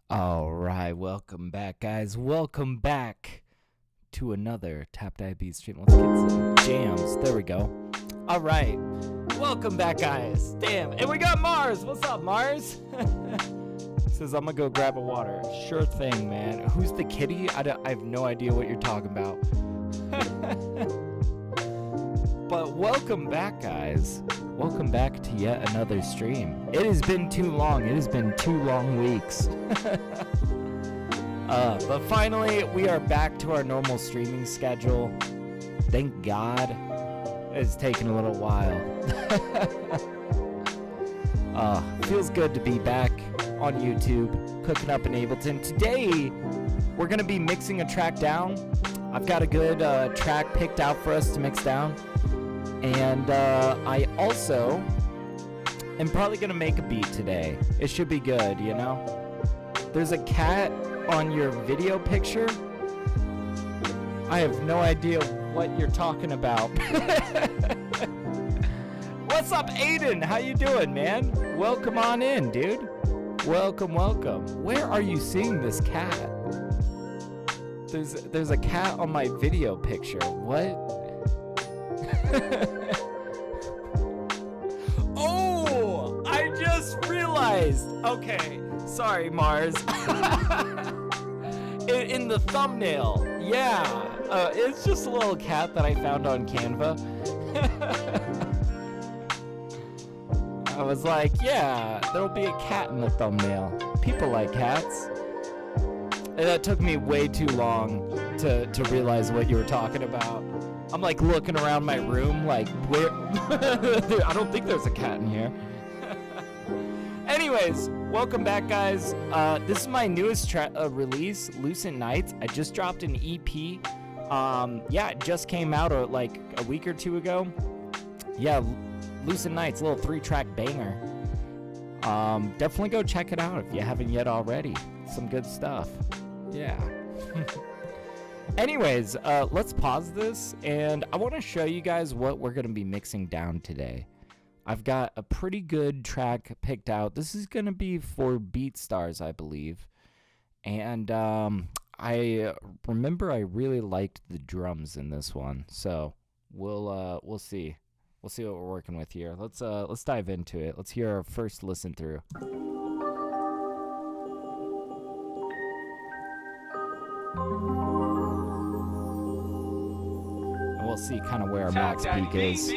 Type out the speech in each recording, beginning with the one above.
All right, welcome back, guys. Welcome back to another TapDaddyBeats stream. Let's get some jams. There we go. All right, welcome back, guys. Damn, and we got Mars. What's up, Mars? Says I'm gonna go grab a water. Sure thing, man. Who's the kitty? I have no idea what you're talking about. But welcome back, guys. Welcome back to yet another stream. It has been too long. It has been 2 long weeks. But finally, we are back to our normal streaming schedule. Thank God. It's taken a little while. Feels good to be back on YouTube, cooking up in Ableton. Today, we're going to be mixing a track down. I've got a good track picked out for us to mix down. And I also am probably going to make a beat today. It should be good, you know? There's a cat on your video picture. I have no idea what you're talking about. What's up, Aiden? How you doing, man? Welcome on in, dude. Welcome, welcome. Where are you seeing this cat? There's a cat on my video picture. What? Oh, I just realized. Okay, sorry, Mars. in the thumbnail, yeah, it's just a little cat that I found on Canva. I was like, yeah, there'll be a cat in the thumbnail. People like cats. And that took me way too long to realize what you were talking about. I'm like looking around my room like, where? I don't think there's a cat in here. Anyways, welcome back, guys. This is my newest release, Lucent Nights. I just dropped an EP. Yeah, it just came out like a week or two ago. Yeah, Lucent Nights, little 3-track banger. Definitely go check it out if you haven't yet already. Some good stuff. Yeah. Anyways, let's pause this, and I want to show you guys what we're going to be mixing down today. I've got a pretty good track picked out. This is going to be for BeatStars, I believe. And I remember I really liked the drums in this one, so we'll see. We'll see what we're working with here. Let's dive into it. Let's hear our first listen through. And we'll see kind of where our max peak is.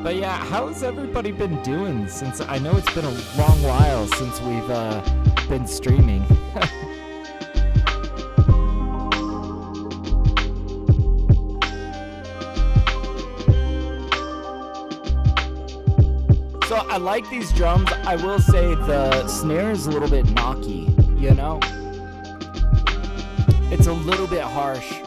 But yeah, how's everybody been doing since I know it's been a long while since we've been streaming. So I like these drums. I will say the snare is a little bit knocky, you know? It's a little bit harsh.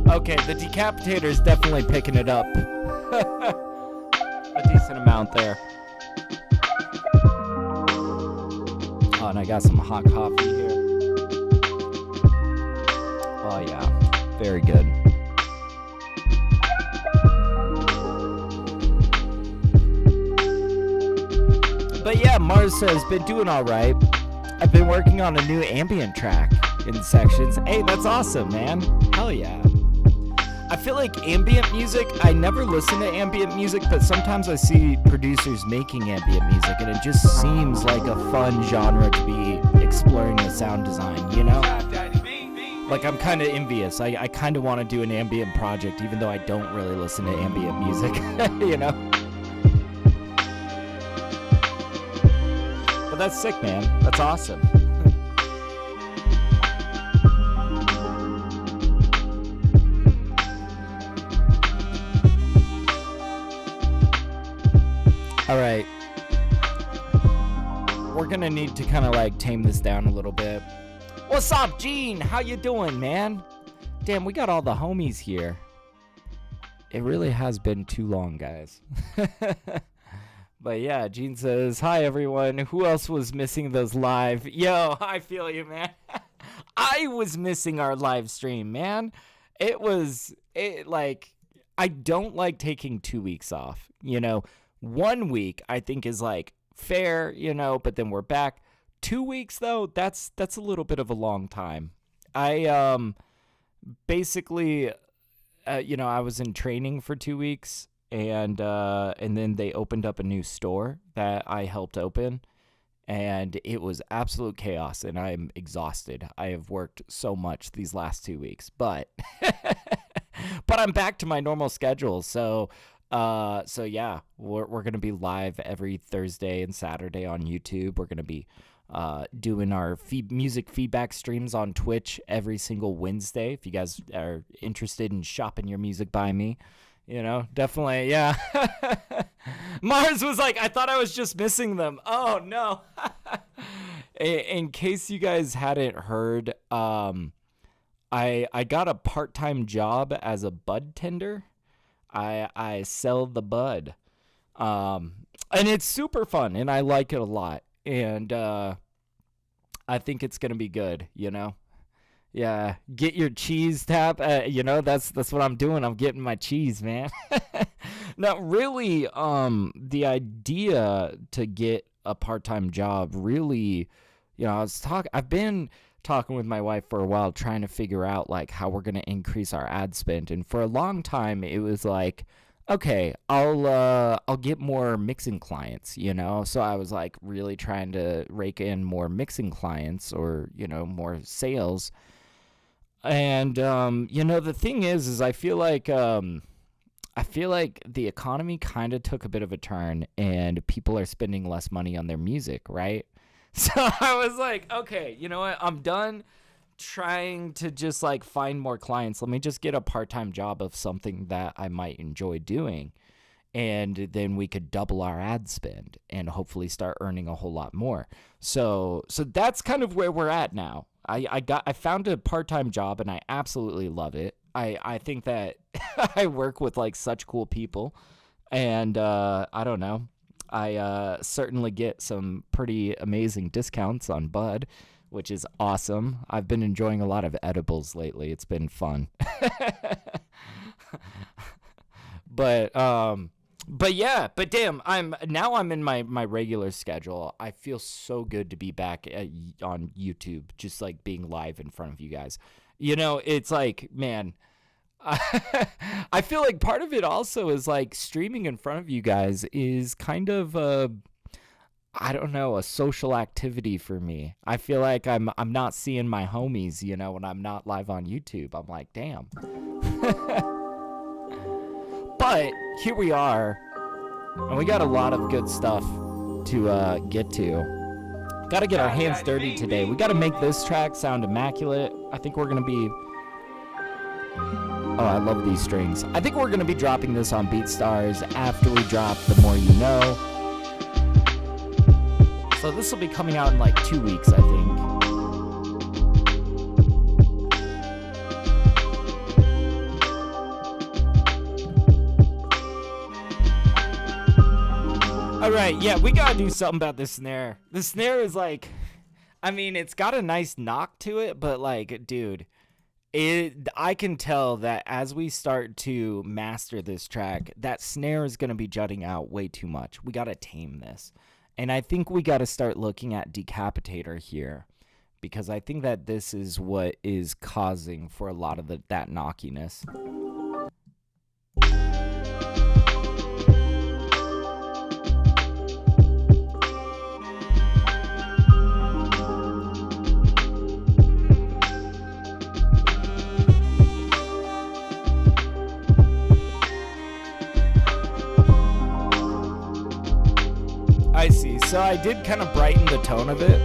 Okay, the decapitator's definitely picking it up. A decent amount there. Oh, and I got some hot coffee here. Oh yeah, very good. But yeah, Mars says, been doing all right. I've been working on a new ambient track in sections. Hey, that's awesome, man. Hell yeah. I feel like ambient music, I never listen to ambient music, but sometimes I see producers making ambient music, and it just seems like a fun genre to be exploring the sound design, you know? Like, I'm kind of envious. I kind of want to do an ambient project, even though I don't really listen to ambient music, you know? But that's sick, man. That's awesome. All right, we're gonna need to kind of like tame this down a little bit. What's up, Gene? How you doing, man? Damn, we got all the homies here. It really has been too long, guys. But yeah, Gene says, hi, everyone. Who else was missing those live? Yo, I feel you, man. I was missing our live stream, man. I don't like taking 2 weeks off. 1 week I think is like fair, but then we're back. 2 weeks, though, that's a little bit of a long time. I basically, I was in training for 2 weeks. And then they opened up a new store that I helped open, and it was absolute chaos, and I'm exhausted. I have worked so much these last 2 weeks, but but I'm back to my normal schedule. So yeah, we're gonna be live every Thursday and Saturday on YouTube. We're gonna be doing our music feedback streams on Twitch every single Wednesday. If you guys are interested in shopping your music by me. Definitely, yeah. Mars was like, I thought I was just missing them. Oh, no. In case you guys hadn't heard, I got a part-time job as a bud tender. I sell the bud. And it's super fun, and I like it a lot. And I think it's going to be good, Yeah, get your cheese, Tap. That's what I'm doing. I'm getting my cheese, man. Now, really, the idea to get a part-time job really, I've been talking with my wife for a while, trying to figure out like how we're gonna increase our ad spend. And for a long time, it was like, okay, I'll get more mixing clients, So I was like really trying to rake in more mixing clients or more sales. And, the thing is I feel like the economy kind of took a bit of a turn and people are spending less money on their music, right? So I was like, okay, you know what? I'm done trying to just like find more clients. Let me just get a part-time job of something that I might enjoy doing. And then we could double our ad spend and hopefully start earning a whole lot more. So that's kind of where we're at now. I found a part-time job and I absolutely love it. I think that I work with like such cool people, and I don't know. I certainly get some pretty amazing discounts on bud, which is awesome. I've been enjoying a lot of edibles lately. It's been fun. But damn, I'm in my regular schedule. I feel so good to be back on YouTube, just like being live in front of you guys. It's like, man, I feel like part of it also is like streaming in front of you guys is kind of I don't know, a social activity for me. I feel like I'm not seeing my homies, when I'm not live on YouTube. I'm like, damn. But here we are, and we got a lot of good stuff to get to. Got to get our hands dirty today. We got to make this track sound immaculate. I think we're going to be... Oh, I love these strings. I think we're going to be dropping this on BeatStars after we drop The More You Know. So this will be coming out in like 2 weeks, I think. Alright, yeah, we gotta do something about this snare. The snare is like, I mean, it's got a nice knock to it, but like, dude, I can tell that as we start to master this track, that snare is gonna be jutting out way too much. We gotta tame this. And I think we gotta start looking at Decapitator here, because I think that this is what is causing for a lot of that knockiness. I see. So I did kind of brighten the tone of it.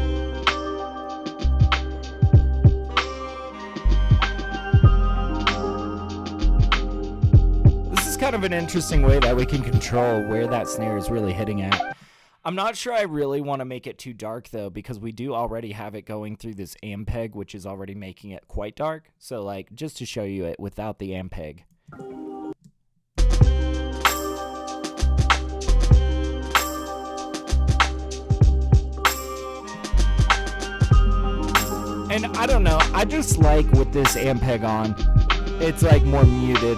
This is kind of an interesting way that we can control where that snare is really hitting at. I'm not sure I really want to make it too dark, though, because we do already have it going through this Ampeg, which is already making it quite dark. So, like, just to show you it without the Ampeg. I don't know. I just like with this Ampeg on, it's like more muted.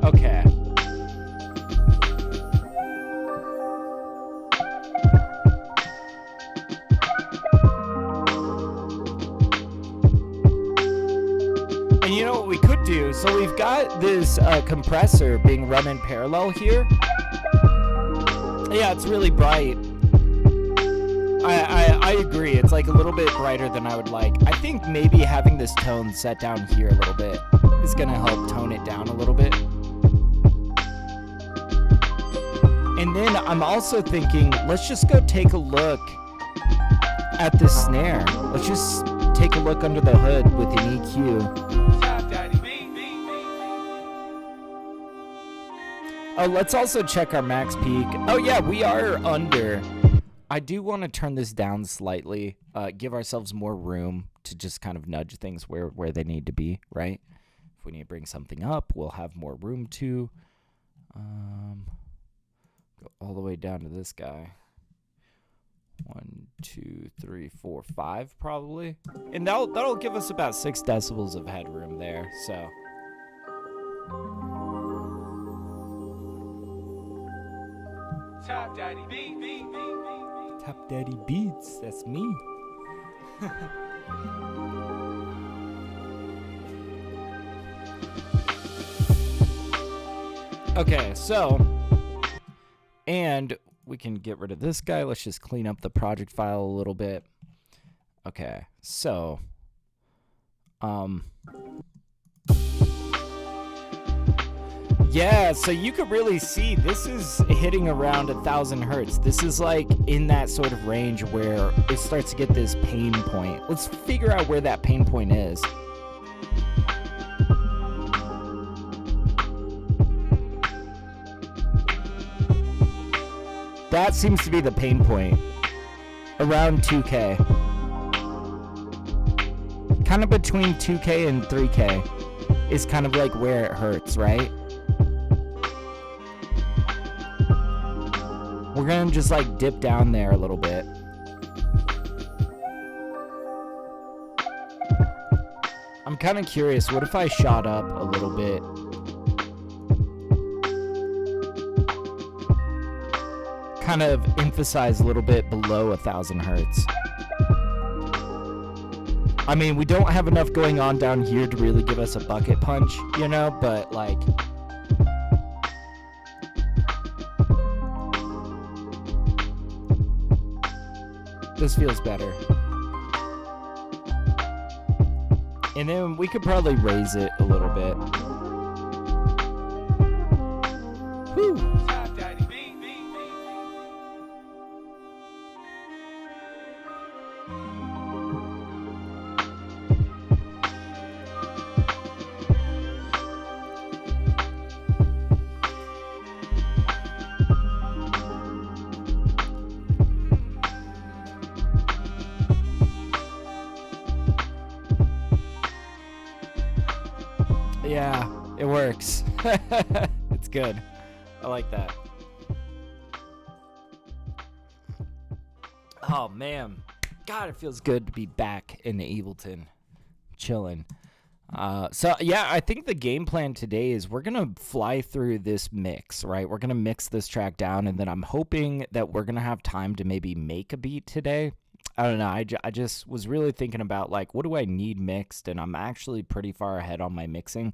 Okay. And you know what we could do? So we've got this compressor being run in parallel here. Yeah, it's really bright. I agree. It's like a little bit brighter than I would like. I think maybe having this tone set down here a little bit is going to help tone it down a little bit. And then I'm also thinking, let's just go take a look at the snare. Let's just take a look under the hood with an EQ. Oh, let's also check our max peak. Oh yeah, we are under. I do want to turn this down slightly, give ourselves more room to just kind of nudge things where they need to be, right? If we need to bring something up, we'll have more room to. Go all the way down to this guy. 1, 2, 3, 4, 5 probably. And that'll give us about 6 decibels of headroom there, so. TapDaddyBeats, that's me. Okay, so, and we can get rid of this guy. Let's just clean up the project file a little bit. Okay, so, yeah, so you could really see this is hitting around 1,000 hertz. This is like in that sort of range where it starts to get this pain point. Let's figure out where that pain point is. That seems to be the pain point. Around 2K. Kind of between 2K and 3K is kind of like where it hurts, right? We're gonna just like dip down there a little bit. I'm kind of curious, what if I shot up a little bit? Kind of emphasize a little bit below 1,000 hertz. I mean, we don't have enough going on down here to really give us a bucket punch, you know, but like... This feels better. And then we could probably raise it a little bit. Whew. Yeah, it works. It's good. I like that. Oh, man. God, it feels good to be back in Ableton. Chilling. So, yeah, I think the game plan today is we're going to fly through this mix, right? We're going to mix this track down, and then I'm hoping that we're going to have time to maybe make a beat today. I don't know. I just was really thinking about, like, what do I need mixed? And I'm actually pretty far ahead on my mixing.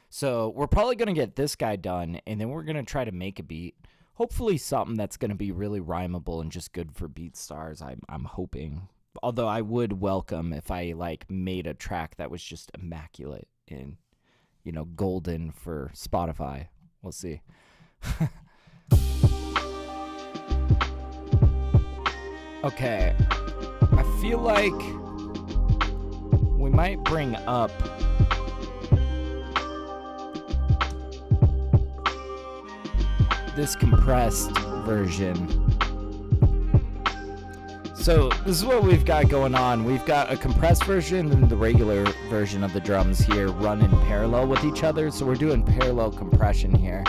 So we're probably going to get this guy done, and then we're going to try to make a beat. Hopefully something that's going to be really rhymable and just good for BeatStars, I'm hoping. Although I would welcome if I, like, made a track that was just immaculate and, you know, golden for Spotify. We'll see. Okay. I feel like we might bring up this compressed version. So this is what we've got going on. We've got a compressed version and the regular version of the drums here run in parallel with each other. So we're doing parallel compression here.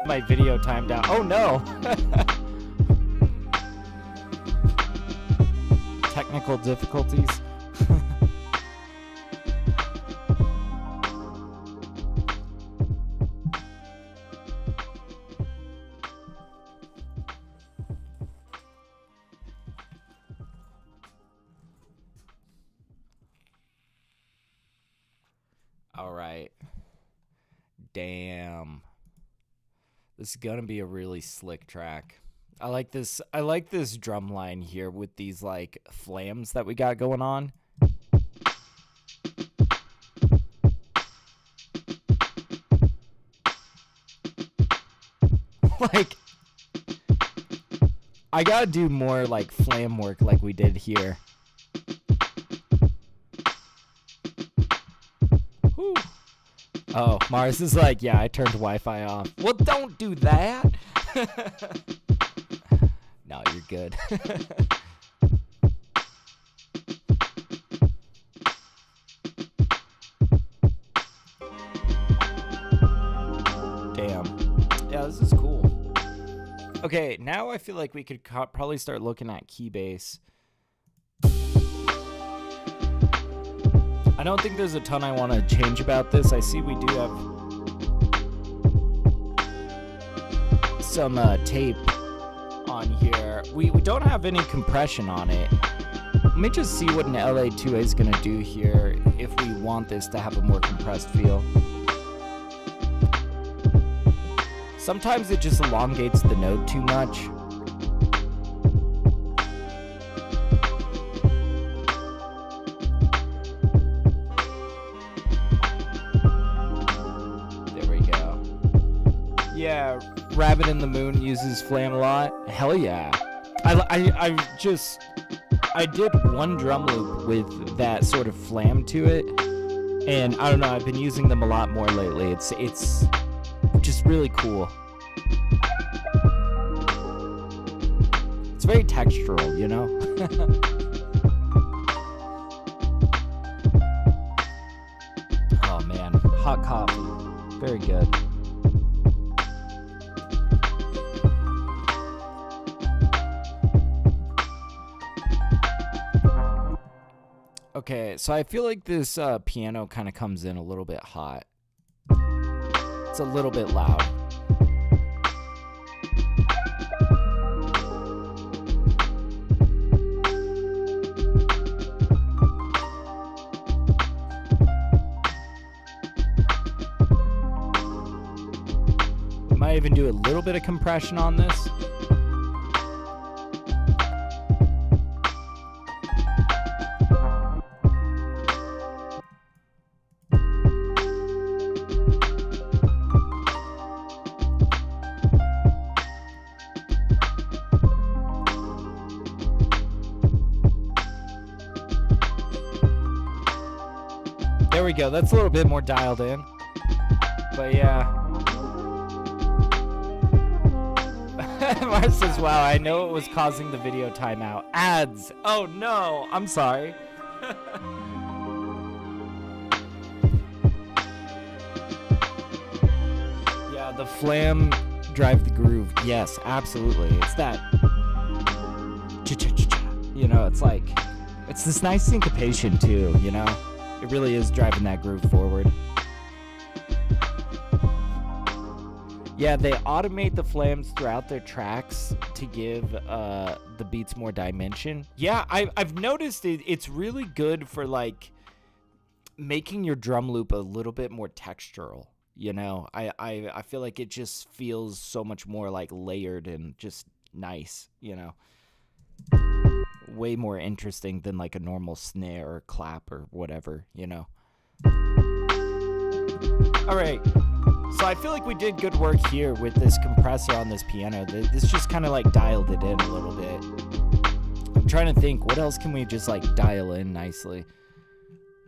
My video timed out. Oh no! Technical difficulties. All right. Damn. This is gonna be a really slick track. I like this drum line here with these like flams that we got going on. Like, I gotta do more like flam work like we did here. Whew. Oh, Mars is like, yeah, I turned Wi-Fi off. Well, don't do that. No, you're good. Damn. Yeah, this is cool. Okay, now I feel like we could probably start looking at Keybase. I don't think there's a ton I want to change about this. I see we do have some tape on here. We don't have any compression on it. Let me just see what an LA2A is going to do here if we want this to have a more compressed feel. Sometimes it just elongates the note too much. Yeah, Rabbit in the Moon uses flam a lot. Hell yeah. I did one drum loop with that sort of flam to it, and I don't know, I've been using them a lot more lately. It's just really cool. It's very textural, you know? Oh man, hot coffee. Very good. Okay, so I feel like this piano kind of comes in a little bit hot. It's a little bit loud. We might even do a little bit of compression on this. There we go. That's a little bit more dialed in. But yeah. Mars says, wow, I know it was causing the video timeout. Ads. Oh no. I'm sorry. Yeah, the flam drive the groove. Yes, absolutely. It's that. You know, it's like, it's this nice syncopation too, you know? It really is driving that groove forward. Yeah, they automate the flams throughout their tracks to give the beats more dimension. Yeah, I've noticed it's really good for like making your drum loop a little bit more textural. You know, I feel like it just feels so much more like layered and just nice, you know. Way more interesting than like a normal snare or clap or whatever, you know. All right, so I feel like we did good work here with this compressor on this piano. This just kind of like dialed it in a little bit. I'm trying to think, what else can we just like dial in nicely?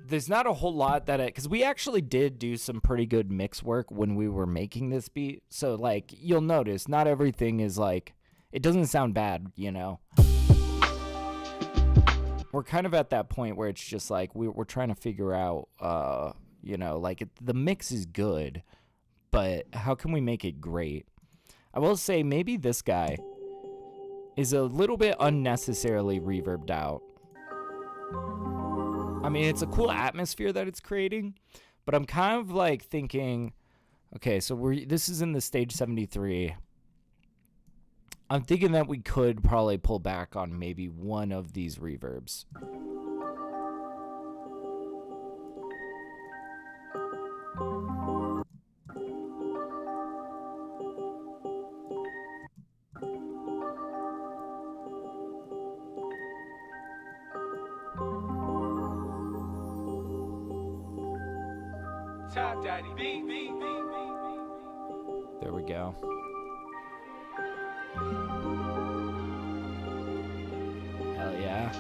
there's not a whole lot that because we actually did do some pretty good mix work when we were making this beat. So like you'll notice not everything is like, it doesn't sound bad, you know. We're kind of at that point where it's just like we're trying to figure out, you know, like the mix is good, but how can we make it great? I will say maybe this guy is a little bit unnecessarily reverbed out. I mean, it's a cool atmosphere that it's creating, but I'm kind of like thinking, okay, so this is in the stage 73. I'm thinking that we could probably pull back on maybe one of these reverbs. TapDaddyBeats. There we go. Hell yeah.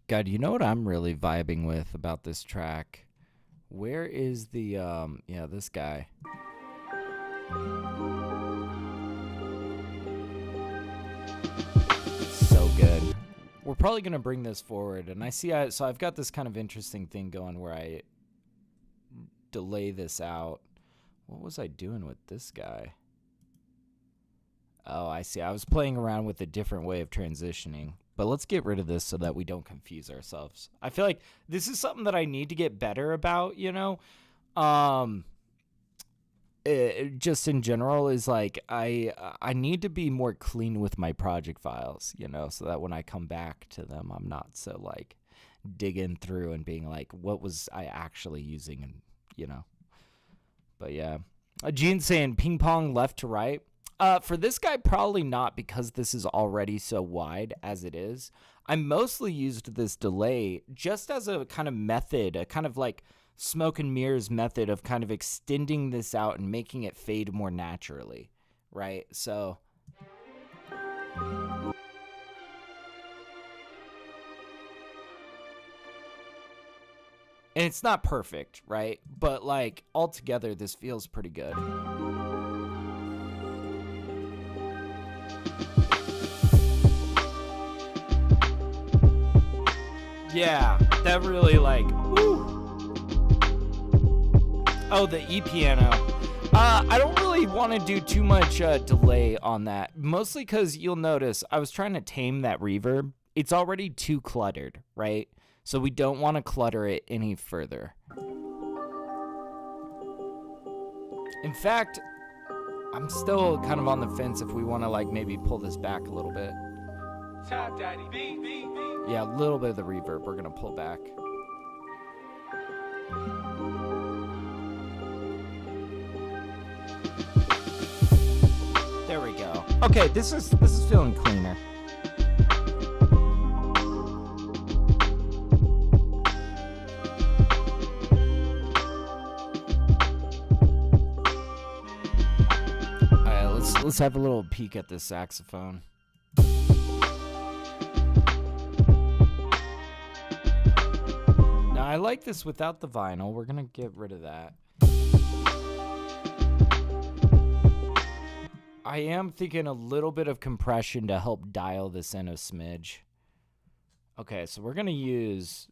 God, you know what I'm really vibing with about this track? Where is the, yeah, this guy. So good. We're probably going to bring this forward. And I see, so I've got this kind of interesting thing going where I delay this out. What was I doing with this guy? Oh, I see. I was playing around with a different way of transitioning. But let's get rid of this so that we don't confuse ourselves. I feel like this is something that I need to get better about, you know? Just in general is like I need to be more clean with my project files, you know, so that when I come back to them, I'm not so like digging through and being like, what was I actually using? And, you know, but yeah. Gene's saying ping pong left to right. For this guy, probably not, because this is already so wide as it is. I mostly used this delay just as a kind of method, a kind of like smoke and mirrors method of kind of extending this out and making it fade more naturally, right? So and it's not perfect, right? But like altogether, this feels pretty good. Yeah, that really like, woo. Oh, the E piano. I don't really want to do too much delay on that, mostly because you'll notice I was trying to tame that reverb. It's already too cluttered, right? So we don't want to clutter it any further. In fact, I'm still kind of on the fence if we want to like maybe pull this back a little bit. TapDaddyBeats. Yeah, a little bit of the reverb we're going to pull back. There we go. Okay, this is feeling cleaner. All right, let's have a little peek at this saxophone. I like this without the vinyl. We're going to get rid of that. I am thinking a little bit of compression to help dial this in a smidge. Okay, so we're going to use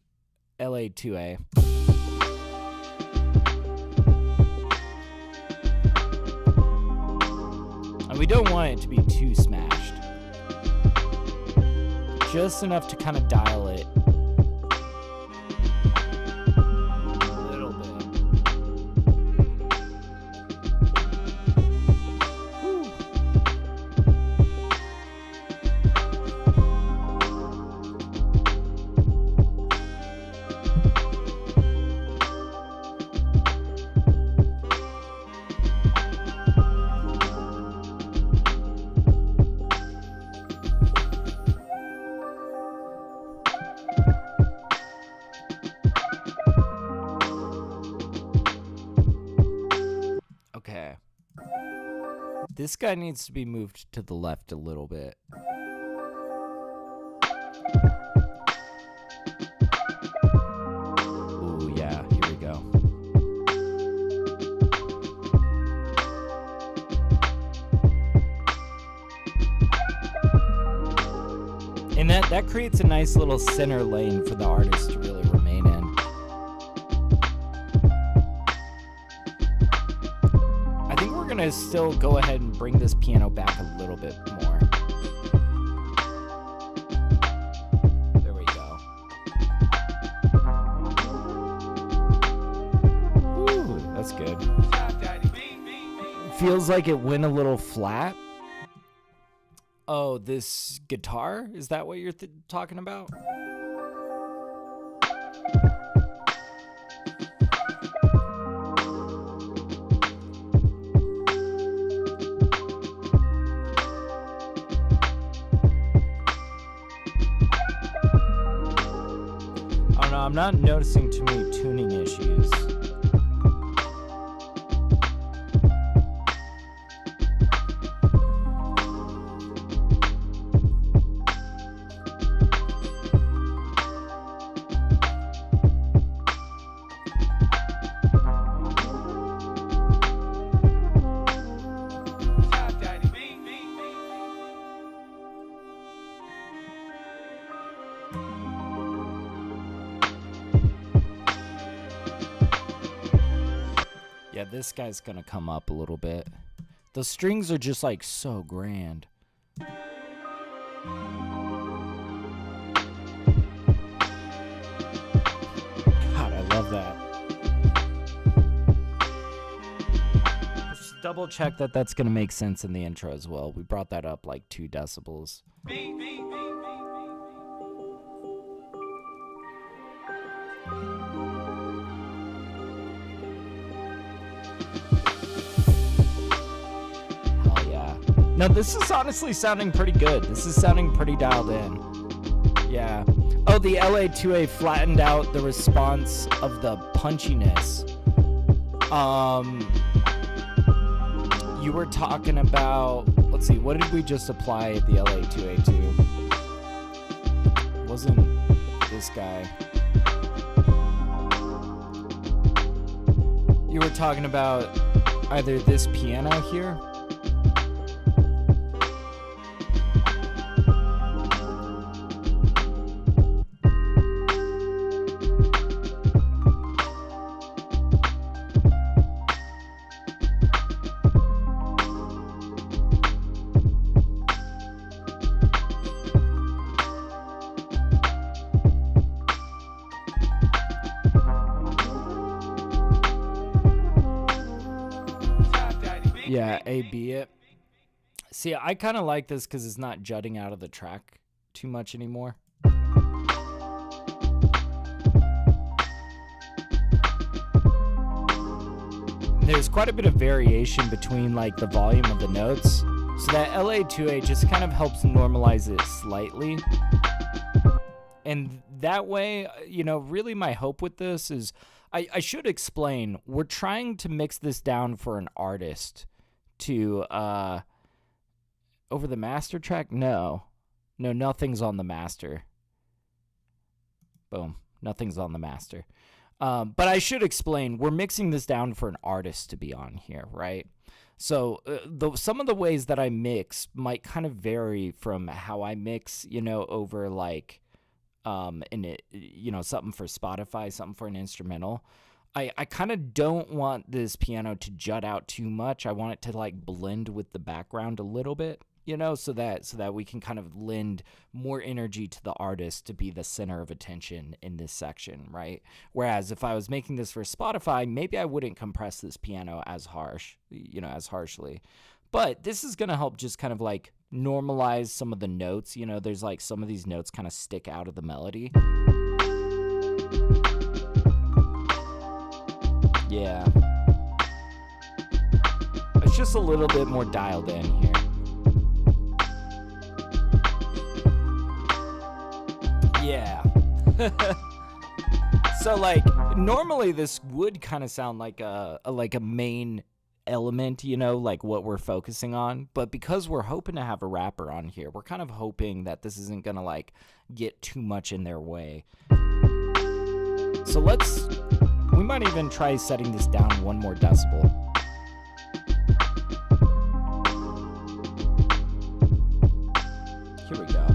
LA2A. And we don't want it to be too smashed. Just enough to kind of dial it. This guy needs to be moved to the left a little bit. Ooh, yeah, here we go. And that creates a nice little center lane for the artist to really remain in. I think we're gonna still go ahead and bring this piano back a little bit more. There we go. Ooh, that's good. Feels like it went a little flat. Oh, this guitar? Is that what you're talking about? I don't know, I'm not noticing too many tuning issues. Yeah, this guy's gonna come up a little bit. The strings are just like so grand. God, I love that. Just double check that that's gonna make sense in the intro as well. We brought that up like 2 decibels. Now, this is honestly sounding pretty good. This is sounding pretty dialed in. Yeah. Oh, the LA2A flattened out the response of the punchiness. You were talking about, let's see, what did we just apply the LA2A to? Wasn't this guy. You were talking about either this piano here. Yeah, A-B it. See, I kind of like this because it's not jutting out of the track too much anymore. There's quite a bit of variation between like the volume of the notes. So that LA2A just kind of helps normalize it slightly. And that way, you know, really my hope with this is, I should explain, we're trying to mix this down for an artist to, over the master track? No, nothing's on the master. Boom, nothing's on the master. But I should explain, we're mixing this down for an artist to be on here, right? So some of the ways that I mix might kind of vary from how I mix, you know, over like, you know, something for Spotify, something for an instrumental. I kind of don't want this piano to jut out too much. I want it to like blend with the background a little bit, you know, so that we can kind of lend more energy to the artist to be the center of attention in this section, right? Whereas if I was making this for Spotify, maybe I wouldn't compress this piano as harsh, you know, as harshly. But this is going to help just kind of like normalize some of the notes. You know, there's like some of these notes kind of stick out of the melody. Yeah. It's just a little bit more dialed in here. Yeah. So like normally this would kind of sound like a main element, you know, like what we're focusing on. But because we're hoping to have a rapper on here, we're kind of hoping that this isn't gonna like get too much in their way. So we might even try setting this down 1 more decibel. Here we go.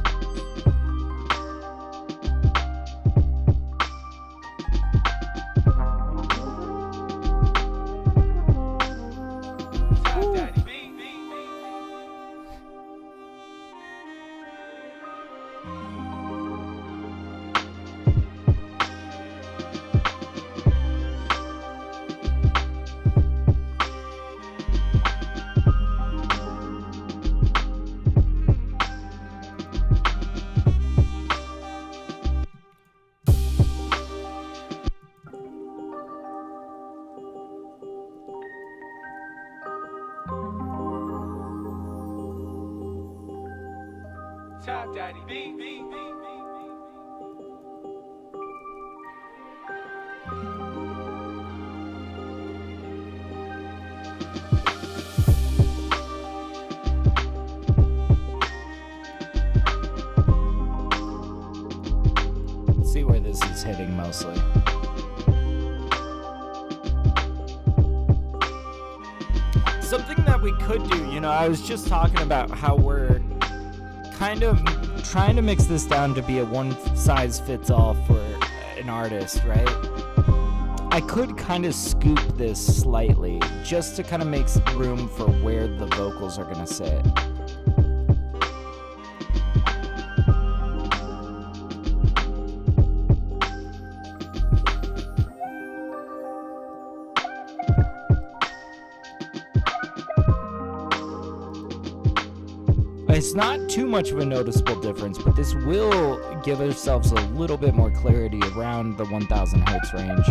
TapDaddyBeats. Let's see where this is hitting mostly. Something that we could do, you know, I was just talking about how we're kind of trying to mix this down to be a one-size-fits-all for an artist, right? I could kind of scoop this slightly just to kind of make room for where the vocals are going to sit. It's not too much of a noticeable difference, but this will give ourselves a little bit more clarity around the 1000 hertz range.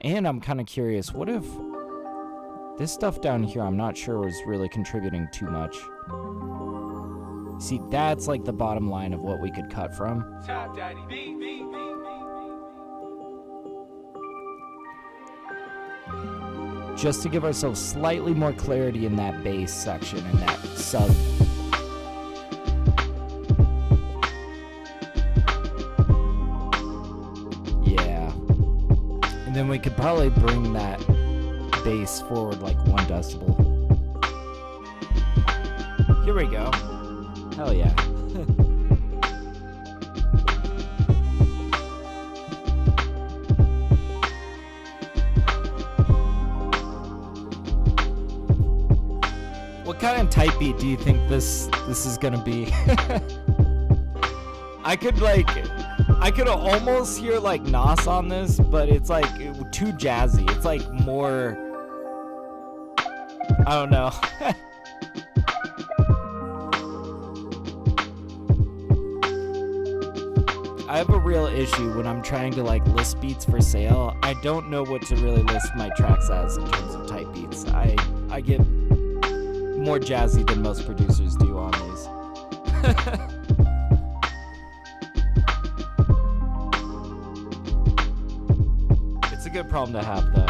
And I'm kind of curious, what if this stuff down here I'm not sure was really contributing too much. See, that's like the bottom line of what we could cut from. Just to give ourselves slightly more clarity in that bass section and that sub. Yeah. And then we could probably bring that bass forward like 1 decibel. Here we go. Hell yeah. What kind of type beat do you think this is gonna be? I could almost hear like Nas on this, but it's like too jazzy. It's like more, I don't know. I have a real issue when I'm trying to like list beats for sale. I don't know what to really list my tracks as in terms of type beats. I get more jazzy than most producers do on these. It's a good problem to have, though.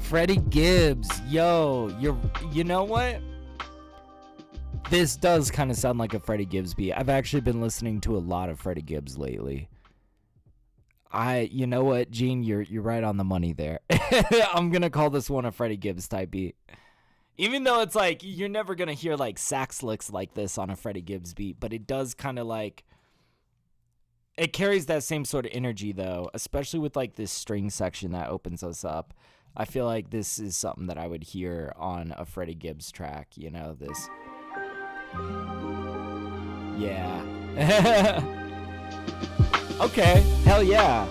Freddie Gibbs, yo, you know what? This does kind of sound like a Freddie Gibbs beat. I've actually been listening to a lot of Freddie Gibbs lately. You know what, Gene, you're right on the money there. I'm gonna call this one a Freddie Gibbs type beat. Even though it's like you're never gonna hear like sax licks like this on a Freddie Gibbs beat, but it does kind of like, it carries that same sort of energy though, especially with like this string section that opens us up. I feel like this is something that I would hear on a Freddie Gibbs track, you know, this. Yeah. Okay, hell yeah.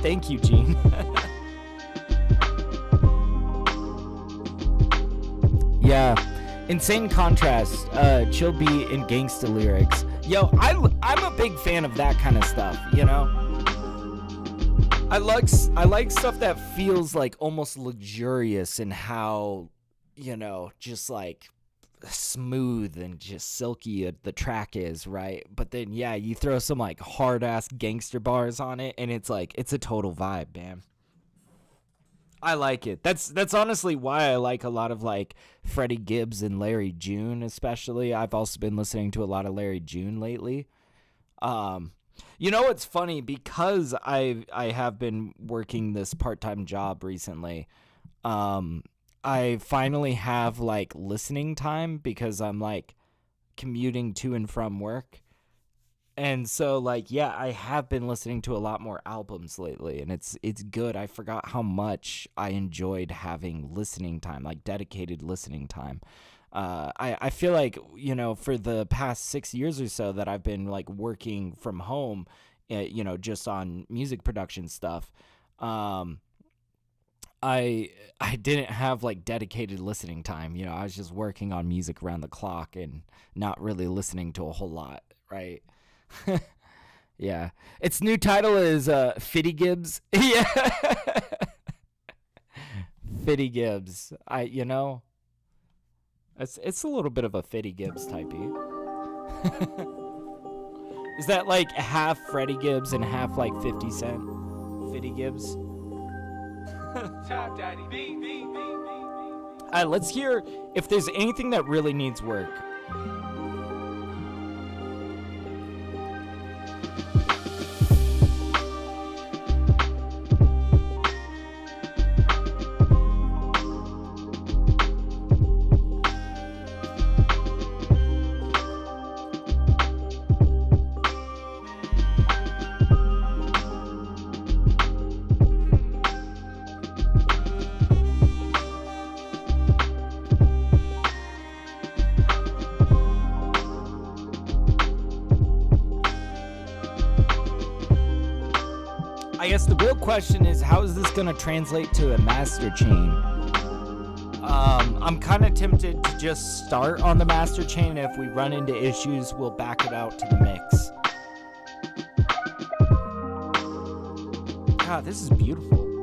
Thank you, Gene. Yeah. Insane contrast, chill beat and gangsta lyrics. Yo, I'm a big fan of that kind of stuff, you know? I like stuff that feels like almost luxurious in how, you know, just like smooth and just silky the track is, right? But then yeah, you throw some like hard ass gangster bars on it and it's like it's a total vibe, man. I like it. That's honestly why I like a lot of like Freddie Gibbs and Larry June, especially. I've also been listening to a lot of Larry June lately. You know what's funny, because I have been working this part-time job recently. I finally have like listening time because I'm like commuting to and from work. And so like yeah, I have been listening to a lot more albums lately, and it's good. I forgot how much I enjoyed having listening time, like dedicated listening time. I feel like, you know, for the past 6 years or so that I've been like working from home, you know, just on music production stuff, I didn't have like dedicated listening time. You know, I was just working on music around the clock and not really listening to a whole lot, right? Yeah. Its new title is Fitty Gibbs. Yeah. Fitty Gibbs. You know, it's a little bit of a Fitty Gibbs typey. Is that like half Freddie Gibbs and half like 50 Cent? Fitty Gibbs. TapDaddyBeats. All right, let's hear if there's anything that really needs work. I guess the real question is, how is this going to translate to a master chain? I'm kind of tempted to just start on the master chain. If we run into issues, we'll back it out to the mix. God, this is beautiful.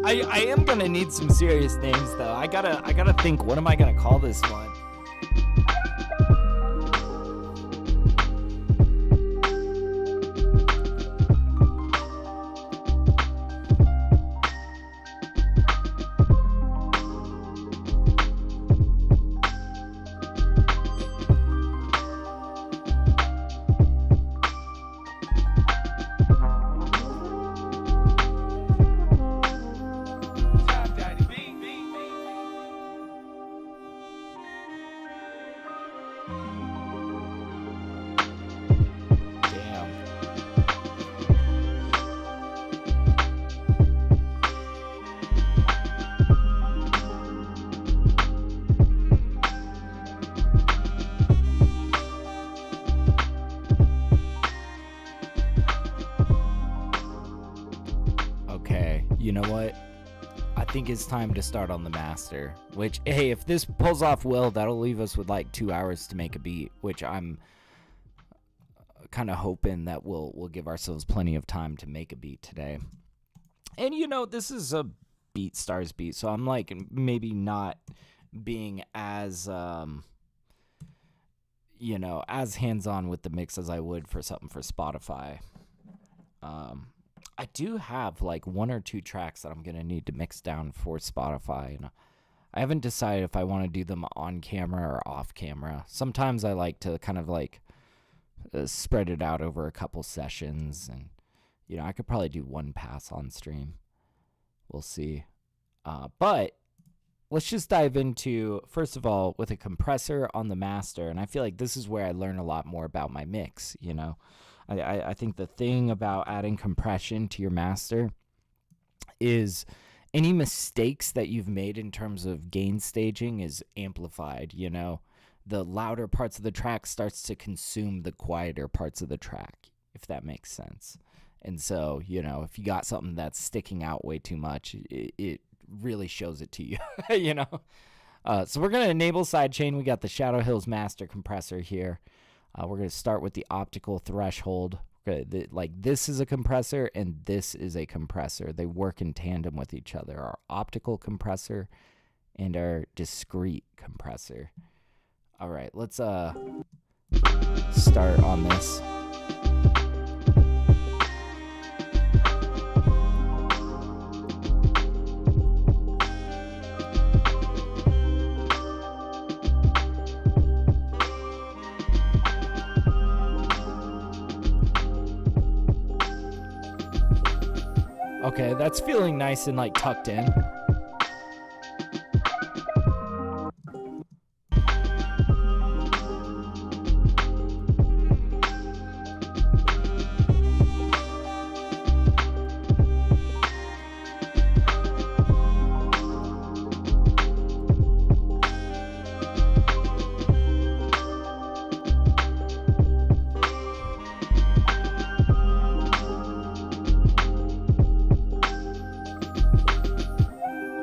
I am going to need some serious names, though. I gotta think, what am I going to call this one? You know what? I think it's time to start on the master, which, hey, if this pulls off well, that'll leave us with like 2 hours to make a beat, which I'm kind of hoping that we'll give ourselves plenty of time to make a beat today. And you know, this is a BeatStars beat, so I'm like maybe not being as you know, as hands-on with the mix as I would for something for Spotify. I do have like 1 or 2 tracks that I'm going to need to mix down for Spotify. And I haven't decided if I want to do them on camera or off camera. Sometimes I like to kind of like spread it out over a couple sessions. And, you know, I could probably do 1 pass on stream. We'll see. But let's just dive into, first of all, with a compressor on the master. And I feel like this is where I learn a lot more about my mix, you know. I think the thing about adding compression to your master is any mistakes that you've made in terms of gain staging is amplified, you know. the louder parts of the track starts to consume the quieter parts of the track, if that makes sense. And so, you know, if you got something that's sticking out way too much, it really shows it to you, you know? So we're going to enable sidechain. We got the Shadow Hills master compressor here. We're going to start with the optical threshold. Like this is a compressor and this is a compressor. They work in tandem with each other. Our optical compressor and our discrete compressor. All right, let's start on this. Okay, that's feeling nice and like tucked in.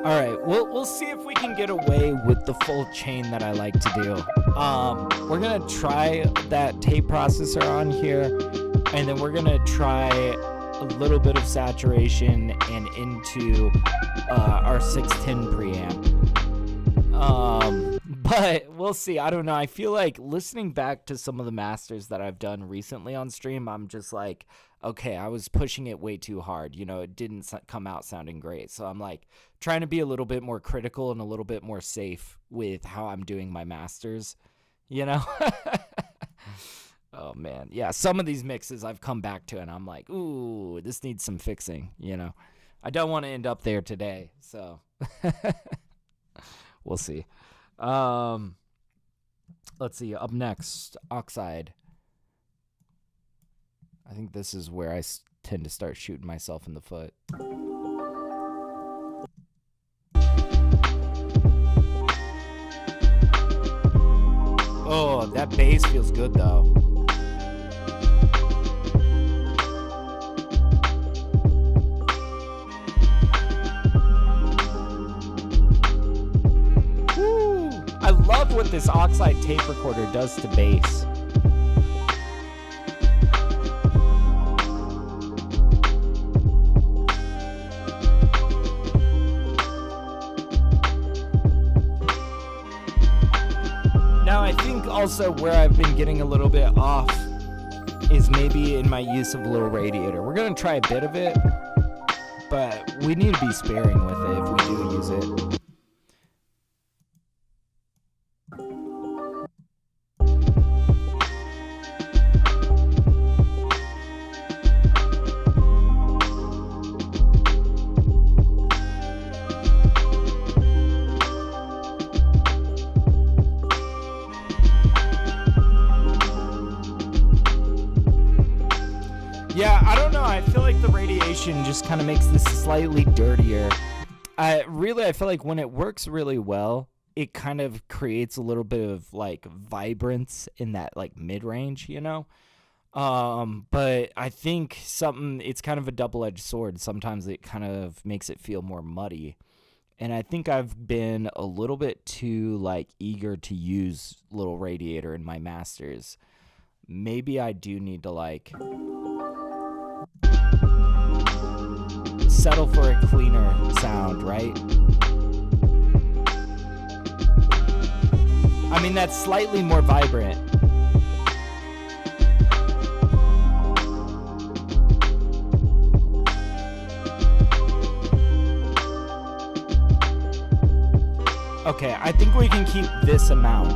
All right, we'll see if we can get away with the full chain that I like to do. We're gonna try that tape processor on here, and then we're gonna try a little bit of saturation and into our 610 preamp. But we'll see. I don't know. I feel like listening back to some of the masters that I've done recently on stream, I'm just like, okay, I was pushing it way too hard. You know, it didn't come out sounding great. So I'm like trying to be a little bit more critical and a little bit more safe with how I'm doing my masters, you know? Oh, man. Yeah, some of these mixes I've come back to and I'm like, ooh, this needs some fixing, you know? I don't want to end up there today, so we'll see. Let's see. Up next, Oxide. I think this is where I tend to start shooting myself in the foot. Oh, that bass feels good though. Woo! I love what this Oxide tape recorder does to bass. Also, where I've been getting a little bit off is maybe in my use of a little radiator. We're going to try a bit of it, but we need to be sparing with it if we do use it. Yeah, I don't know. I feel like the radiation just kind of makes this slightly dirtier. I feel like when it works really well, it kind of creates a little bit of like vibrance in that like mid-range, you know? But I think it's kind of a double-edged sword. Sometimes it kind of makes it feel more muddy. And I think I've been a little bit too like eager to use little radiator in my masters. Maybe I do need to like settle for a cleaner sound, right? I mean, that's slightly more vibrant. Okay, I think we can keep this amount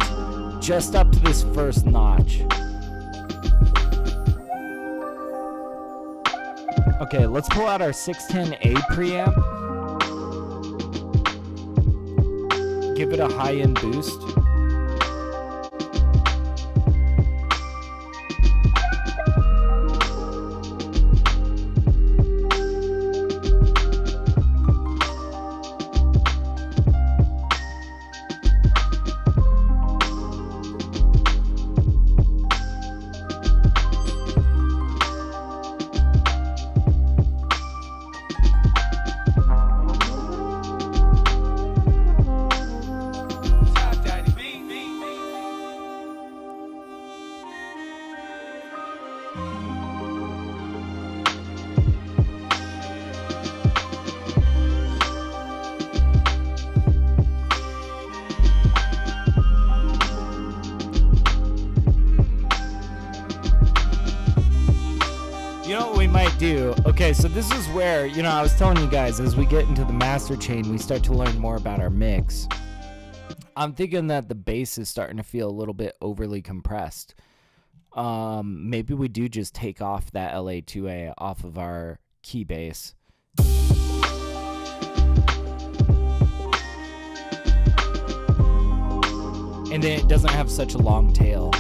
just up to this first notch. Okay, let's pull out our 610A preamp. Give it a high-end boost. You know what we might do? Okay, so this is where, you know, I was telling you guys, as we get into the master chain, we start to learn more about our mix. I'm thinking that the bass is starting to feel a little bit overly compressed. Maybe we do just take off that LA2A off of our key bass. And then it doesn't have such a long tail.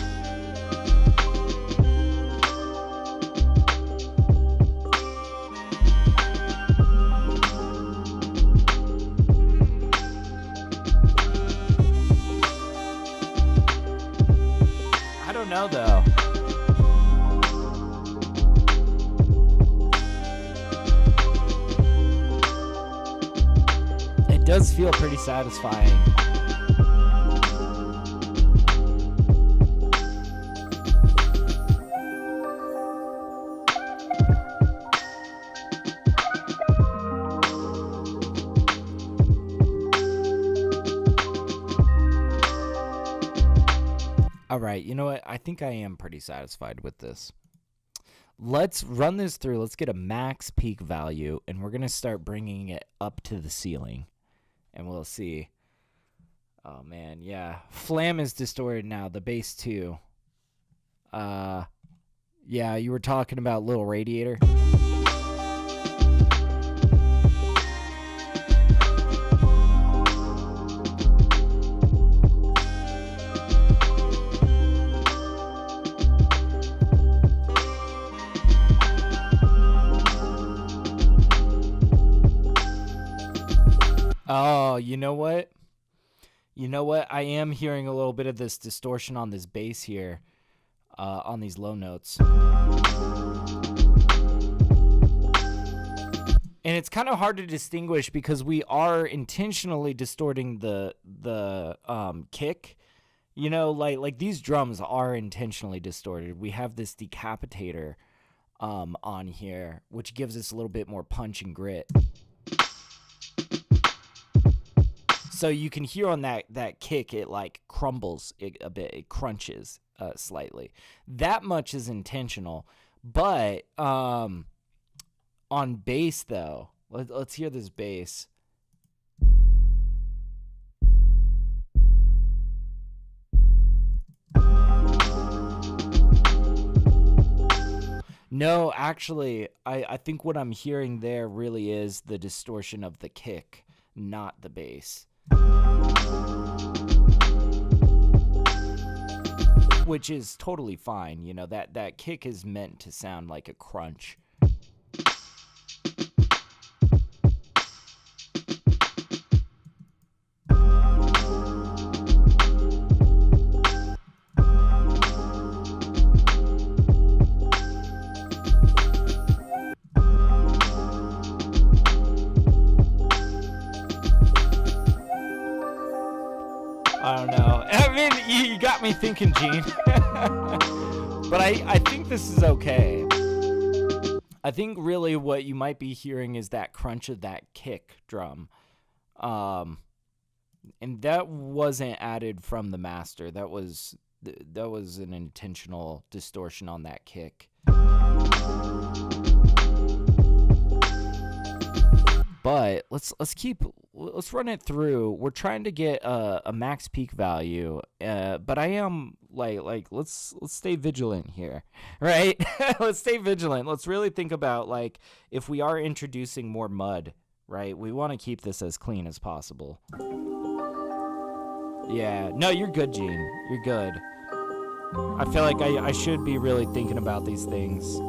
Know though. It does feel pretty satisfying. All right, you know what? I think I am pretty satisfied with this. Let's run this through. Let's get a max peak value, and we're going to start bringing it up to the ceiling, and we'll see. Oh, man, yeah. Flam is distorted now. The bass, too. Yeah, you were talking about Little Radiator. Oh, you know what? You know what? I am hearing a little bit of this distortion on this bass here, on these low notes. And it's kind of hard to distinguish because we are intentionally distorting the kick. You know, like these drums are intentionally distorted. We have this decapitator on here, which gives us a little bit more punch and grit. So you can hear on that kick, it like crumbles a bit, it crunches slightly. That much is intentional, but on bass though, let's hear this bass. No, actually, I think what I'm hearing there really is the distortion of the kick, not the bass. Which is totally fine, you know, that kick is meant to sound like a crunch. I don't know. I mean, you got me thinking, Gene. But I think this is okay. I think really what you might be hearing is that crunch of that kick drum. And that wasn't added from the master. That was an intentional distortion on that kick. But let's run it through. We're trying to get a max peak value, but I am like let's stay vigilant here, right? Let's stay vigilant. Let's really think about like if we are introducing more mud, right? We want to keep this as clean as possible. Yeah, no, you're good, Gene. You're good. I feel like I should be really thinking about these things.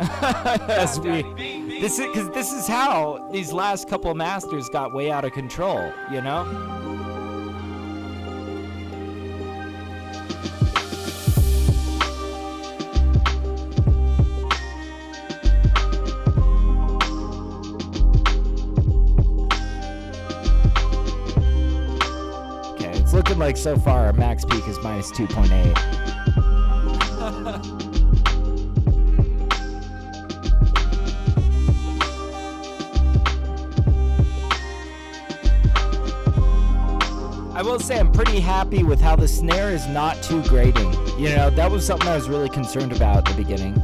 As this is how these last couple of masters got way out of control, you know? Okay, it's looking like so far our max peak is -2.8. will say I'm pretty happy with how the snare is not too grating. You know, that was something I was really concerned about at the beginning.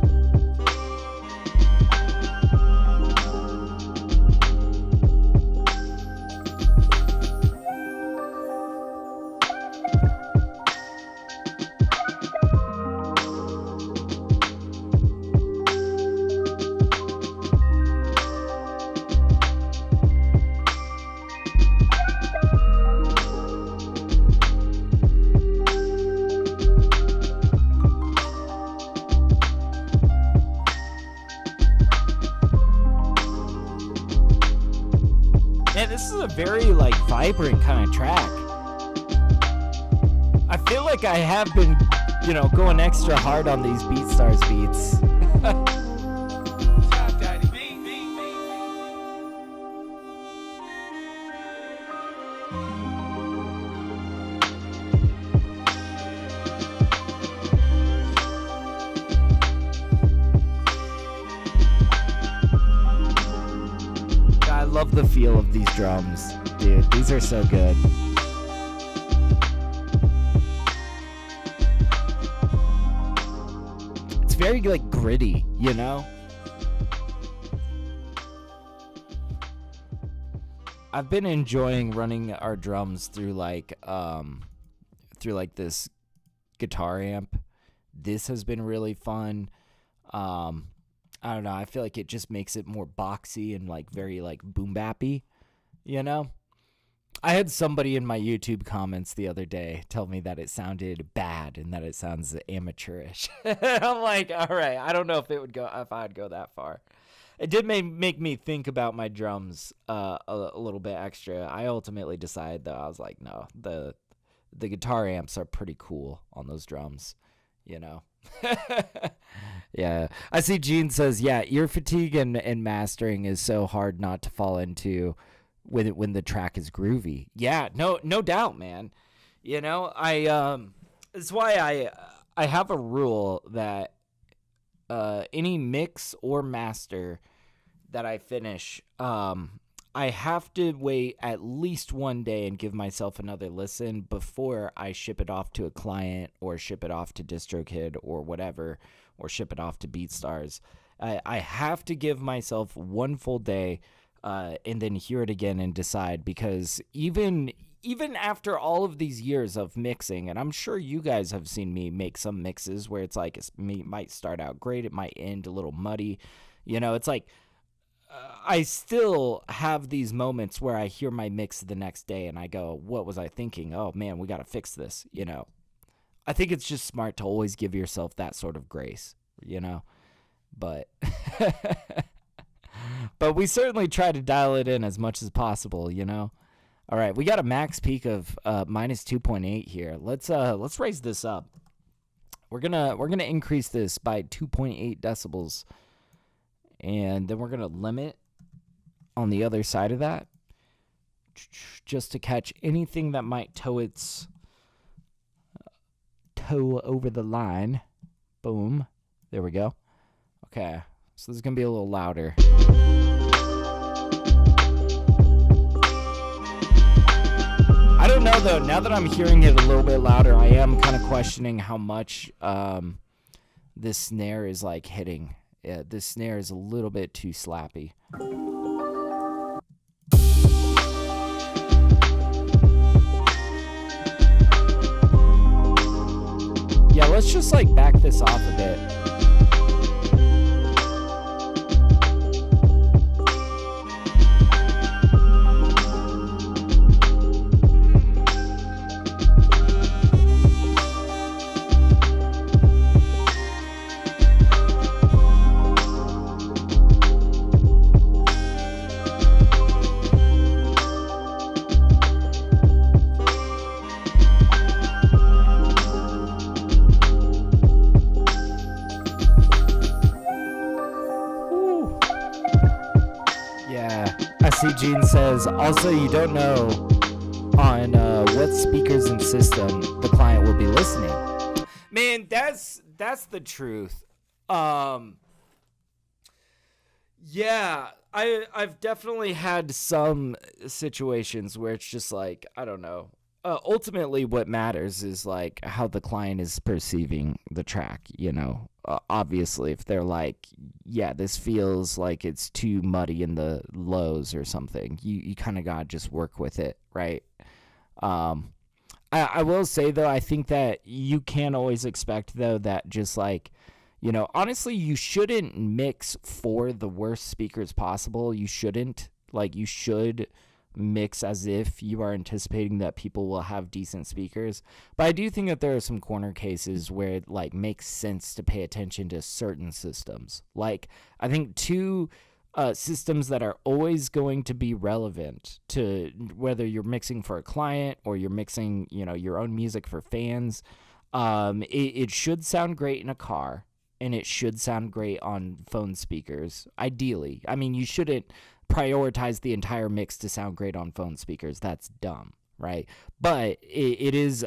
This is a very like vibrant kind of track. I feel like I have been, you know, going extra hard on these BeatStars beats. I love the feel of these drums, dude. These are so good. It's very like gritty, you know? I've been enjoying running our drums through like this guitar amp. This has been really fun. I don't know, I feel like it just makes it more boxy and like very like boom bappy, you know? I had somebody in my YouTube comments the other day tell me that it sounded bad and that it sounds amateurish. I'm like, all right, I don't know if I'd go that far. It did make me think about my drums a little bit extra. I ultimately decided though, I was like, no, the guitar amps are pretty cool on those drums, you know? Yeah, I see Gene says, yeah, ear fatigue and mastering is so hard not to fall into when the track is groovy. Yeah, no doubt, man. You know, that's why I have a rule that any mix or master that I finish, I have to wait at least one day and give myself another listen before I ship it off to a client or ship it off to DistroKid or whatever, or ship it off to BeatStars. I have to give myself one full day and then hear it again and decide, because even after all of these years of mixing, and I'm sure you guys have seen me make some mixes where it's like it might start out great, it might end a little muddy. You know, it's like I still have these moments where I hear my mix the next day and I go, what was I thinking? Oh man, we got to fix this, you know. I think it's just smart to always give yourself that sort of grace, you know. But but we certainly try to dial it in as much as possible, you know. All right, we got a max peak of minus 2.8 here. Let's raise this up. We're gonna increase this by 2.8 decibels. And then we're going to limit on the other side of that just to catch anything that might toe over the line. Boom. There we go. Okay. So this is going to be a little louder. I don't know, though. Now that I'm hearing it a little bit louder, I am kind of questioning how much this snare is like hitting. Yeah, this snare is a little bit too slappy. Yeah, let's just like back this off a bit. See, Gene says, also, you don't know on what speakers and system the client will be listening. Man, that's the truth. Yeah, I've definitely had some situations where it's just like, I don't know. ultimately what matters is like how the client is perceiving the track, obviously if they're like, yeah, this feels like it's too muddy in the lows or something, you kind of gotta just work with it, right? I will say though, I think that you can't always expect though that just like, honestly, you shouldn't mix for the worst speakers possible. You shouldn't. Like, you should mix as if you are anticipating that people will have decent speakers. But I do think that there are some corner cases where it like makes sense to pay attention to certain systems. Like, I think two systems that are always going to be relevant to whether you're mixing for a client or you're mixing, your own music for fans. It should sound great in a car, and it should sound great on phone speakers, ideally. I mean, you shouldn't prioritize the entire mix to sound great on phone speakers. That's dumb, right? But it is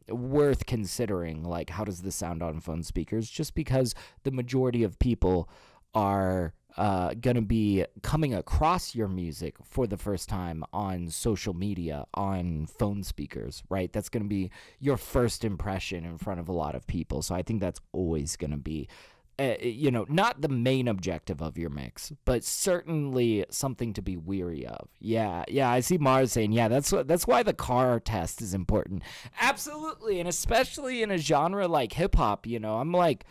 worth considering, like, how does this sound on phone speakers? Just because the majority of people are going to be coming across your music for the first time on social media, on phone speakers, right? That's going to be your first impression in front of a lot of people. So I think that's always going to be, not the main objective of your mix, but certainly something to be weary of. Yeah, I see Mars saying, yeah, that's why the car test is important. Absolutely, and especially in a genre like hip-hop, I'm like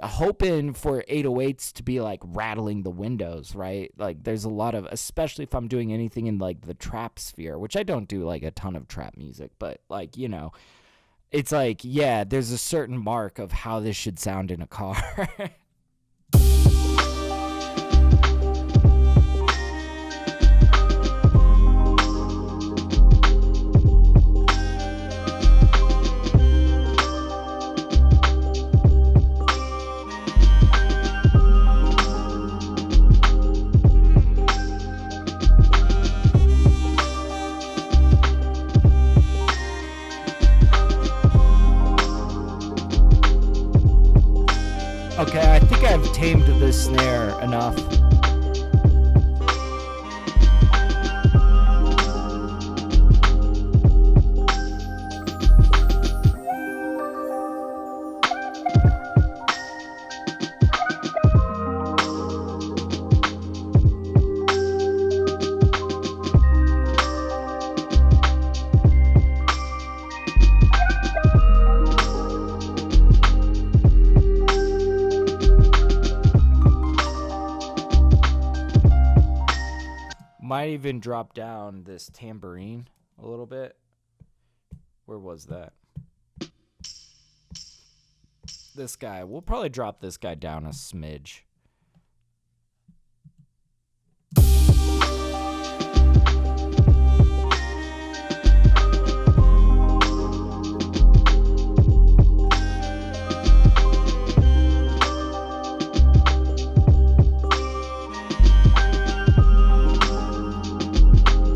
hoping for 808s to be like rattling the windows, right? Like, there's a lot of, especially if I'm doing anything in like the trap sphere, which I don't do like a ton of trap music, but like, it's like, yeah, there's a certain mark of how this should sound in a car. Okay, I think I've tamed this snare enough. Might even drop down this tambourine a little bit. Where was that? This guy. We'll probably drop this guy down a smidge.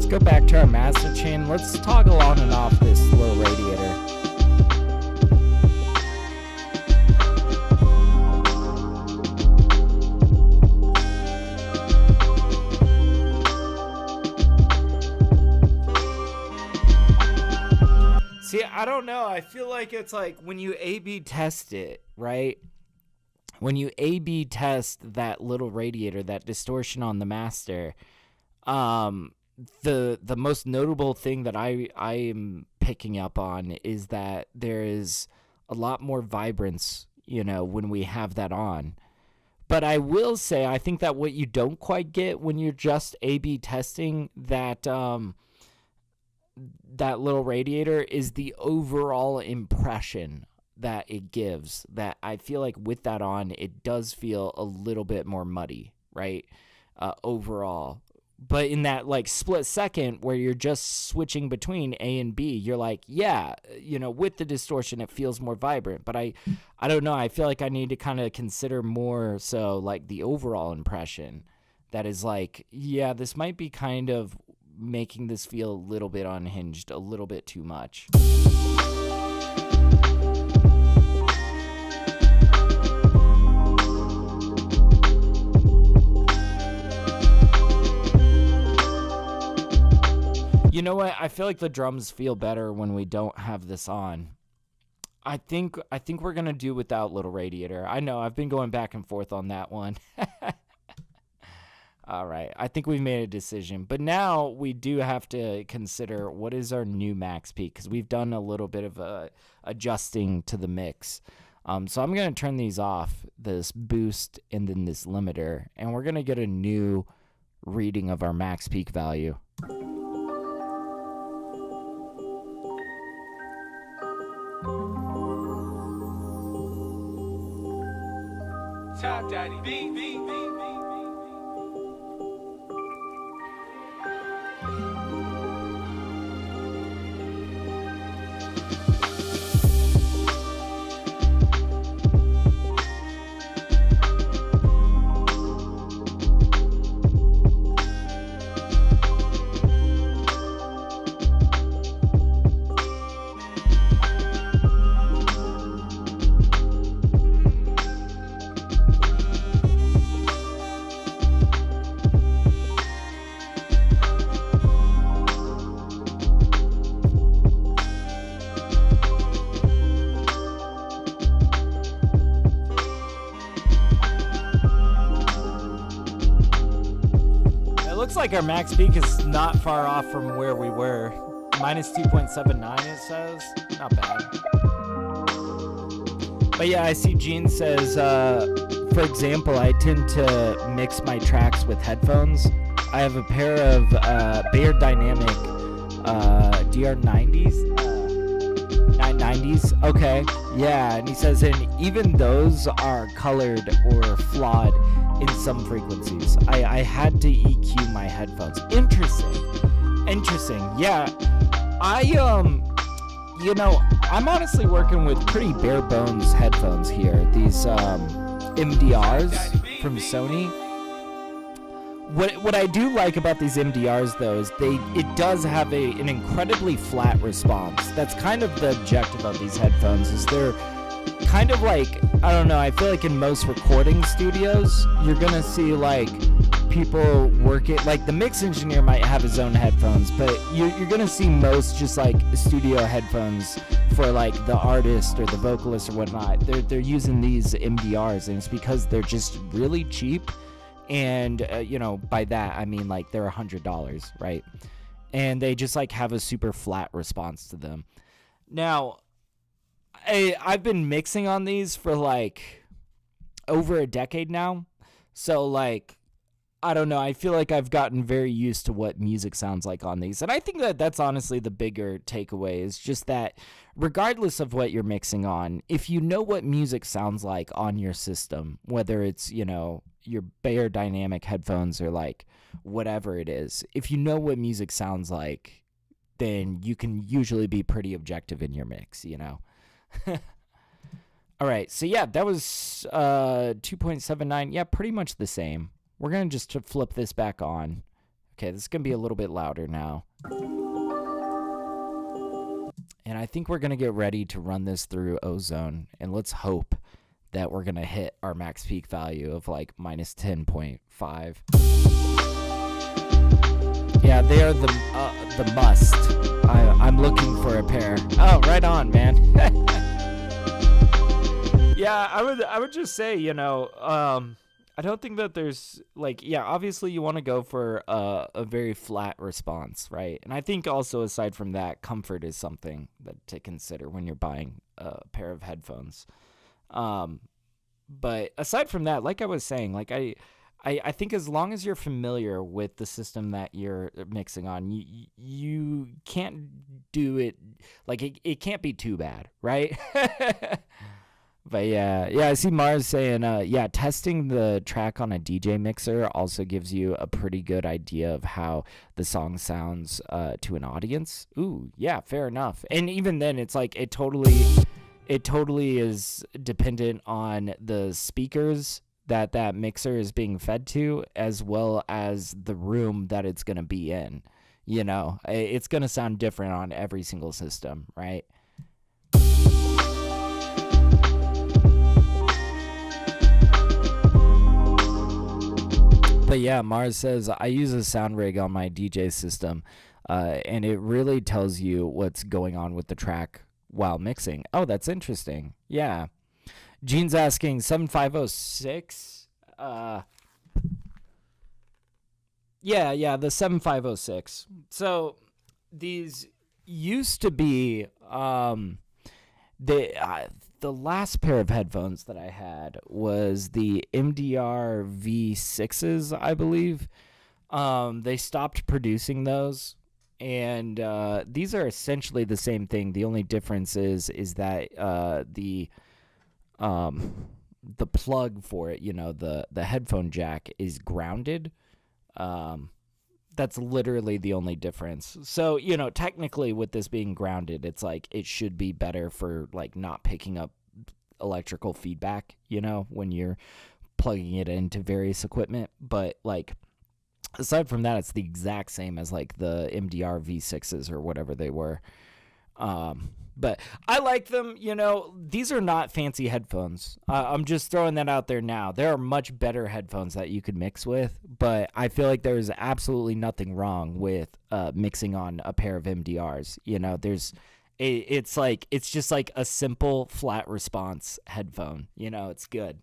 Go back to our master chain. Let's toggle on and off this little radiator. See, I don't know. I feel like it's like when you A/B test it, right? When you A/B test that little radiator, that distortion on the master, the most notable thing that I am picking up on is that there is a lot more vibrance, when we have that on. But I will say, I think that what you don't quite get when you're just A/B testing that that little radiator is the overall impression that it gives. That I feel like with that on, it does feel a little bit more muddy, right? Overall. But in that like split second where you're just switching between A and B, you're like, yeah, with the distortion, it feels more vibrant. But I don't know. I feel like I need to kind of consider more so like the overall impression that is like, yeah, this might be kind of making this feel a little bit unhinged, a little bit too much. know what? I feel like the drums feel better when we don't have this on. I think we're going to do without Little Radiator. I know, I've been going back and forth on that one. All right, I think we've made a decision. But now we do have to consider what is our new max peak, because we've done a little bit of adjusting to the mix. So I'm going to turn these off, this boost and then this limiter, and we're going to get a new reading of our max peak value. TapDaddyBeats. Looks like our max peak is not far off from where we were. Minus 2.79 it says. Not bad. But yeah, I see Gene says, for example, I tend to mix my tracks with headphones. I have a pair of Bayer Dynamic DR90s. 990s. Okay. Yeah, and he says, and even those are colored or flawed in some frequencies. I had to EQ my headphones. Interesting. Yeah. I'm honestly working with pretty bare bones headphones here. These MDRs from Sony. What I do like about these MDRs though is it does have an incredibly flat response. That's kind of the objective of these headphones, is they're kind of like, I don't know, I feel like in most recording studios, you're gonna see like people work it, like the mix engineer might have his own headphones, but you're gonna see most just like studio headphones for like the artist or the vocalist or whatnot. They're using these MDRs, and it's because they're just really cheap, and by that I mean like they're $100, right? And they just like have a super flat response to them. Now, I've been mixing on these for like over a decade now. So like, I don't know, I feel like I've gotten very used to what music sounds like on these. And I think that that's honestly the bigger takeaway, is just that regardless of what you're mixing on, if you know what music sounds like on your system, whether it's, your Bayer Dynamic headphones or like whatever it is, if you know what music sounds like, then you can usually be pretty objective in your mix, All right, so yeah, that was 2.79. Yeah, pretty much the same. We're going to just flip this back on. Okay, this is going to be a little bit louder now. And I think we're going to get ready to run this through Ozone, and let's hope that we're going to hit our max peak value of like minus 10.5. Yeah, they are the must. I'm looking for a pair. Oh, right on, man. Yeah, I would just say, I don't think that there's like, yeah, obviously you want to go for a very flat response, right? And I think also aside from that, comfort is something to consider when you're buying a pair of headphones. But aside from that, like I was saying, like I think as long as you're familiar with the system that you're mixing on, you can't do it, like it can't be too bad, right? But yeah, I see Mars saying, testing the track on a DJ mixer also gives you a pretty good idea of how the song sounds to an audience. Ooh, yeah, fair enough. And even then, it's like it totally is dependent on the speakers that mixer is being fed to, as well as the room that it's going to be in. It's going to sound different on every single system, right? But yeah, Mars says, I use a sound rig on my DJ system. and it really tells you what's going on with the track while mixing. Oh, that's interesting. Yeah. Gene's asking 7506. Yeah, the 7506. So these used to be the last pair of headphones that I had was the MDR V6s, I believe. They stopped producing those, and these are essentially the same thing. The only difference is that the plug for it, the headphone jack is grounded. That's literally the only difference. So, technically with this being grounded, it's like it should be better for like not picking up electrical feedback, when you're plugging it into various equipment. But like aside from that, it's the exact same as like the MDR V6s or whatever they were. But I like them. These are not fancy headphones. I'm just throwing that out there now. There are much better headphones that you could mix with, but I feel like there's absolutely nothing wrong with mixing on a pair of MDRs. It's just like a simple flat response headphone. It's good.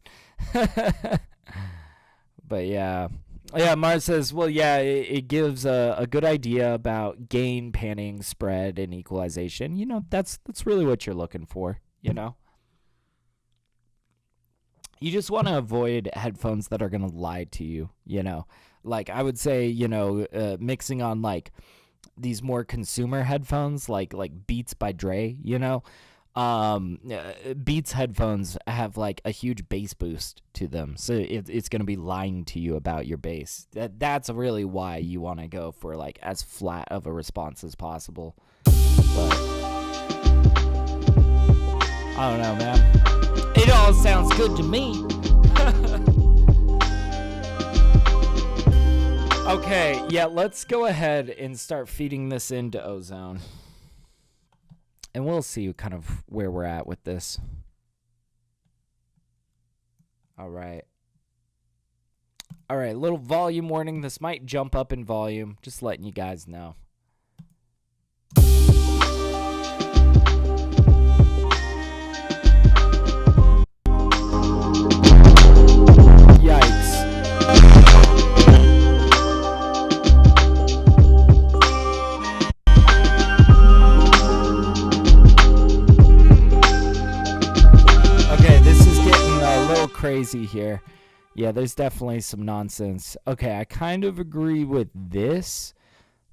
But yeah. Yeah, Mars says, well, yeah, it gives a good idea about gain, panning, spread, and equalization. That's really what you're looking for, You just want to avoid headphones that are going to lie to you, Like, I would say, mixing on, like, these more consumer headphones, like Beats by Dre, Beats headphones have like a huge bass boost to them, so it's going to be lying to you about your bass. That's really why you want to go for like as flat of a response as possible. But I don't know, man. It all sounds good to me. Okay, yeah, let's go ahead and start feeding this into Ozone. And we'll see kind of where we're at with this. All right, little volume warning. This might jump up in volume. Just letting you guys know. Yikes. Crazy here. Yeah, there's definitely some nonsense. Okay, I kind of agree with this.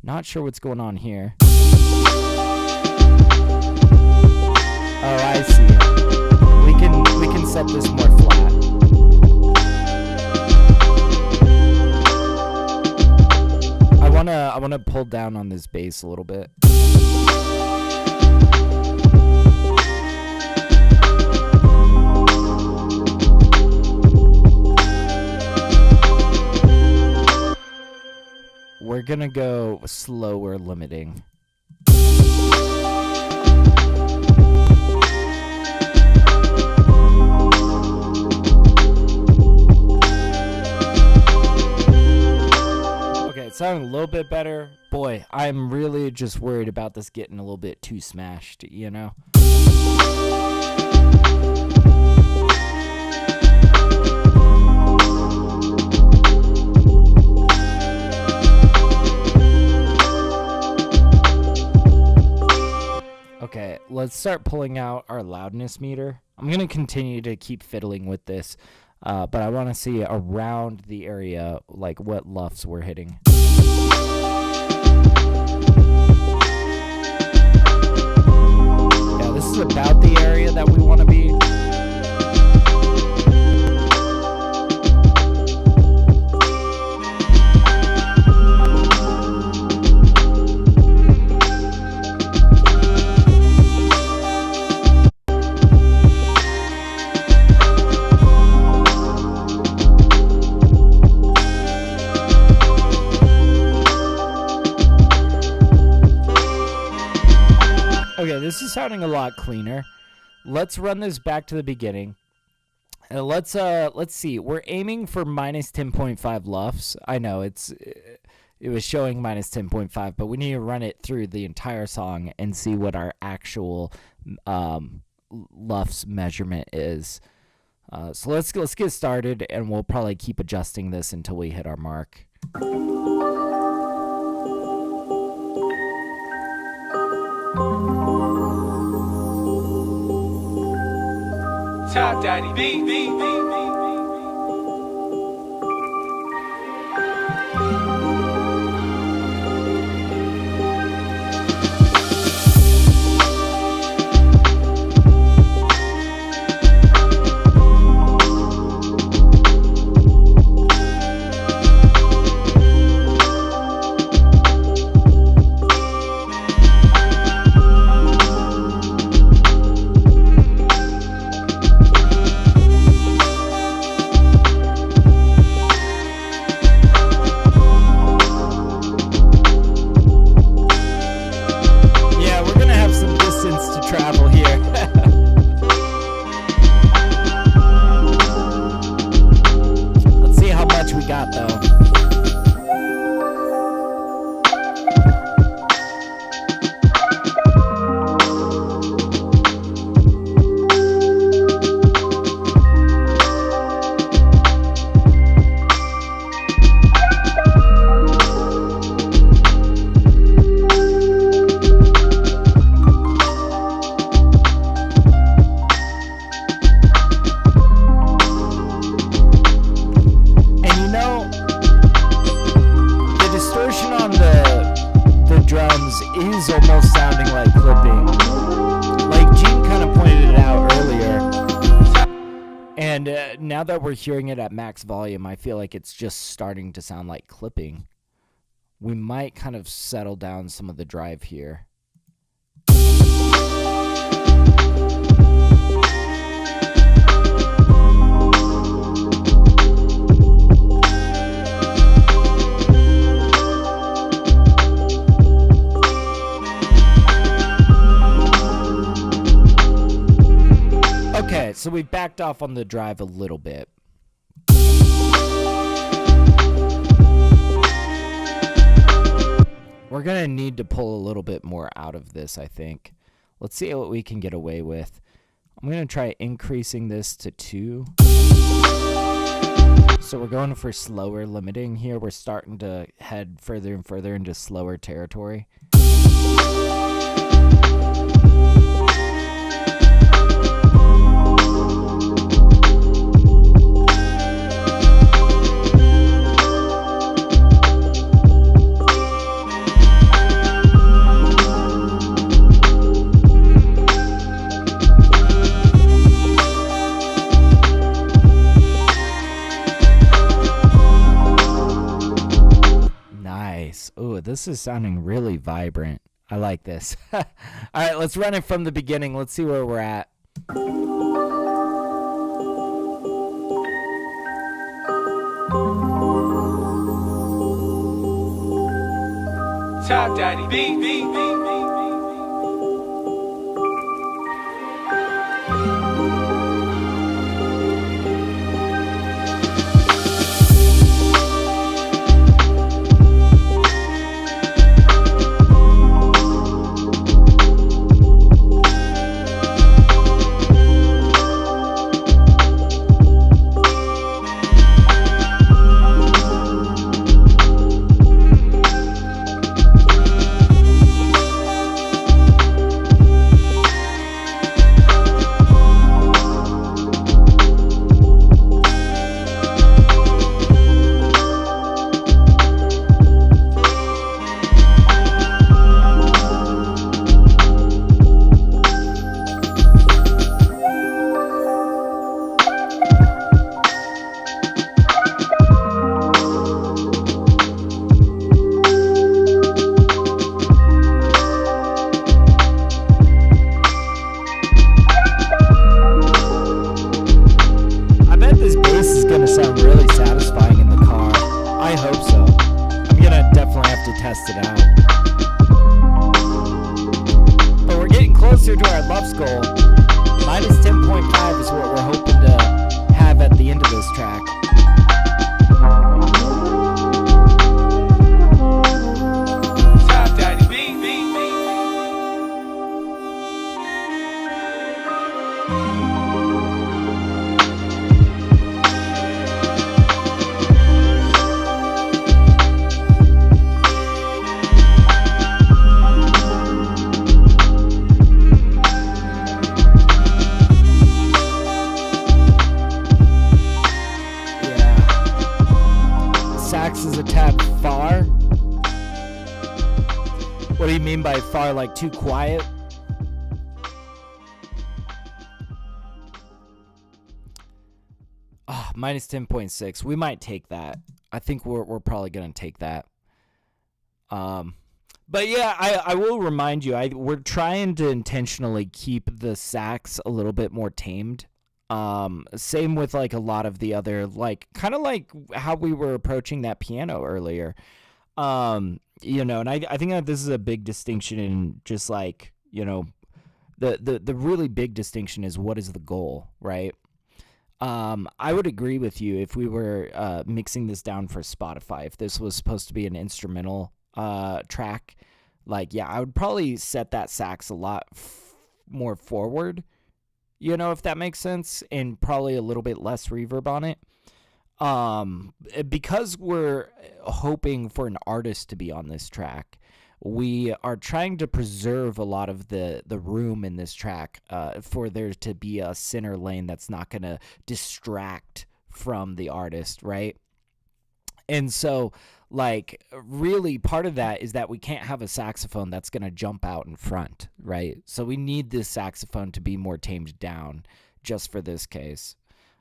Not sure what's going on here. Oh, I see it. We can set this more flat. I wanna pull down on this bass a little bit. We're gonna go slower limiting. Okay, it's sounding a little bit better. Boy, I'm really just worried about this getting a little bit too smashed, Okay, let's start pulling out our loudness meter. I'm going to continue to keep fiddling with this, but I want to see around the area, like what lufs we're hitting. Yeah, this is about the area that we want to be. Okay, this is sounding a lot cleaner. Let's run this back to the beginning. Let's see. We're aiming for minus 10.5 lufs. I know it's it was showing minus 10.5, but we need to run it through the entire song and see what our actual LUFS measurement is. So let's get started, and we'll probably keep adjusting this until we hit our mark. TapDaddyBeats. Is almost sounding like clipping. Like Gene kind of pointed it out earlier. And now that we're hearing it at max volume, I feel like it's just starting to sound like clipping. We might kind of settle down some of the drive here. Okay, so we backed off on the drive a little bit. We're going to need to pull a little bit more out of this, I think. Let's see what we can get away with. I'm going to try increasing this to 2. So we're going for slower limiting here. We're starting to head further and further into slower territory. Oh, this is sounding really vibrant. I like this. All right, let's run it from the beginning. Let's see where we're at. TapDaddyBeats. Test it out. But we're getting closer to our LUFS goal. Minus 10.5 is what we're hoping to have at the end of this track. sax is a tad far. What do you mean by far? Like too quiet? Oh, minus 10.6. We might take that. I think we're probably gonna take that. But yeah, I will remind you, we're trying to intentionally keep the sax a little bit more tamed. Same with like a lot of the other, like kind of like how we were approaching that piano earlier. You know, and I think that this is a big distinction in just like, you know, the really big distinction is what is the goal, right? I would agree with you if we were mixing this down for Spotify. If this was supposed to be an instrumental track, like, yeah, I would probably set that sax a lot more forward, you know, if that makes sense, and probably a little bit less reverb on it. Because we're hoping for an artist to be on this track, we are trying to preserve a lot of the room in this track for there to be a center lane that's not going to distract from the artist, right? And so, like, really part of that is that we can't have a saxophone that's going to jump out in front, right? So we need this saxophone to be more tamed down just for this case.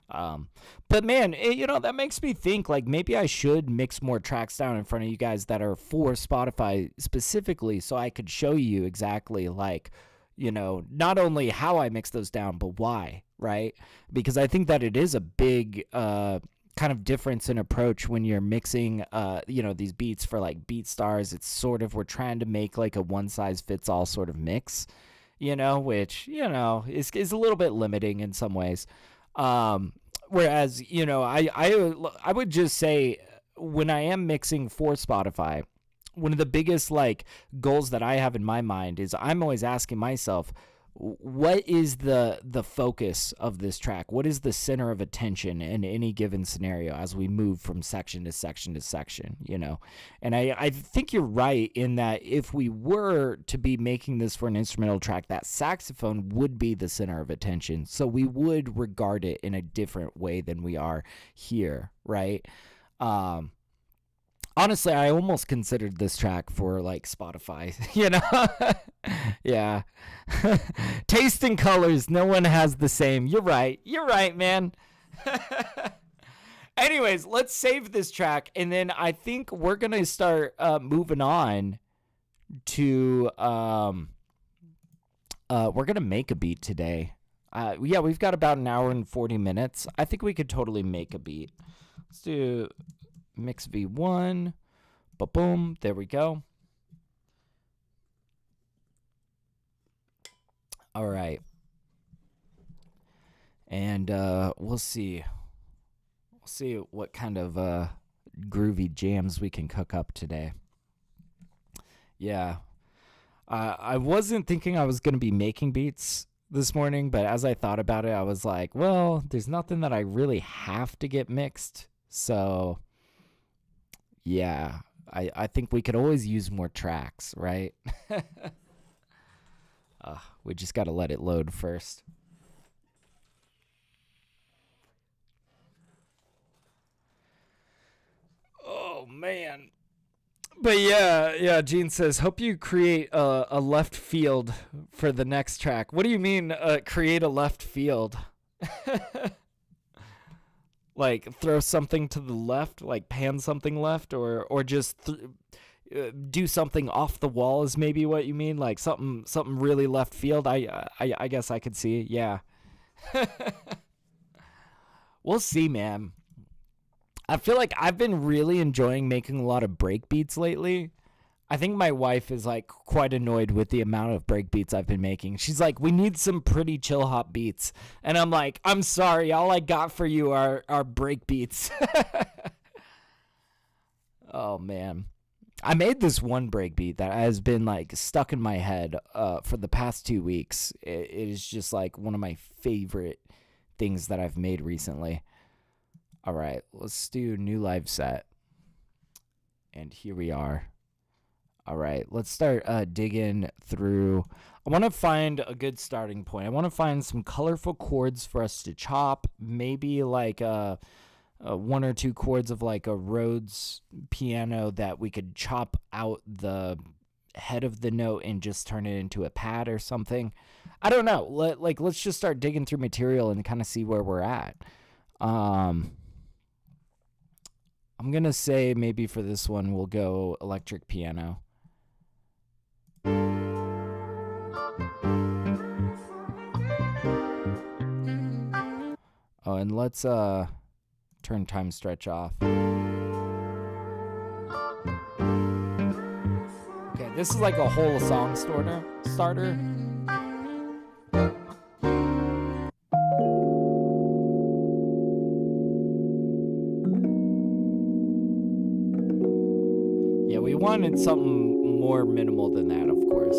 But man, you know, that makes me think like maybe I should mix more tracks down in front of you guys that are for Spotify specifically, so I could show you exactly like, you know, not only how I mix those down, but why, right? Because I think that it is a big kind of difference in approach when you're mixing you know, these beats for like BeatStars. It's sort of, we're trying to make like a one size fits all sort of mix, you know, which, you know, is a little bit limiting in some ways. Whereas, you know, I would just say when I am mixing for Spotify, one of the biggest like goals that I have in my mind is I'm always asking myself, what is the focus of this track? What is the center of attention in any given scenario as we move from section to section to section, you know? And I think you're right in that if we were to be making this for an instrumental track, that saxophone would be the center of attention. So we would regard it in a different way than we are here, right? Honestly, I almost considered this track for like Spotify, you know? Yeah. Taste and colors, no one has the same. You're right, man. Anyways, let's save this track, and then I think we're going to start moving on to, we're going to make a beat today. Yeah, we've got about an hour and 40 minutes. I think we could totally make a beat. Let's do mix V1, boom, there we go. All right. And we'll see what kind of groovy jams we can cook up today. Yeah. I wasn't thinking I was going to be making beats this morning, but as I thought about it, I was like, well, there's nothing that I really have to get mixed. So yeah, I think we could always use more tracks, right? We just got to let it load first. Oh, man. But yeah, Gene says, hope you create a left field for the next track. What do you mean, create a left field? Like throw something to the left, like pan something left, or just do something off the wall is maybe what you mean, like something really left field. I guess I could see it. Yeah. We'll see, man. I feel like I've been really enjoying making a lot of break beats lately. I think my wife is like quite annoyed with the amount of break beats I've been making. She's like, we need some pretty chill hop beats. And I'm like, I'm sorry, all I got for you are break beats. Oh man. I made this one break beat that has been like stuck in my head for the past 2 weeks. It is just like one of my favorite things that I've made recently. All right, let's do new live set. And here we are. All right, let's start digging through. I want to find a good starting point. I want to find some colorful chords for us to chop. Maybe like one or two chords of like a Rhodes piano that we could chop out the head of the note and just turn it into a pad or something. I don't know. Let's just start digging through material and kind of see where we're at. I'm gonna say maybe for this one we'll go electric piano. Oh, and let's turn time stretch off. Okay, this is like a whole song starter. Yeah, we wanted something more minimal than that, of course.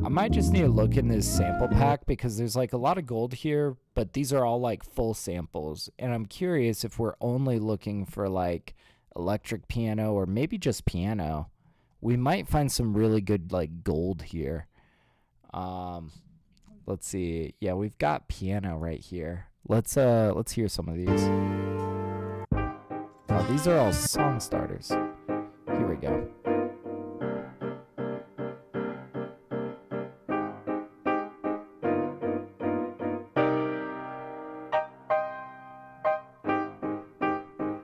I might just need to look in this sample pack because there's like a lot of gold here, but these are all like full samples. And I'm curious if we're only looking for like electric piano or maybe just piano. We might find some really good like gold here. Let's see. Yeah, we've got piano right here. Let's hear some of these. Oh, these are all song starters. Here we go.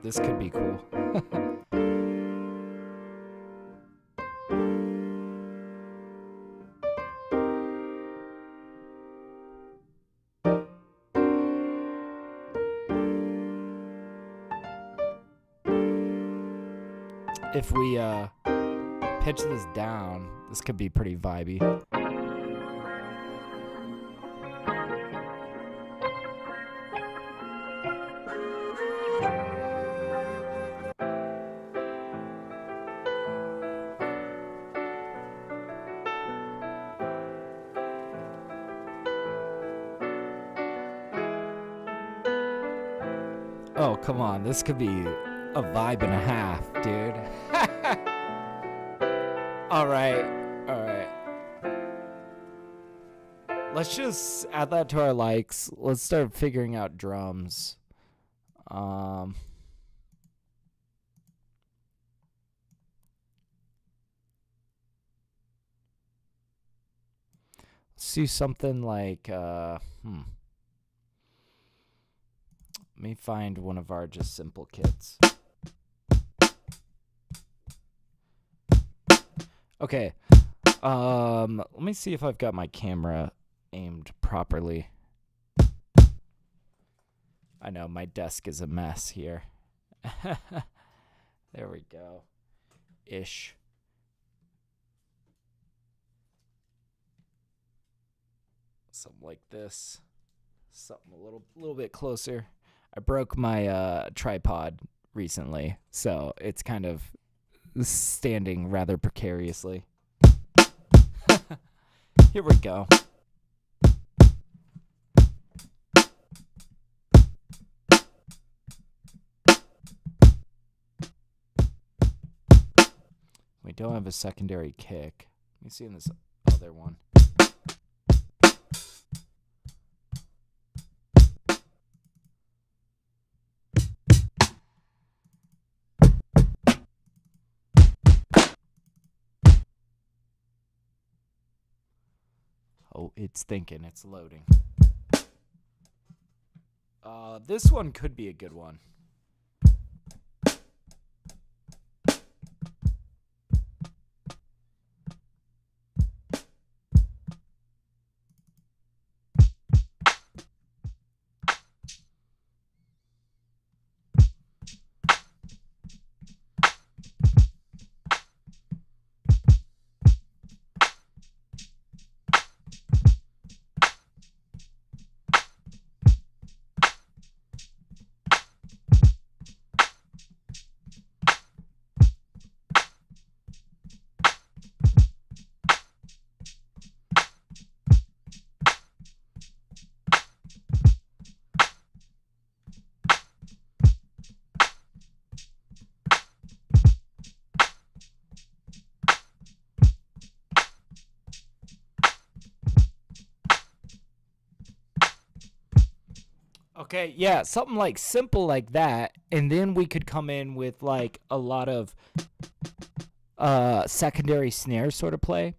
This could be cool. If we pitch this down, this could be pretty vibey. Oh, come on. This could be a vibe and a half, dude. All right. Let's just add that to our likes. Let's start figuring out drums. Let's do something like, let me find one of our just simple kits. Okay. Let me see if I've got my camera aimed properly. I know my desk is a mess here. There we go. Ish. Something like this. Something a little bit closer. I broke my tripod recently, so it's kind of standing rather precariously. Here we go. We don't have a secondary kick. Let me see in this other one. Oh, it's thinking, it's loading. This one could be a good one. Okay, yeah, something like simple like that, and then we could come in with like a lot of secondary snare sort of play.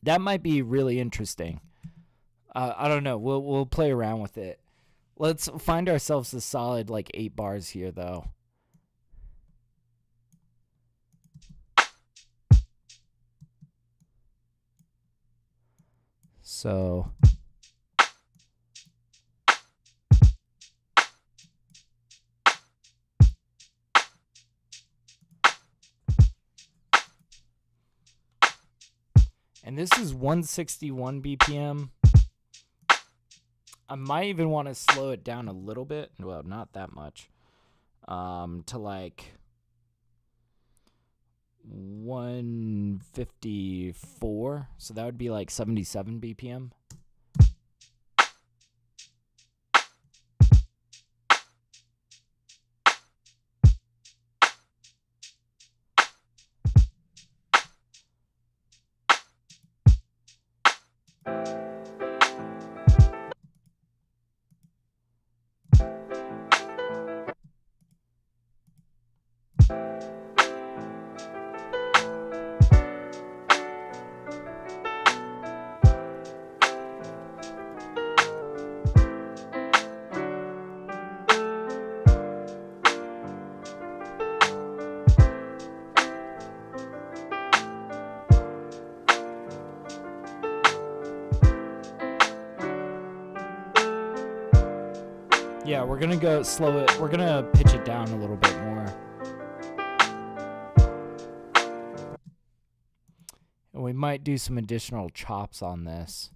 That might be really interesting. I don't know. We'll play around with it. Let's find ourselves a solid like 8 bars here though. So and this is 161 BPM. I might even want to slow it down a little bit. Well, not that much. To like 154. So that would be like 77 BPM. Yeah, we're gonna go slow it. We're gonna pitch it down a little bit more. And we might do some additional chops on this.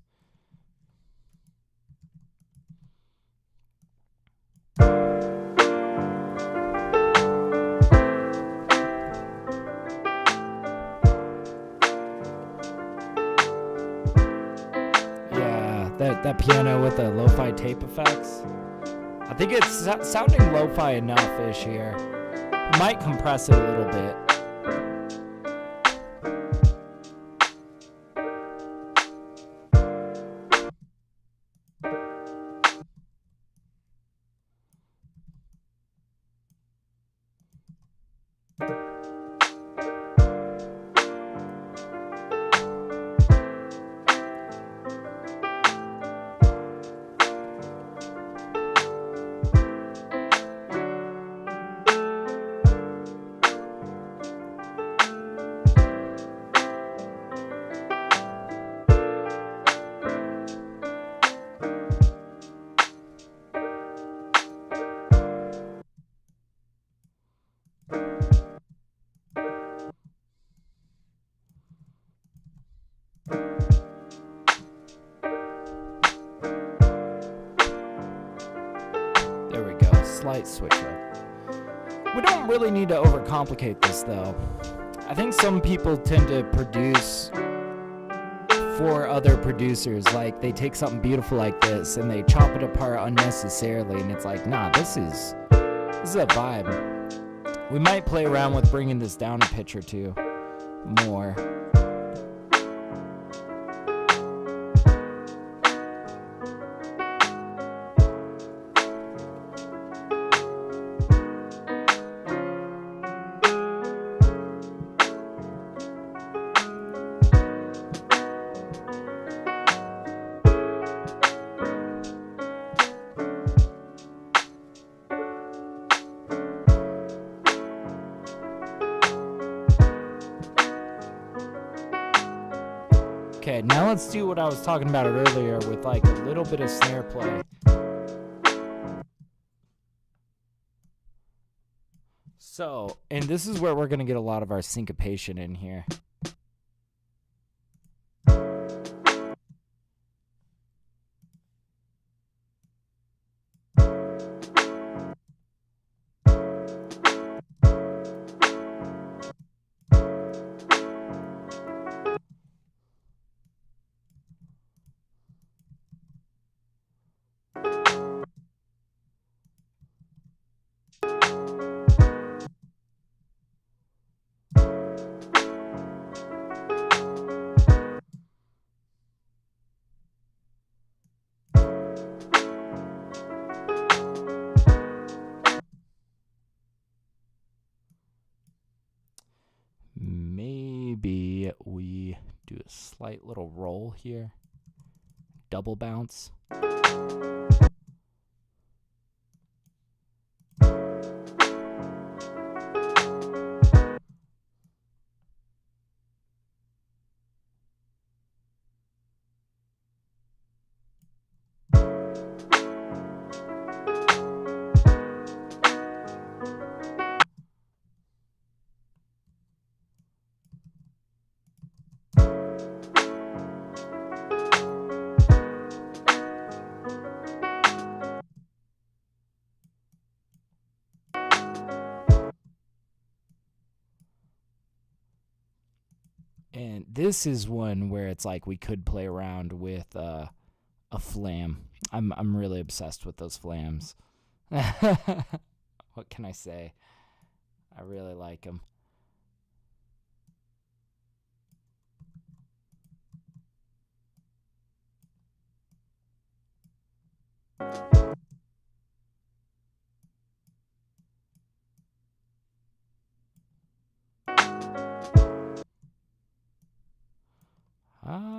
Yeah, that piano with the lo-fi tape effects. I think it's sounding lo-fi enough-ish here. Might compress it a little bit. Slight switch up. We don't really need to overcomplicate this though. I think some people tend to produce for other producers. Like they take something beautiful like this and they chop it apart unnecessarily, and it's like, nah, this is a vibe. We might play around with bringing this down a pitch or two more. Okay, now let's do what I was talking about earlier with like a little bit of snare play. So, and this is where we're going to get a lot of our syncopation in here. maybe we do a slight little roll here. Double bounce. And this is one where it's like we could play around with a flam. I'm really obsessed with those flams. What can I say? I really like them.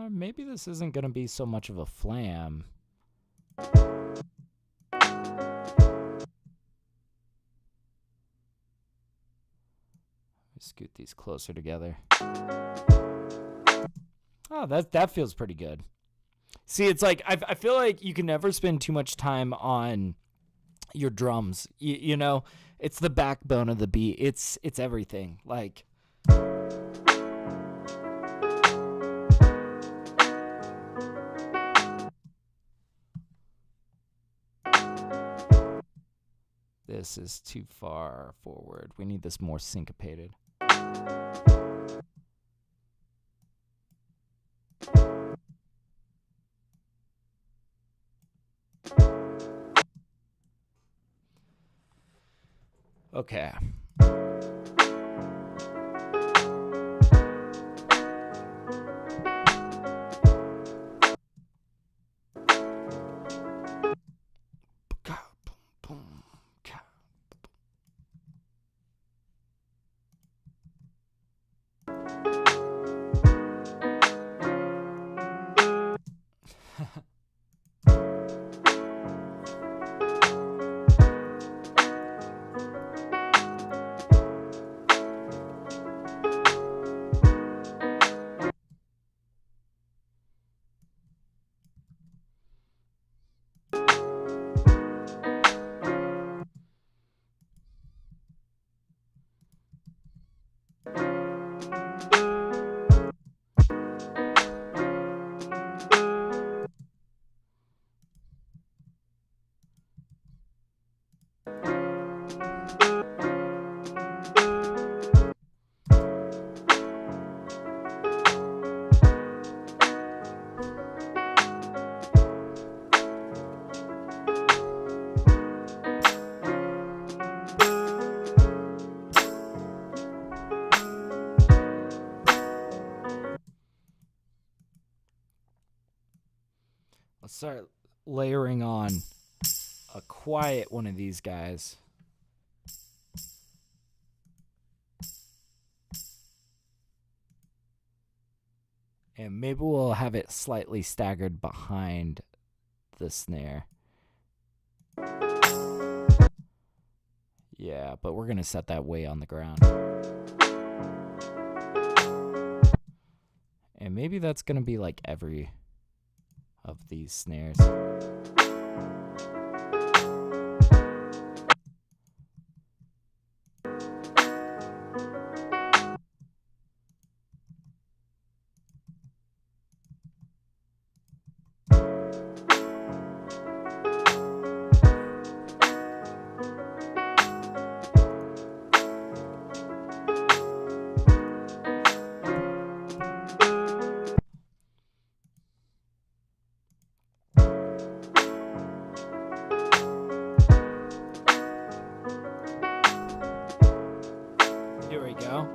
Maybe this isn't going to be so much of a flam. Scoot these closer together. Oh, that feels pretty good. See, it's like I feel like you can never spend too much time on your drums. You know, it's the backbone of the beat. It's everything. Like, this is too far forward. We need this more syncopated. Okay. Let's start layering on a quiet one of these guys. And maybe we'll have it slightly staggered behind the snare. Yeah, but we're going to set that way on the ground. And maybe that's going to be like every of these snares. Here we go.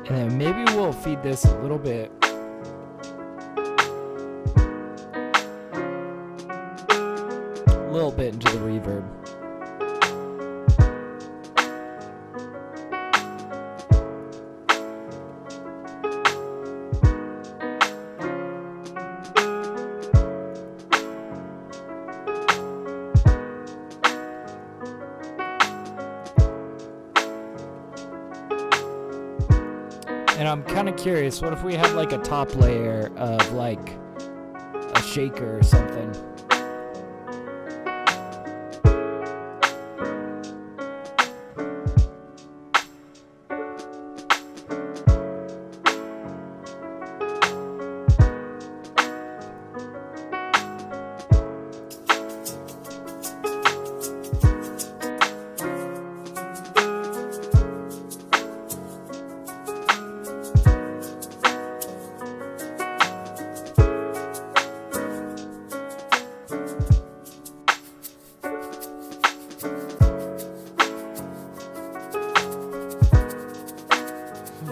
And then maybe we'll feed this a little bit. little bit into the reverb. And I'm kind of curious, what if we had like a top layer of like a shaker or something?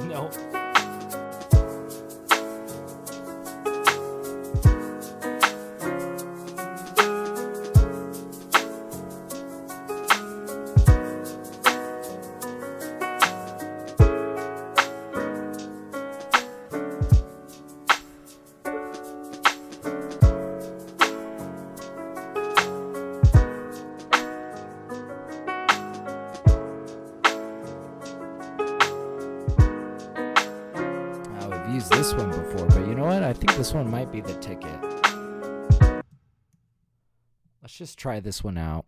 No. Used this one before, but you know what? I think this one might be the ticket. Let's just try this one out.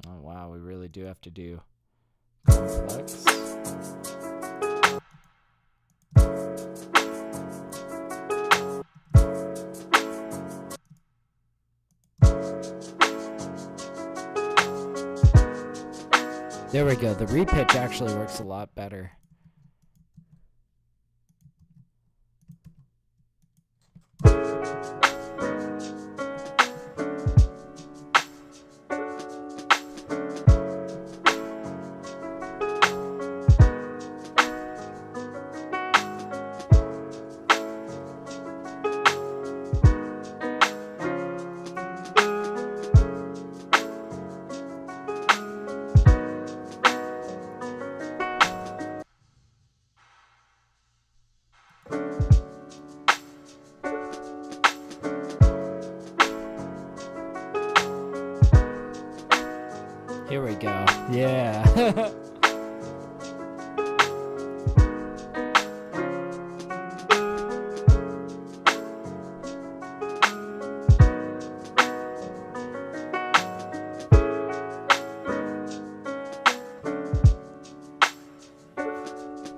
Oh wow, we really do have to do complex. There we go. The repitch actually works a lot better. Here we go. Yeah.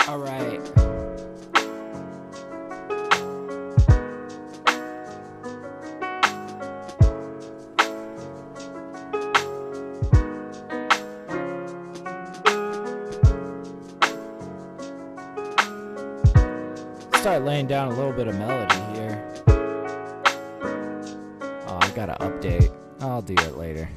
All right. Start laying down a little bit of melody here. Oh, I gotta update. I'll do it later.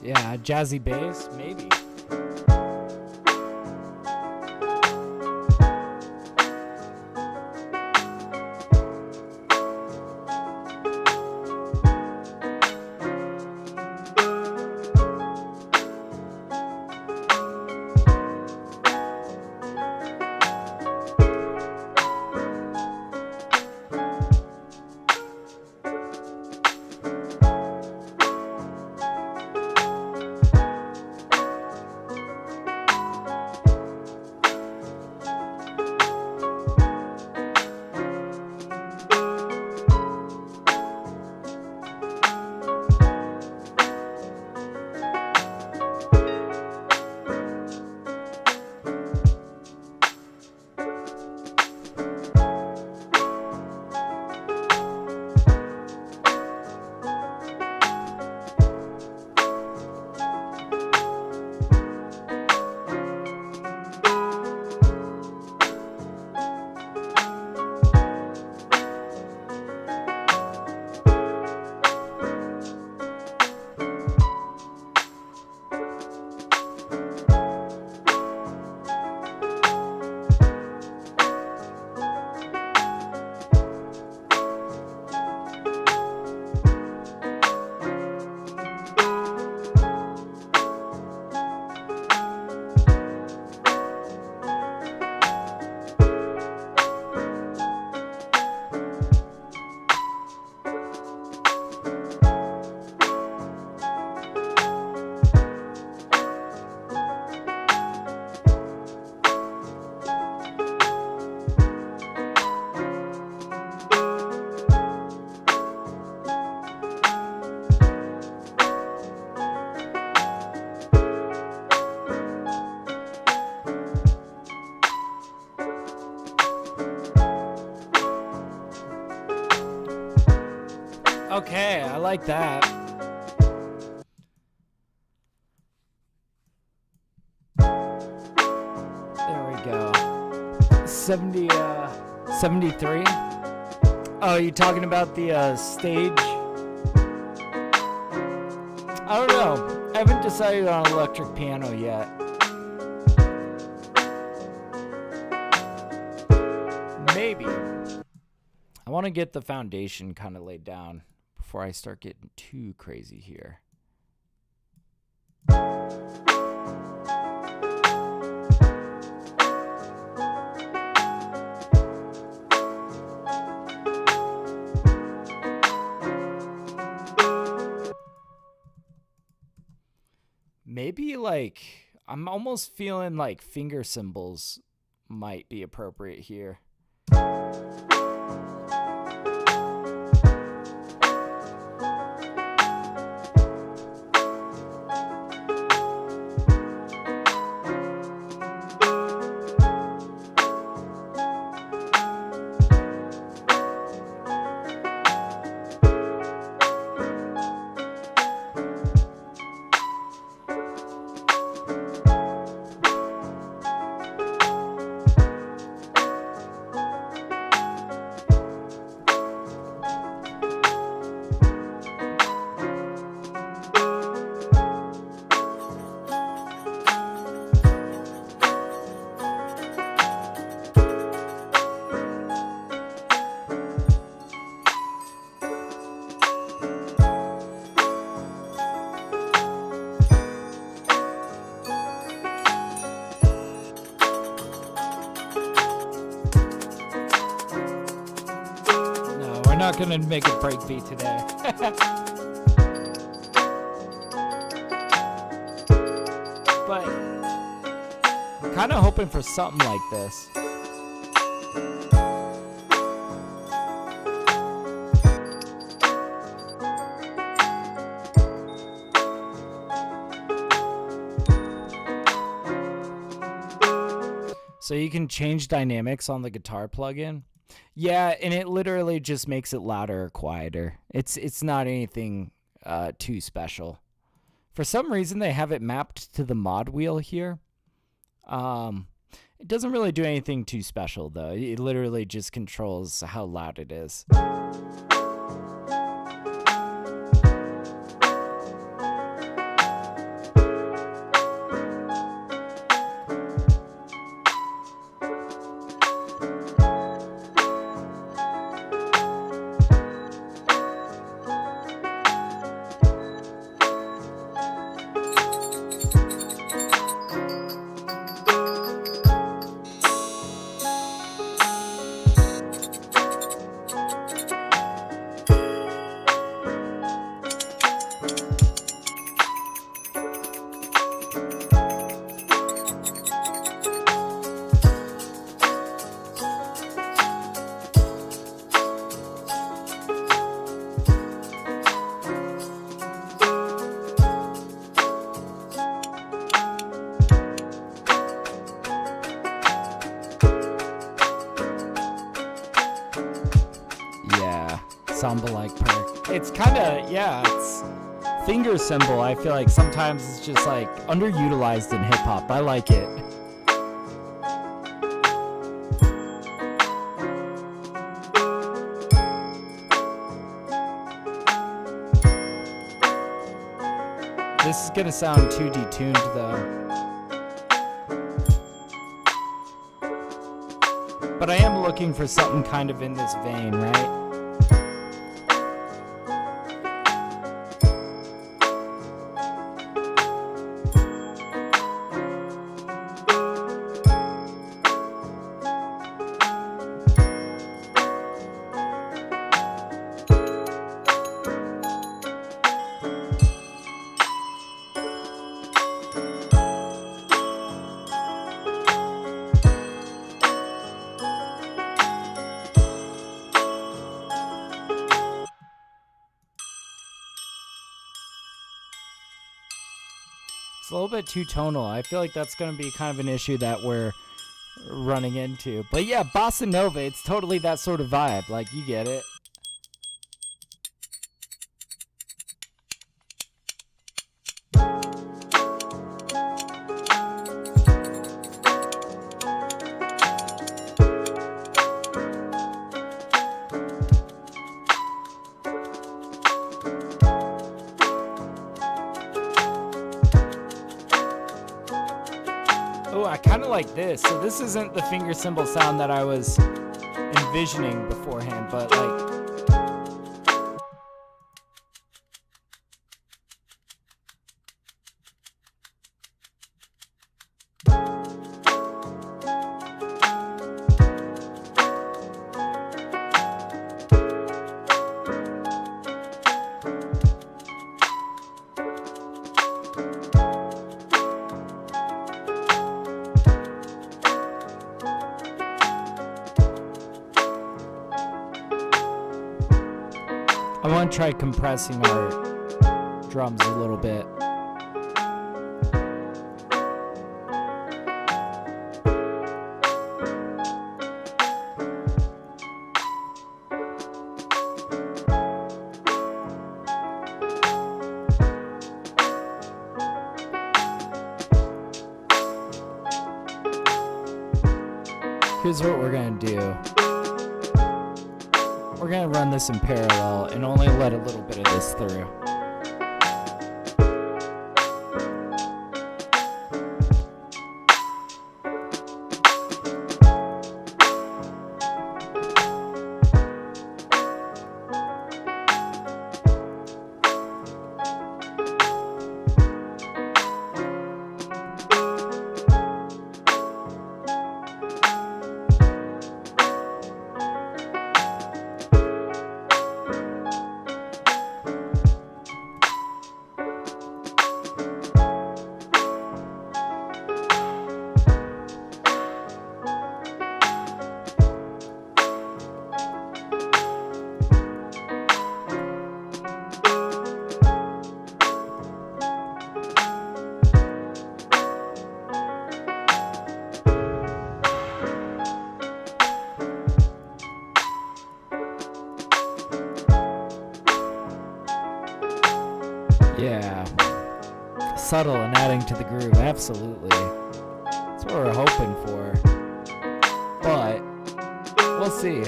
Yeah, jazzy bass, maybe. like that. There we go. 73. Oh, you talking about the stage? I don't know. I haven't decided on electric piano yet. Maybe. I want to get the foundation kind of laid down before I start getting too crazy here. Maybe like, I'm almost feeling like finger cymbals might be appropriate here. We're not gonna make a breakbeat today. But I'm kind of hoping for something like this. So you can change dynamics on the guitar plugin. Yeah, and it literally just makes it louder or quieter. It's not anything too special. For some reason, they have it mapped to the mod wheel here. It doesn't really do anything too special, though. It literally just controls how loud it is. Samba-like perk. It's kind of, yeah, it's finger cymbal. I feel like sometimes it's just like underutilized in hip-hop. I like it. This is gonna sound too detuned though. But I am looking for something kind of in this vein, right? It's a little bit too tonal. I feel like that's going to be kind of an issue that we're running into. But yeah, Bossa Nova, it's totally that sort of vibe. Like, you get it. I kind of like this. So this isn't the finger cymbal sound that I was envisioning beforehand, but like, I want to try compressing our drums a little bit. Here's what we're going to do. We're going to run this in parallel and only let a little bit of this through. Yeah, subtle and adding to the groove, absolutely. That's what we're hoping for, but we'll see.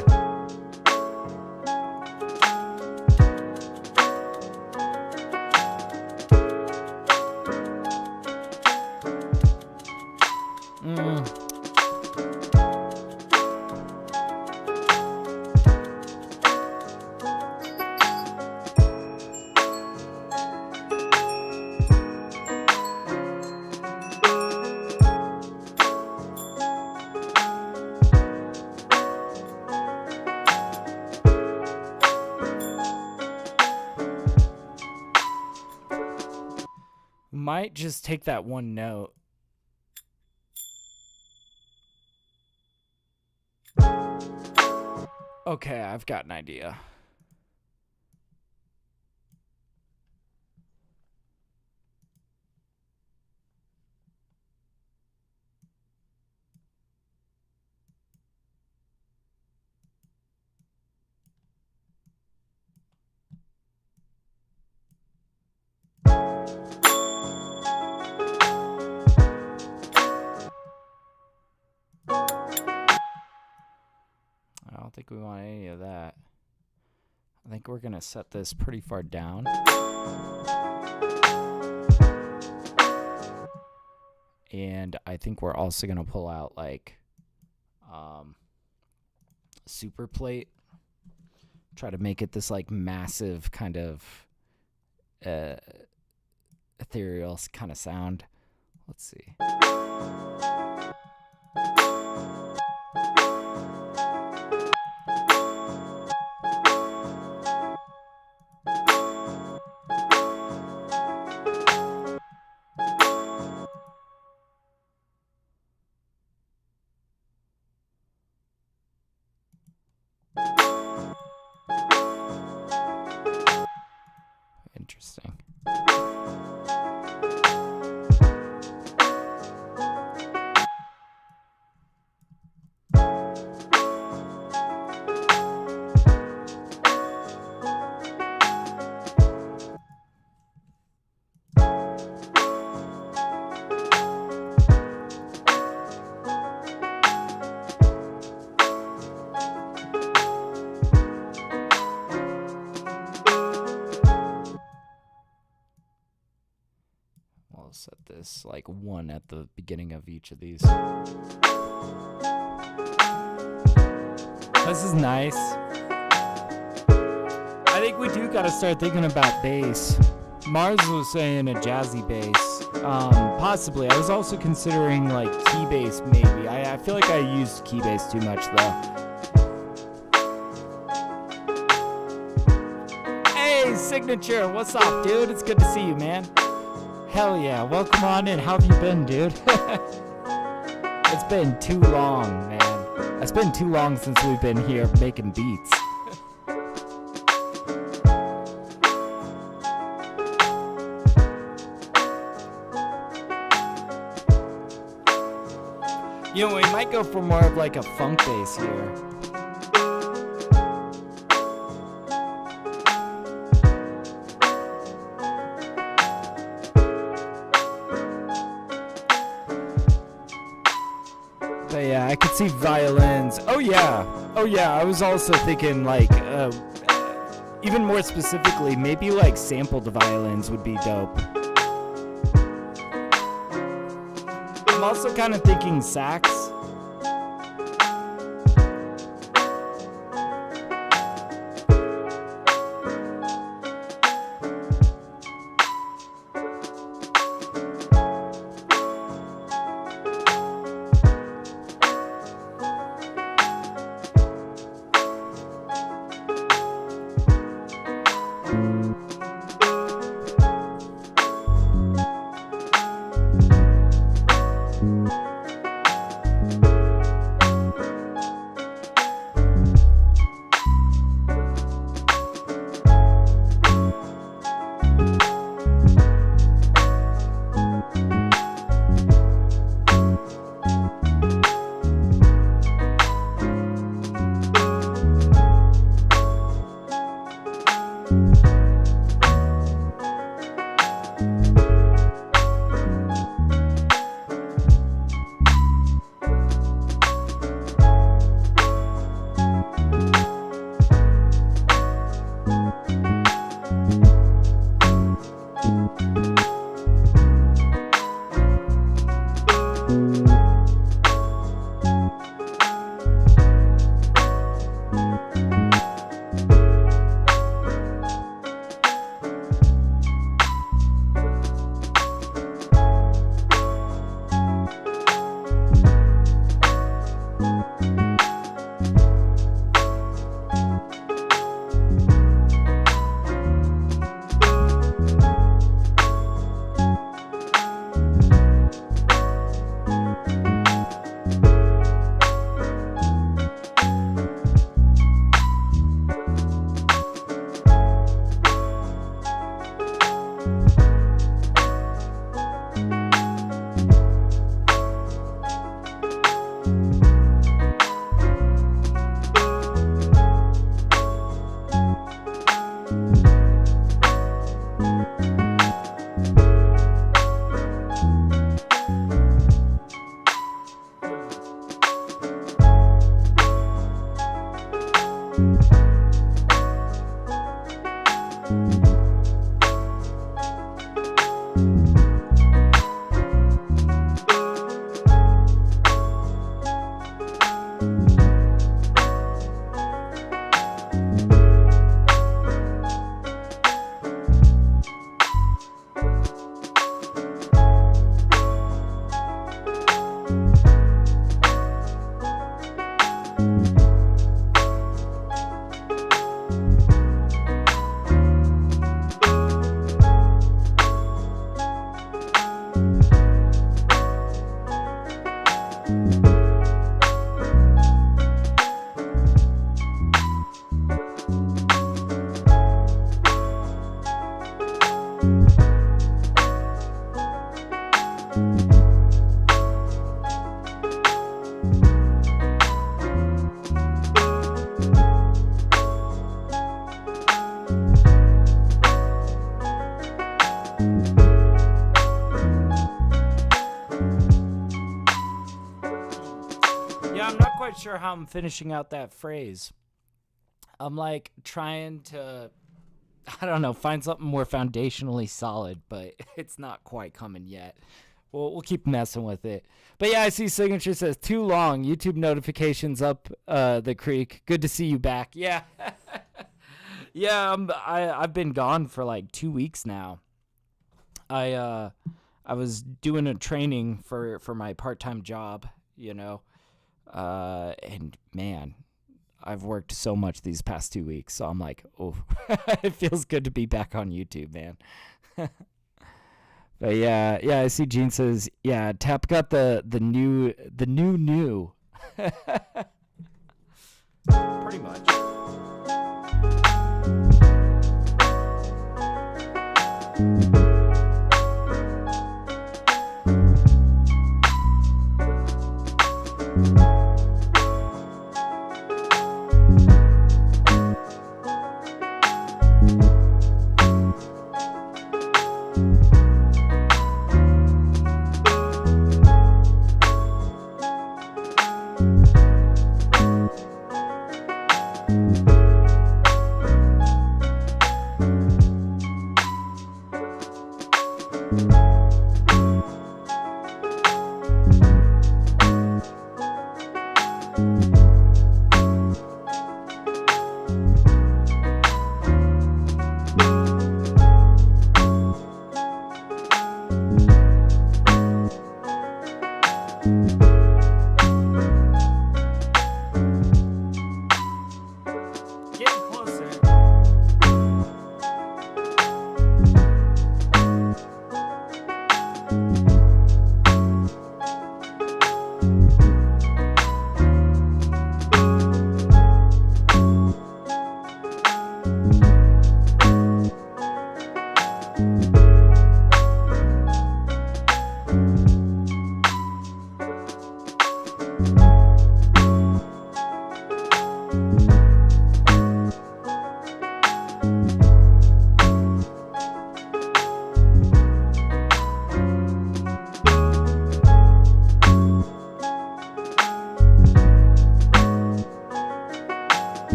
Might just take that one note. Okay, I've got an idea. I don't think we want any of that. I think we're gonna set this pretty far down. And I think we're also gonna pull out like super plate. Try to make it this like massive kind of ethereal kind of sound. Let's see. Interesting. I'll set this like 1 at the beginning of each of these. This is nice. I think we do gotta start thinking about bass. Mars was saying a jazzy bass. Possibly. I was also considering like key bass maybe. I feel like I used key bass too much though. Hey, Signature, what's up, dude? It's good to see you, man. Hell yeah, welcome on in. How have you been, dude? It's been too long, man. It's been too long since we've been here making beats. You know, we might go for more of like a funk bass here. But yeah, I could see violins. Oh yeah, I was also thinking like, even more specifically, maybe like sampled violins would be dope. I'm also kind of thinking sax. Sure how I'm finishing out that phrase. I'm like trying to I don't know, find something more foundationally solid, but it's not quite coming yet. We'll keep messing with it. But yeah, I see Signature says too long. YouTube notifications up the creek. Good to see you back. Yeah. Yeah, I've been gone for like 2 weeks now. I was doing a training for my part-time job, and man, I've worked so much these past 2 weeks. So I'm like, oh, it feels good to be back on YouTube, man. But yeah, I see Gene says, yeah, Tap got the new. Pretty much.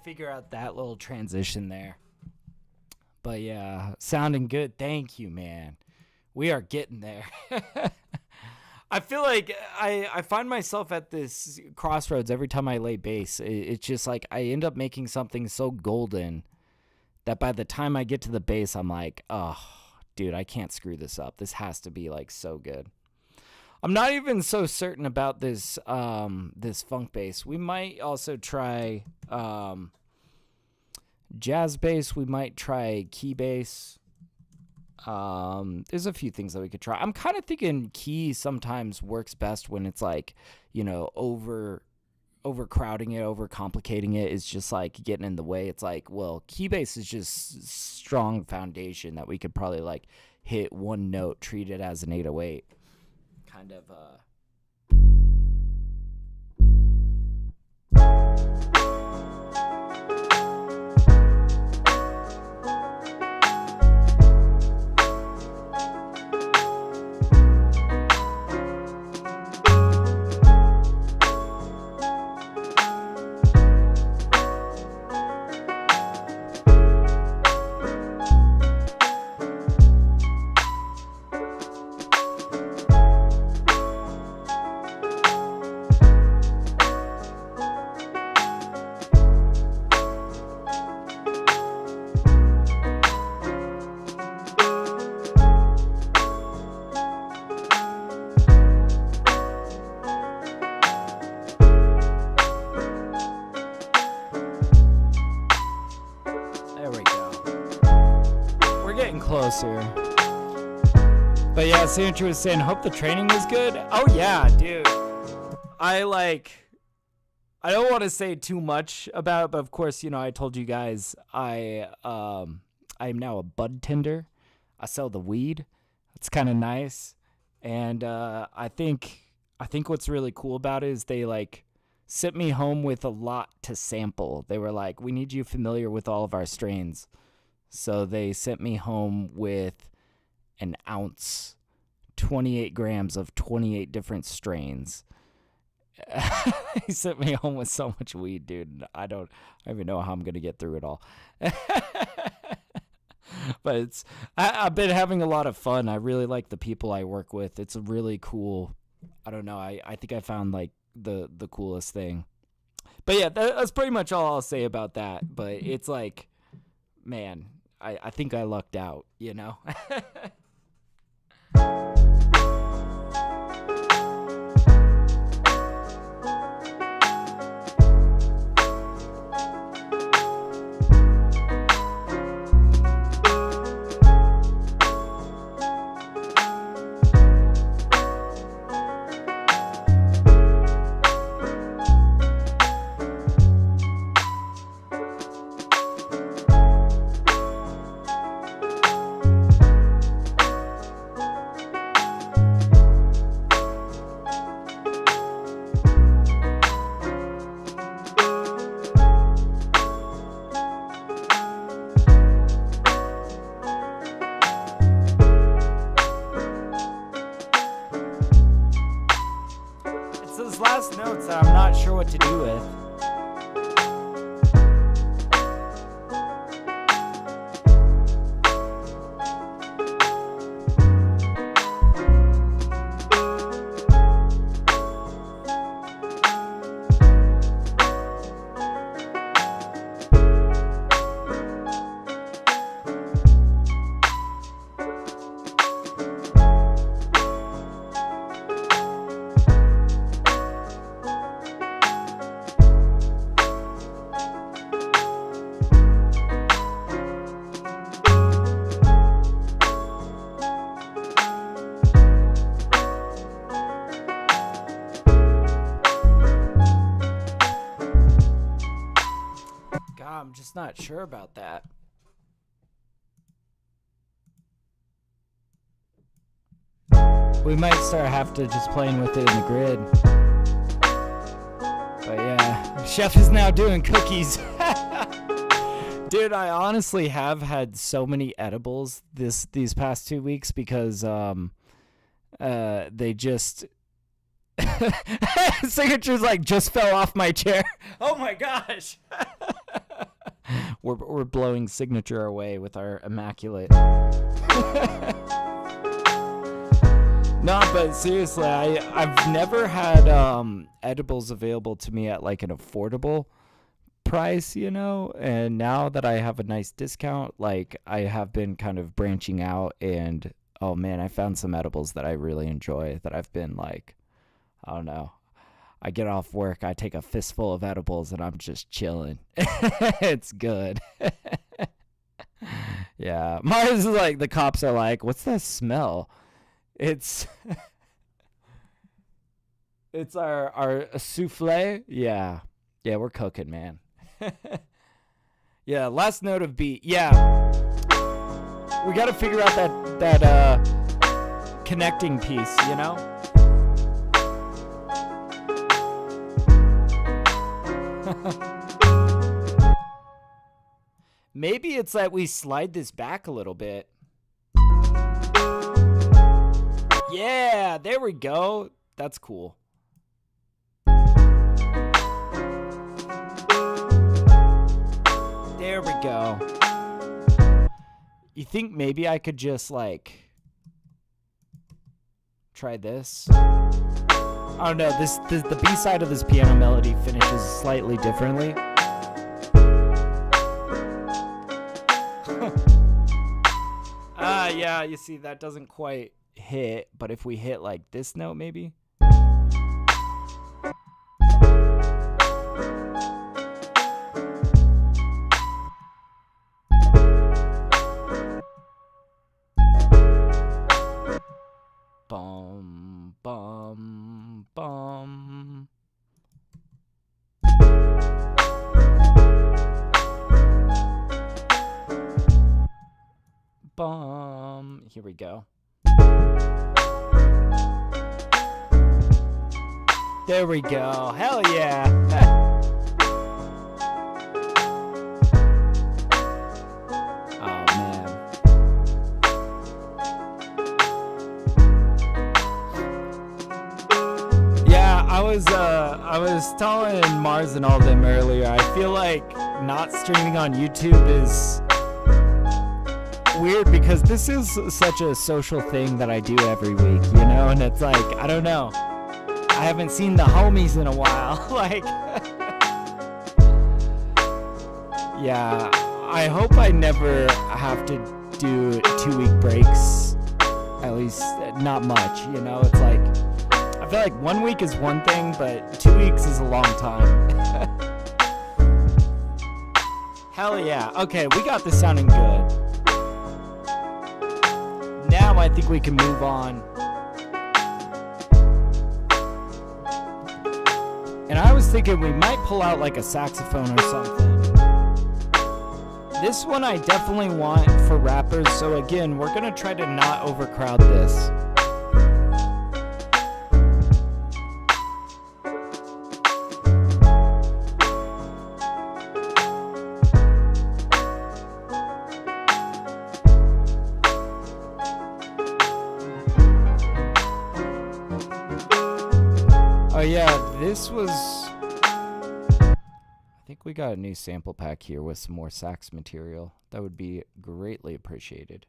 Figure out that little transition there. But yeah, sounding good. Thank you, man. We are getting there. I feel like I find myself at this crossroads every time I lay bass. It's just like I end up making something so golden that by the time I get to the bass, I'm like, oh, dude, I can't screw this up. This has to be like so good. I'm not even so certain about this this funk bass. We might also try jazz bass. We might try key bass. There's a few things that we could try. I'm kind of thinking key sometimes works best when it's like, overcrowding it, overcomplicating it is just like getting in the way. It's like, well, key bass is just strong foundation that we could probably like hit one note, treat it as an 808. Kind of closer. But yeah, Sandra was saying, hope the training was good. Oh yeah, dude. I don't want to say too much about it, but of course, I told you guys I'm now a bud tender. I sell the weed. It's kind of nice. And I think what's really cool about it is they sent me home with a lot to sample. They were like, we need you familiar with all of our strains. So they sent me home with an ounce, 28 grams of 28 different strains. He sent me home with so much weed, dude. I don't even know how I'm going to get through it all. But I've been having a lot of fun. I really like the people I work with. It's a really cool, I don't know. I think I found like the coolest thing. But yeah, that's pretty much all I'll say about that. But it's like, man, I think I lucked out, you know? Last notes that I'm not sure what to do with. I'm just not sure about that. We might start have to just playing with it in the grid. But yeah, Chef is now doing cookies. Dude, I honestly have had so many edibles these past 2 weeks because they just Signature's like just fell off my chair. Oh my gosh. We're blowing Signature away with our immaculate. No, but seriously, I've never had edibles available to me at like an affordable price, you know, and now that I have a nice discount, like I have been kind of branching out, and oh man, I found some edibles that I really enjoy that I've been like, I don't know, I get off work, I take a fistful of edibles and I'm just chilling. It's good. Yeah, Mars is like, the cops are like, what's that smell? It's it's our souffle. Yeah, we're cooking, man. Yeah, last note of beat. Yeah, we got to figure out that connecting piece, you know. Maybe it's that we slide this back a little bit. Yeah, there we go. That's cool. There we go. You think maybe I could just like try this? Oh no, the B side of this piano melody finishes slightly differently. Yeah, you see that doesn't quite hit, but if we hit like this note maybe. Bum bum bum. Bum. Here we go. There we go. Hell yeah. I was telling Mars and all them earlier, I feel like not streaming on YouTube is weird because this is such a social thing that I do every week, you know? And it's like, I don't know. I haven't seen the homies in a while. Like, yeah, I hope I never have to do 2-week breaks. At least not much, you know? It's like, I feel like 1 week is one thing, but 2 weeks is a long time. Hell yeah. Okay, we got this sounding good. Now I think we can move on. And I was thinking we might pull out like a saxophone or something. This one I definitely want for rappers, so again, we're gonna try to not overcrowd this. This was, I think we got a new sample pack here with some more sax material. That would be greatly appreciated.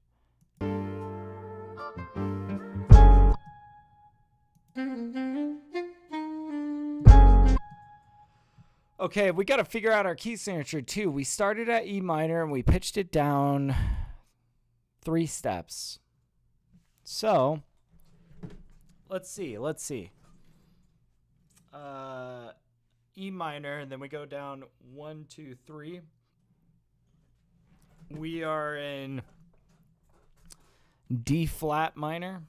Okay, we got to figure out our key signature too. We started at E minor and we pitched it down 3 steps. So, let's see. E minor, and then we go down 1, 2, 3. We are in D flat minor.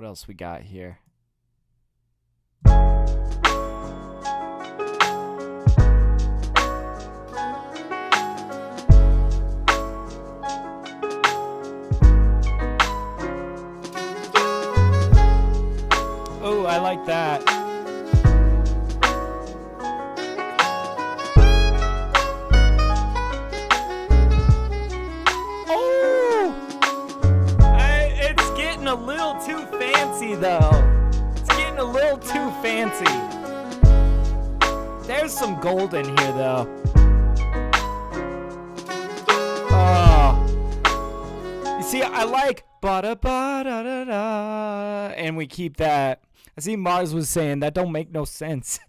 Else we got here? Oh, I like that. A little too fancy though. It's getting a little too fancy. There's some gold in here though. Oh. You see, I like ba-da-ba-da-da-da, and we keep that. I see Mars was saying that don't make no sense.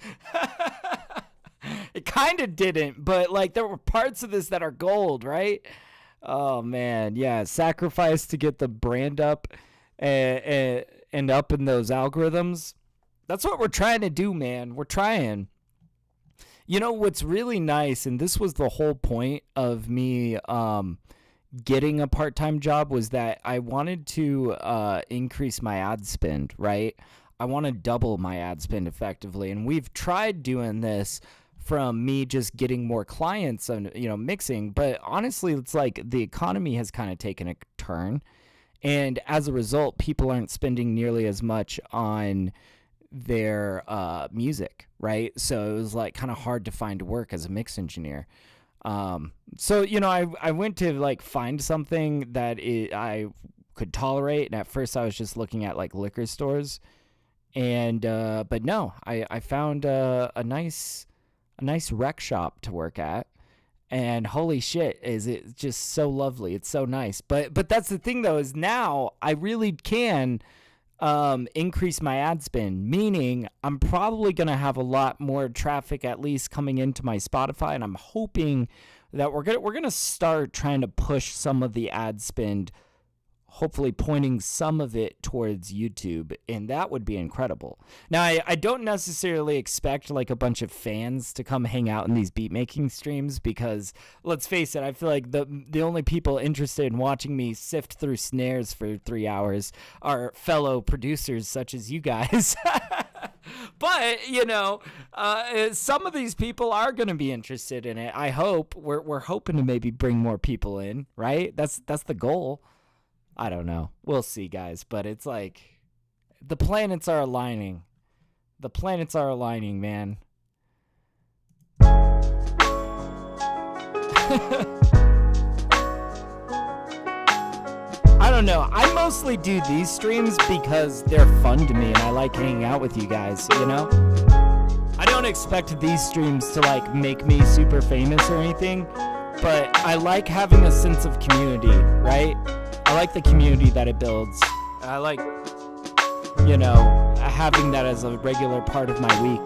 It kind of didn't, but like there were parts of this that are gold, right? Oh man, yeah, sacrifice to get the brand up. And up in those algorithms. That's what we're trying to do, man. We're trying. You know what's really nice, and this was the whole point of me getting a part-time job, was that I wanted to increase my ad spend, right? I want to double my ad spend effectively, and we've tried doing this from me just getting more clients and, you know, mixing, but honestly, it's like the economy has kind of taken a turn. And as a result, people aren't spending nearly as much on their music, right? So it was like kind of hard to find work as a mix engineer. So, you know, I went to like find something that I could tolerate. And at first I was just looking at like liquor stores. And but no, I found a nice rec shop to work at. And holy shit, is it just so lovely. It's so nice. But that's the thing, though, is now I really can increase my ad spend, meaning I'm probably going to have a lot more traffic at least coming into my Spotify, and I'm hoping that we're going to start trying to push some of the ad spend, hopefully pointing some of it towards YouTube, and that would be incredible. Now, I don't necessarily expect like a bunch of fans to come hang out in these beat making streams, because let's face it, I feel like the only people interested in watching me sift through snares for 3 hours are fellow producers such as you guys. But, you know, some of these people are going to be interested in it. I hope. We're hoping to maybe bring more people in, right? That's the goal. I don't know. We'll see, guys. But it's like the planets are aligning. The planets are aligning, man. I don't know. I mostly do these streams because they're fun to me and I like hanging out with you guys, you know? I don't expect these streams to like make me super famous or anything, but I like having a sense of community, right? I like the community that it builds. I like, you know, having that as a regular part of my week.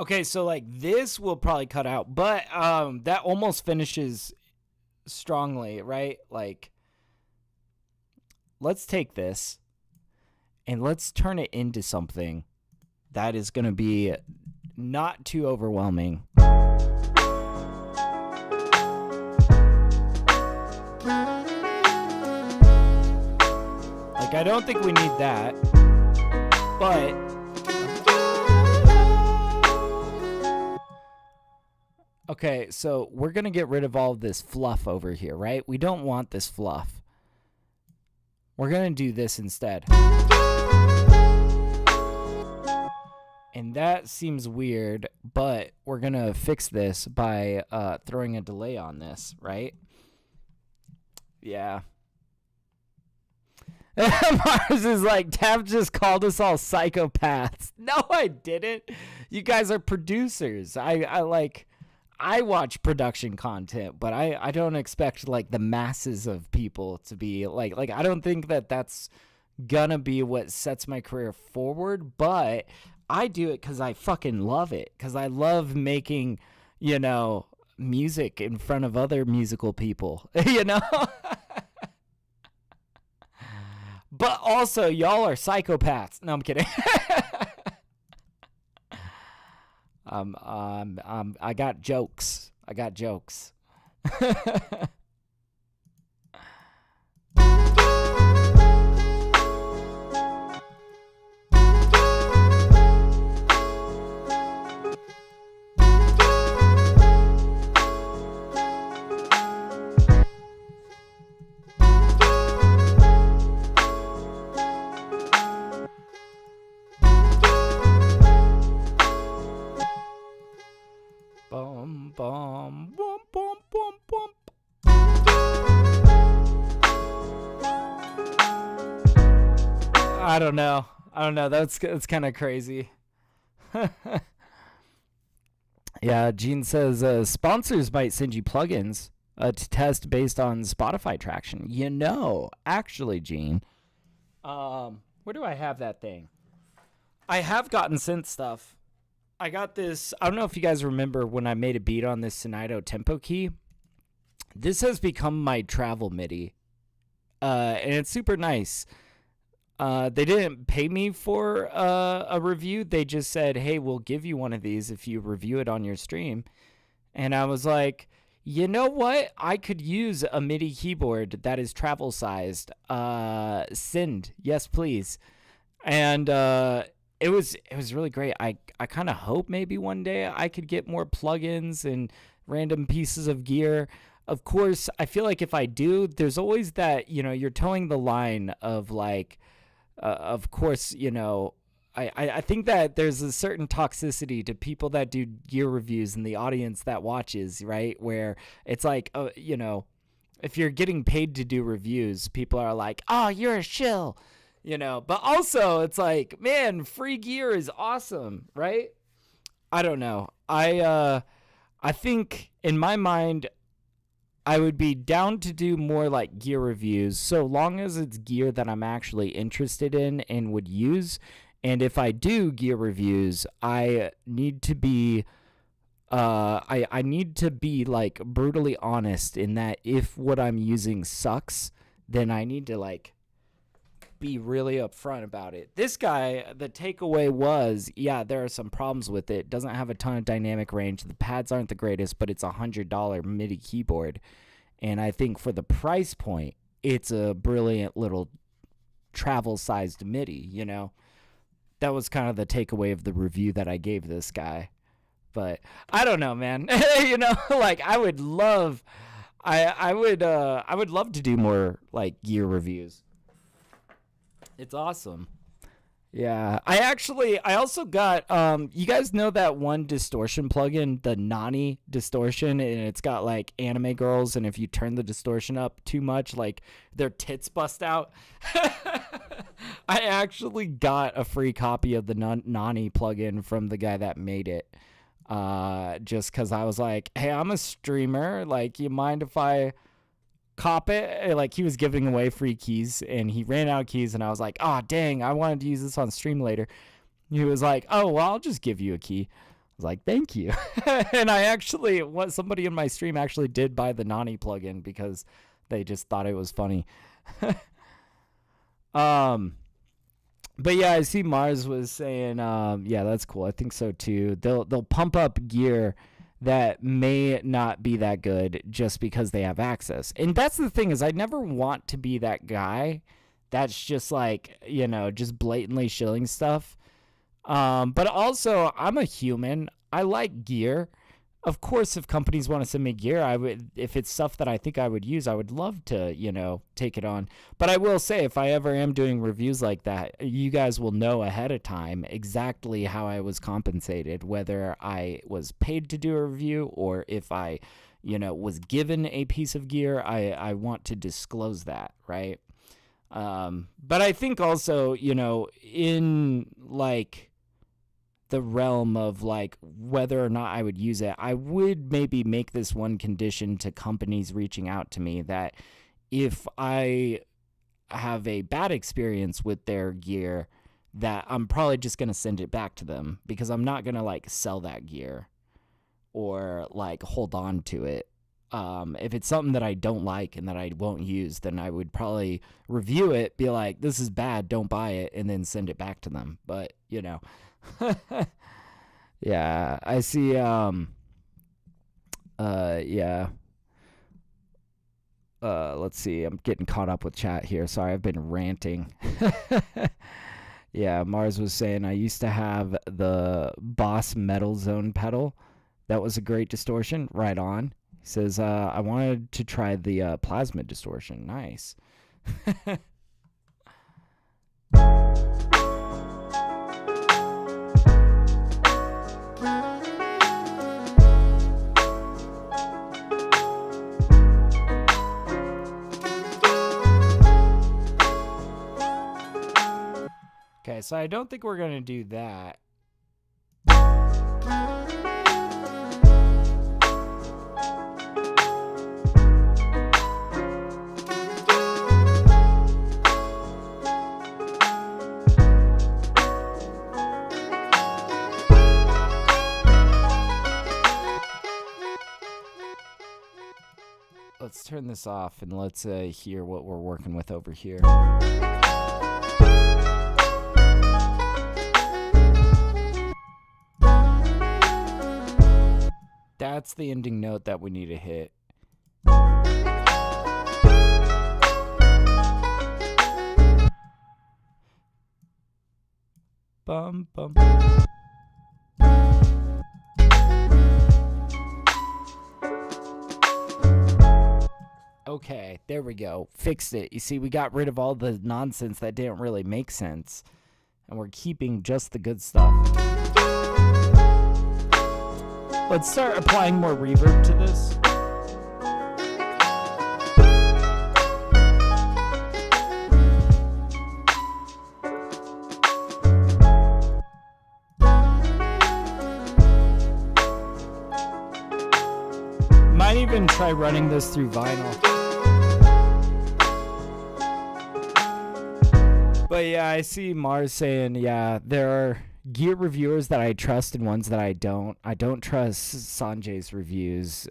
Okay, so like this will probably cut out, but that almost finishes strongly, right? Like, let's take this and let's turn it into something that is going to be not too overwhelming. Like, I don't think we need that, but okay, so we're going to get rid of all of this fluff over here, right? We don't want this fluff. We're going to do this instead. And that seems weird, but we're going to fix this by throwing a delay on this, right? Yeah. Mars is like, Tap just called us all psychopaths. No, I didn't. You guys are producers. I watch production content, but I don't expect like the masses of people to be like I don't think that that's gonna be what sets my career forward, but I do it because I fucking love it, because I love making, you know, music in front of other musical people, you know? But also, y'all are psychopaths. No, I'm kidding. I got jokes. I got jokes. Bum, bum, bum, bum, bum, bum. I don't know. That's kind of crazy. Yeah, Gene says sponsors might send you plugins to test based on Spotify traction. You know, actually, Gene, where do I have that thing? I have gotten sent stuff. I got this. I don't know if you guys remember when I made a beat on this Sonido tempo key. This has become my travel MIDI, and it's super nice. They didn't pay me for a review. They just said, hey, we'll give you one of these if you review it on your stream. And I was like, you know what? I could use a MIDI keyboard that is travel sized. Send. Yes, please. And it was really great. I kind of hope maybe one day I could get more plugins and random pieces of gear. of course, I feel like if I do, there's always that, you're towing the line of like, of course, I think that there's a certain toxicity to people that do gear reviews and the audience that watches, right? Where it's like, if you're getting paid to do reviews, people are like, oh, you're a shill, but also it's like, man, free gear is awesome, right? I don't know. I think in my mind, I would be down to do more like gear reviews so long as it's gear that I'm actually interested in and would use. And if I do gear reviews, I need to be I need to be like brutally honest in that if what I'm using sucks, then I need to like be really upfront about it. This guy, the takeaway was, yeah, there are some problems with it. Doesn't have a ton of dynamic range. The pads aren't the greatest, but it's $100 MIDI keyboard. And I think for the price point, it's a brilliant little travel-sized MIDI, That was kind of the takeaway of the review that I gave this guy. But I don't know, man. Like I would love to do more like gear reviews. It's awesome. Yeah. I also got you guys know that one distortion plugin, the Nani distortion, and it's got like anime girls, and if you turn the distortion up too much, like their tits bust out. I actually got a free copy of the Nani plugin from the guy that made it. Just because I was like, hey, I'm a streamer. Like, you mind if I cop it? Like, he was giving away free keys, and he ran out of keys, and I was like, oh, dang, I wanted to use this on stream later. He was like, oh, well, I'll just give you a key. I was like, thank you. And somebody in my stream actually did buy the Nani plugin because they just thought it was funny. But yeah, I see Mars was saying, yeah, that's cool. I think so too. They'll pump up gear that may not be that good just because they have access. And that's the thing is I never want to be that guy that's just like, just blatantly shilling stuff. But also I'm a human. I like gear. Of course, if companies want to send me gear, if it's stuff that I think I would use, I would love to, take it on. But I will say, if I ever am doing reviews like that, you guys will know ahead of time exactly how I was compensated, whether I was paid to do a review or if I, was given a piece of gear. I want to disclose that, right? But I think also, in like the realm of like whether or not I would use it, I would maybe make this one condition to companies reaching out to me that if I have a bad experience with their gear, that I'm probably just going to send it back to them because I'm not going to like sell that gear or like hold on to it. If it's something that I don't like and that I won't use, then I would probably review it, be like, this is bad, don't buy it, and then send it back to them. But, yeah, I see, yeah. Let's see, I'm getting caught up with chat here. Sorry, I've been ranting. Yeah, Mars was saying, I used to have the Boss Metal Zone pedal. That was a great distortion. Right on. He says, I wanted to try the plasma distortion. Nice. Okay, so I don't think we're going to do that. Let's turn this off and let's hear what we're working with over here. That's the ending note that we need to hit. Bum, bum. Okay, there we go. Fixed it. You see, we got rid of all the nonsense that didn't really make sense. And we're keeping just the good stuff. Let's start applying more reverb to this. Might even try running this through vinyl. But yeah, I see Mars saying, yeah, there are gear reviewers that I trust and ones that I don't. I don't trust Sanjay's reviews.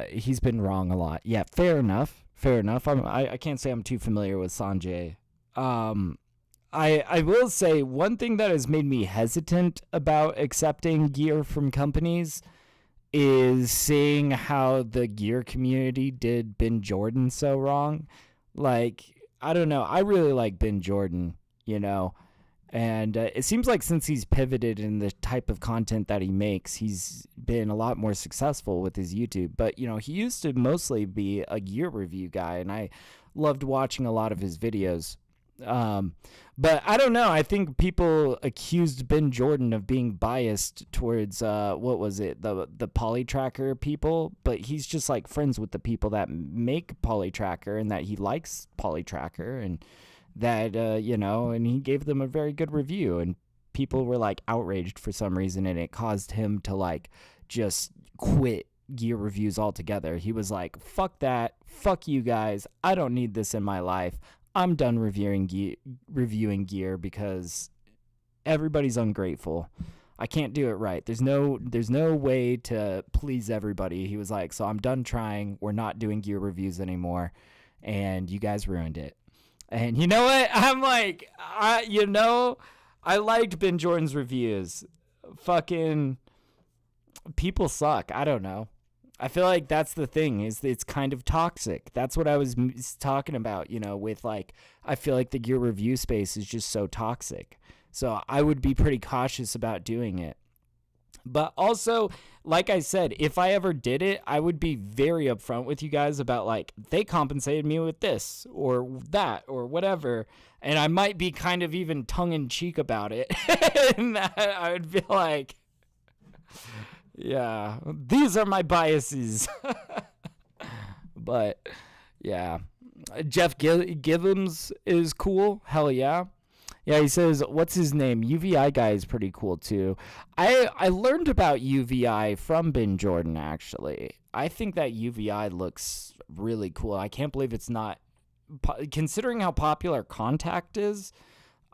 He's been wrong a lot. Yeah, fair enough. Fair enough. I can't say I'm too familiar with Sanjay. I will say one thing that has made me hesitant about accepting gear from companies is seeing how the gear community did Ben Jordan so wrong. Like, I don't know. I really like Ben Jordan, you know. And it seems like since he's pivoted in the type of content that he makes, he's been a lot more successful with his YouTube. But, you know, he used to mostly be a gear review guy, and I loved watching a lot of his videos. But I don't know. I think people accused Ben Jordan of being biased towards, what was it, the Polytracker people. But he's just like friends with the people that make Polytracker, and that he likes Polytracker, and that, you know, and he gave them a very good review, and people were like outraged for some reason, and it caused him to like just quit gear reviews altogether. He was like, fuck that, fuck you guys, I don't need this in my life. I'm done reviewing gear because everybody's ungrateful. I can't do it right. There's no way to please everybody. He was like, so I'm done trying. We're not doing gear reviews anymore, and you guys ruined it. And you know what? I'm like, I liked Ben Jordan's reviews. Fucking people suck. I don't know. I feel like that's the thing, is it's kind of toxic. That's what I was talking about, you know, with like, I feel like the gear review space is just so toxic. So I would be pretty cautious about doing it. But also, like I said, if I ever did it, I would be very upfront with you guys about like, they compensated me with this or that or whatever. And I might be kind of even tongue in cheek about it. And that I would be like, yeah, these are my biases. But yeah, Jeff Gibbons is cool. Hell yeah. Yeah, he says, what's his name? UVI guy is pretty cool too. I learned about UVI from Ben Jordan, actually. I think that UVI looks really cool. I can't believe it's not, considering how popular Contact is,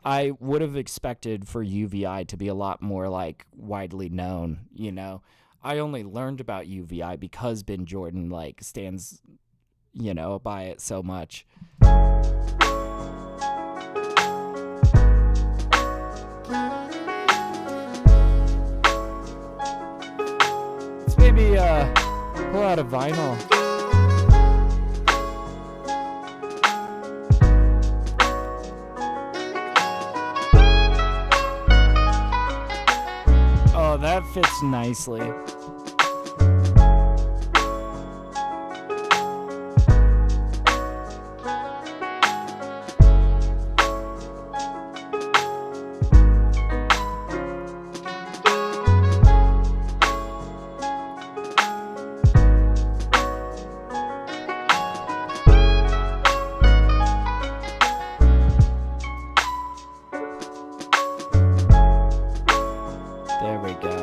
I would have expected for UVI to be a lot more like widely known, you know. I only learned about UVI because Ben Jordan like stands, you know, by it so much. Let's maybe pull out a vinyl. Oh, that fits nicely. There we go.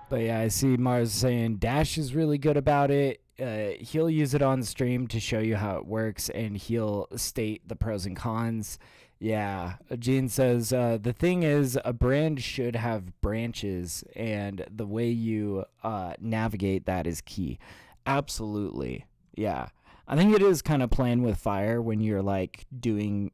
But yeah, I see Mars saying Dash is really good about it. He'll use it on stream to show you how it works, and he'll state the pros and cons. Yeah, Gene says, the thing is, a brand should have branches, and the way you navigate that is key. Absolutely. Yeah. I think it is kind of playing with fire when you're like doing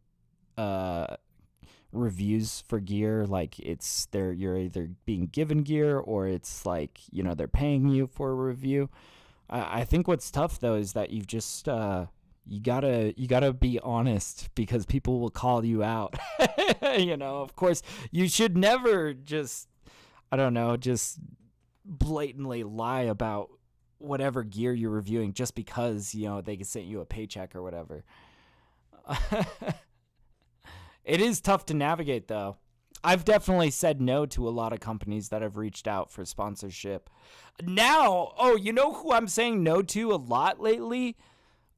reviews for gear, like you're either being given gear or it's like, you know, they're paying you for a review. I think what's tough though is that you've just you gotta be honest, because people will call you out. You know, of course you should never just, I don't know, just blatantly lie about whatever gear you're reviewing just because, they can send you a paycheck or whatever. It is tough to navigate, though. I've definitely said no to a lot of companies that have reached out for sponsorship. Now, you know who I'm saying no to a lot lately?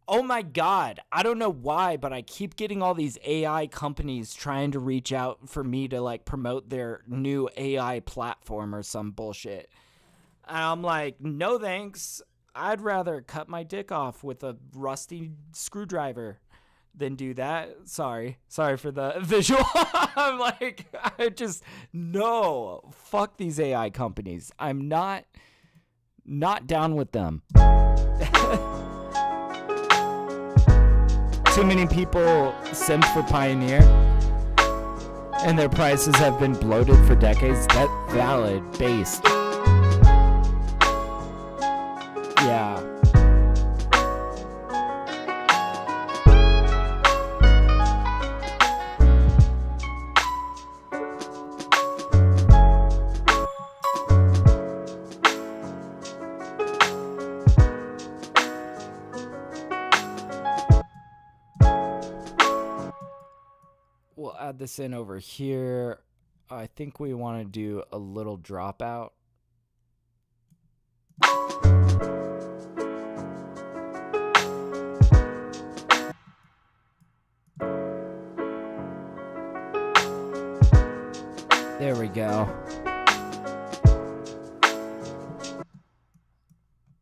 Oh my God. I don't know why, but I keep getting all these AI companies trying to reach out for me to like promote their new AI platform or some bullshit. And I'm like, no thanks. I'd rather cut my dick off with a rusty screwdriver than do that. Sorry for the visual. I'm like, no, fuck these AI companies. I'm not down with them. Too many people simped for Pioneer, and their prices have been bloated for decades. That valid, based. Yeah. We'll add this in over here. I think we want to do a little dropout. There we go.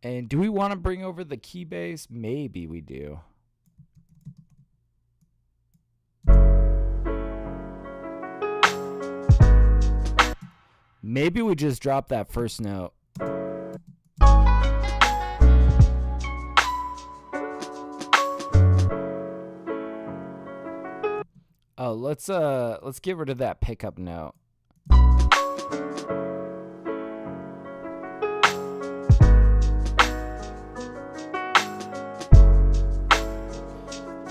And do we want to bring over the keybase? Maybe we do. Maybe we just drop that first note. Oh, let's get rid of that pickup note.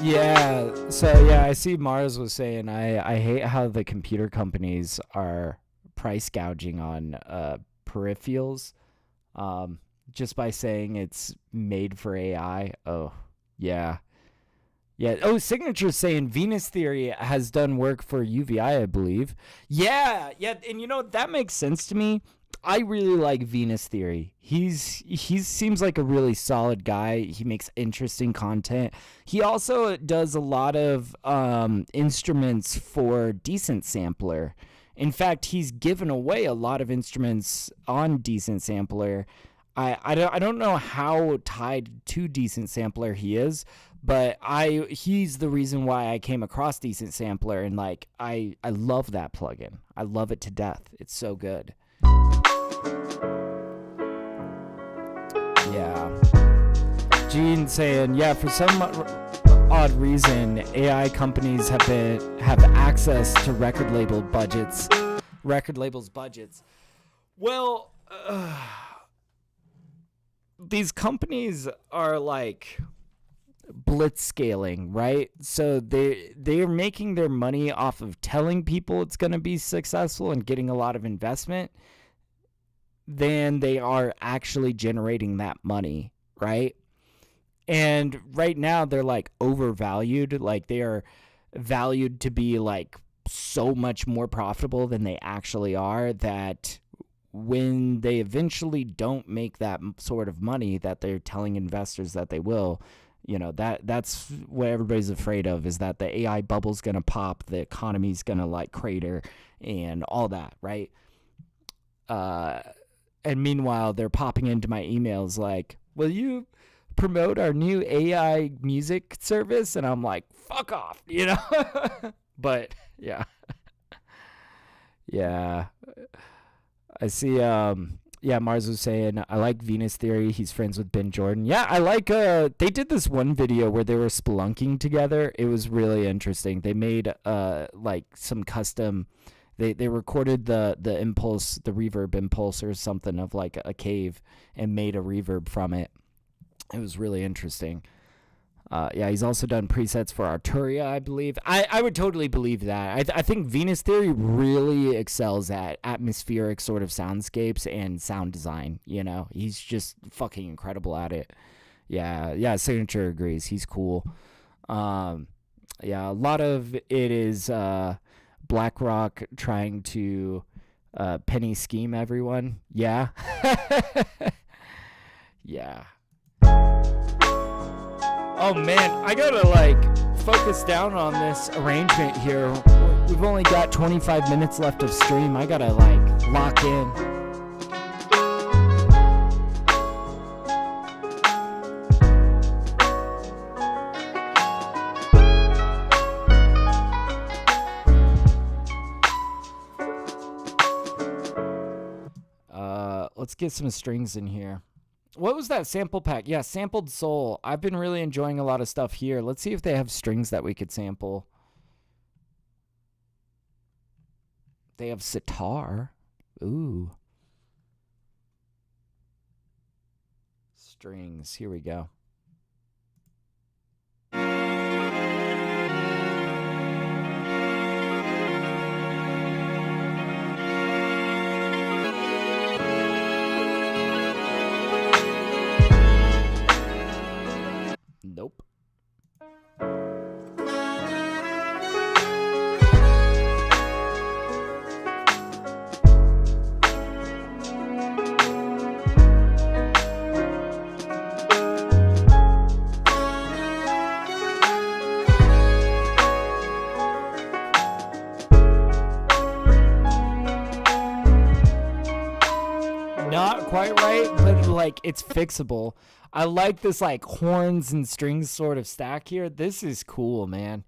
Yeah, so yeah, I see Mars was saying I hate how the computer companies are price gouging on peripherals just by saying it's made for AI. Oh, yeah. Yeah. Oh, Signature's saying Venus Theory has done work for UVI, I believe. Yeah. And that makes sense to me. I really like Venus Theory. He seems like a really solid guy. He makes interesting content. He also does a lot of instruments for Decent Sampler. In fact, he's given away a lot of instruments on Decent Sampler. I don't know how tied to Decent Sampler he is, but he's the reason why I came across Decent Sampler, and like I love that plugin. I love it to death. It's so good. Yeah. Gene saying, yeah, for some odd reason, AI companies have access to record labels' budgets. Well, these companies are like blitzscaling, right? So they're making their money off of telling people it's going to be successful and getting a lot of investment than they are actually generating that money, right? And right now they're like overvalued. Like they are valued to be like so much more profitable than they actually are, that when they eventually don't make that sort of money that they're telling investors that they will, that's what everybody's afraid of, is that the AI bubble's going to pop, the economy's going to like crater and all that, right? And meanwhile, they're popping into my emails like, will you promote our new AI music service? And I'm like, fuck off, But yeah. Yeah. I see, Mars was saying, I like Venus Theory. He's friends with Ben Jordan. Yeah, I like, they did this one video where they were spelunking together. It was really interesting. They made, like some custom, they recorded the impulse, the reverb impulse or something of like a cave and made a reverb from it. It was really interesting. Yeah, he's also done presets for Arturia, I believe. I would totally believe that. I think Venus Theory really excels at atmospheric sort of soundscapes and sound design. You know, he's just fucking incredible at it. Yeah, Signature agrees. He's cool. Yeah, a lot of it is BlackRock trying to penny scheme everyone. Yeah. Yeah. Oh man, I gotta like focus down on this arrangement here. We've only got 25 minutes left of stream. I gotta like lock in. Let's get some strings in here. What was that sample pack? Yeah, Sampled Soul. I've been really enjoying a lot of stuff here. Let's see if they have strings that we could sample. They have sitar. Ooh. Strings. Here we go. Nope. Not quite right, but like it's fixable. I like this like horns and strings sort of stack here. This is cool, man.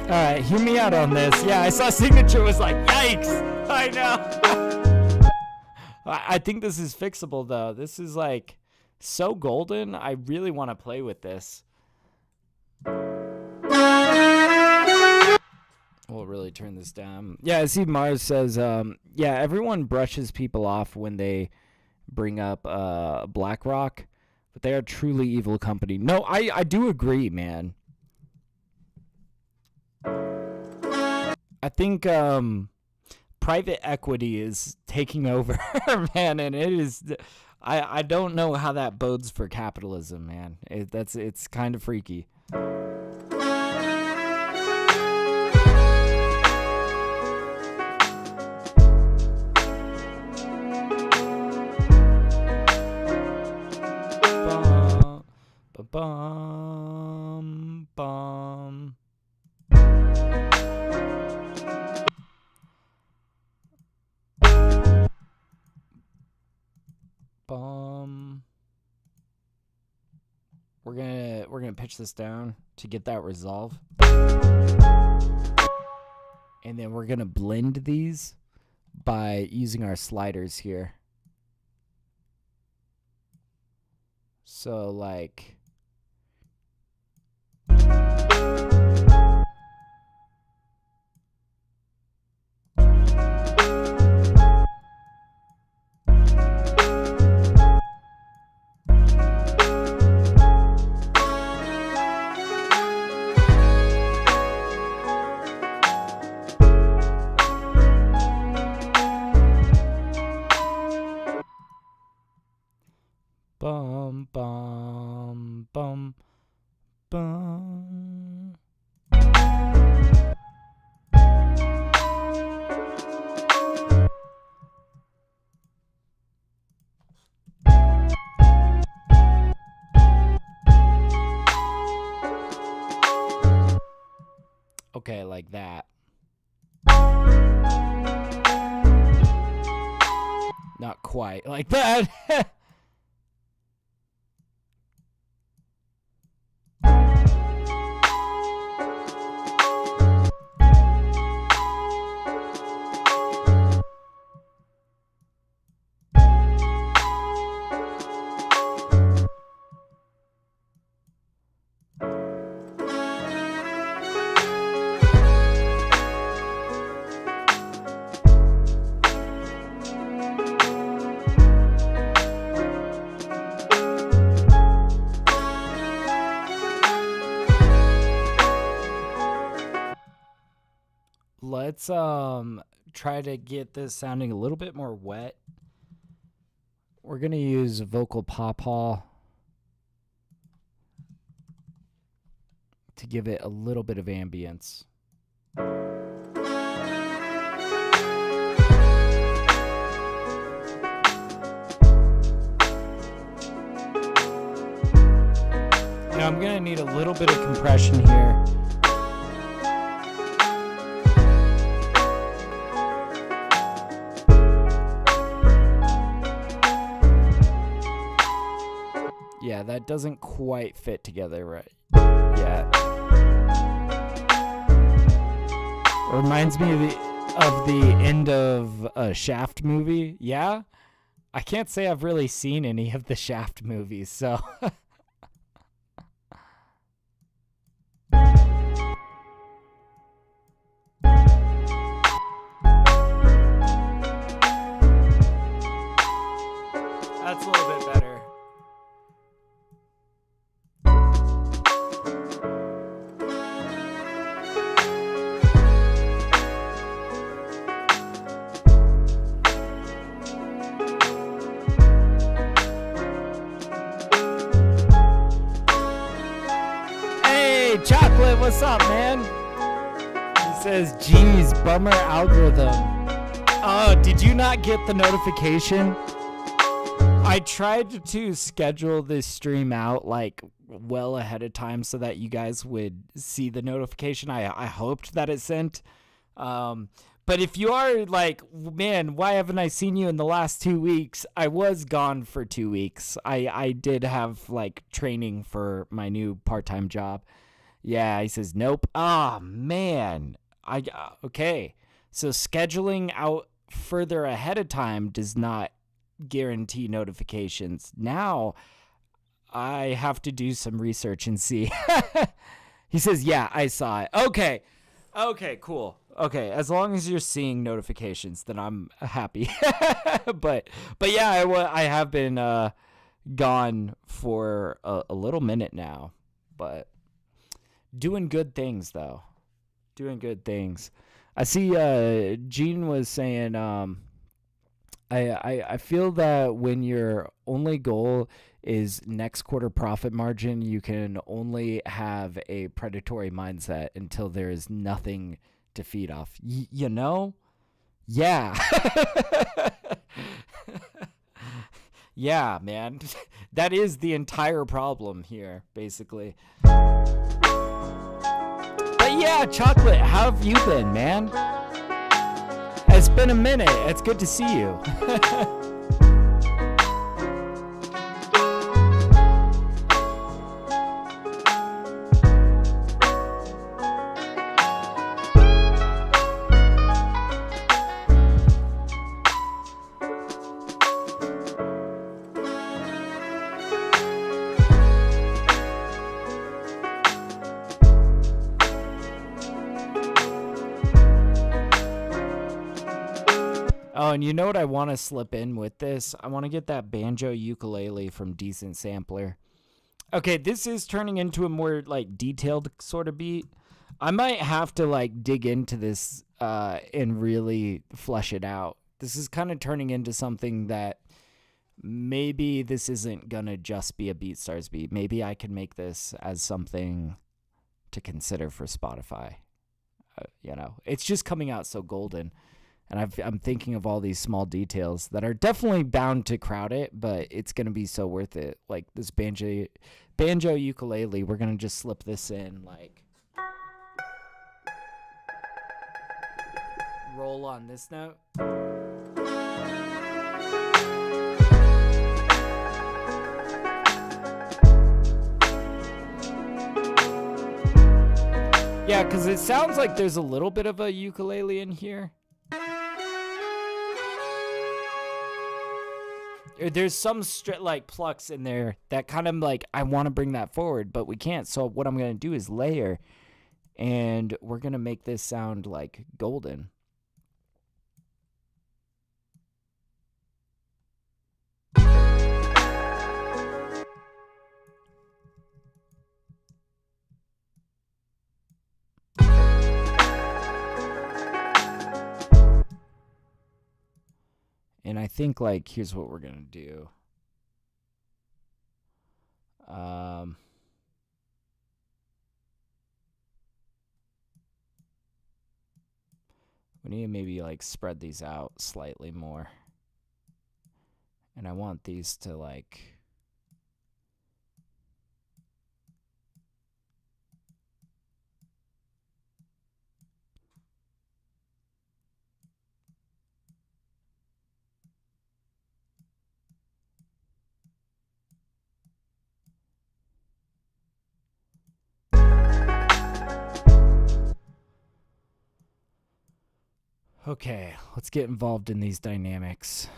Alright, hear me out on this. Yeah, I saw Signature was like, yikes! I know. I think this is fixable, though. This is, like, so golden. I really want to play with this. We'll really turn this down. Yeah, I see Mars says, yeah, everyone brushes people off when they bring up BlackRock, but they are truly evil company. No, I do agree, man. I think private equity is taking over, man, and it is. I don't know how that bodes for capitalism, man. It's kind of freaky. Bum, bum. We're gonna pitch this down to get that resolve, and then we're gonna blend these by using our sliders here. So like. Bum, bum, bum, bum. Okay, like that. Not quite like that. Let's try to get this sounding a little bit more wet. We're going to use Vocal Pawpaw to give it a little bit of ambience. Now I'm going to need a little bit of compression here. Yeah, that doesn't quite fit together right yet. Reminds me of the end of a Shaft movie. Yeah? I can't say I've really seen any of the Shaft movies, so... That's a little bit better. Hey, Chocolate, what's up, man? He says, geez, bummer algorithm. Oh, did you not get the notification? I tried to schedule this stream out like well ahead of time so that you guys would see the notification. I hoped that it sent. But if you are like, man, why haven't I seen you in the last 2 weeks? I was gone for 2 weeks. I did have like training for my new part-time job. Yeah, he says, nope. Ah, man. Okay. So scheduling out further ahead of time does not guarantee notifications. Now I have to do some research and see. He says, yeah, I saw it. Okay, cool. Okay, as long as you're seeing notifications, then I'm happy. but yeah, I have been gone for a little minute now, but doing good things though. Doing good things. I see Gene was saying I feel that when your only goal is next quarter profit margin, you can only have a predatory mindset until there is nothing to feed off. You know? Yeah. Yeah, man. That is the entire problem here, basically. But yeah, Chocolate, how have you been, man? It's been a minute. It's good to see you. Oh, and you know what I want to slip in with this? I want to get that banjo ukulele from Decent Sampler. Okay, this is turning into a more like detailed sort of beat. I might have to like dig into this and really flesh it out. This is kind of turning into something that maybe this isn't gonna just be a BeatStars beat. Maybe I can make this as something to consider for Spotify. You know, it's just coming out so golden. And I'm thinking of all these small details that are definitely bound to crowd it, but it's going to be so worth it. Like this banjo ukulele, we're going to just slip this in, like, roll on this note. Yeah, because it sounds like there's a little bit of a ukulele in here. There's some like plucks in there that kind of like I want to bring that forward, but we can't. So what I'm going to do is layer, and we're going to make this sound like golden. And I think, like, here's what we're going to do. We need to maybe, like, spread these out slightly more. And I want these to, like... Okay, let's get involved in these dynamics.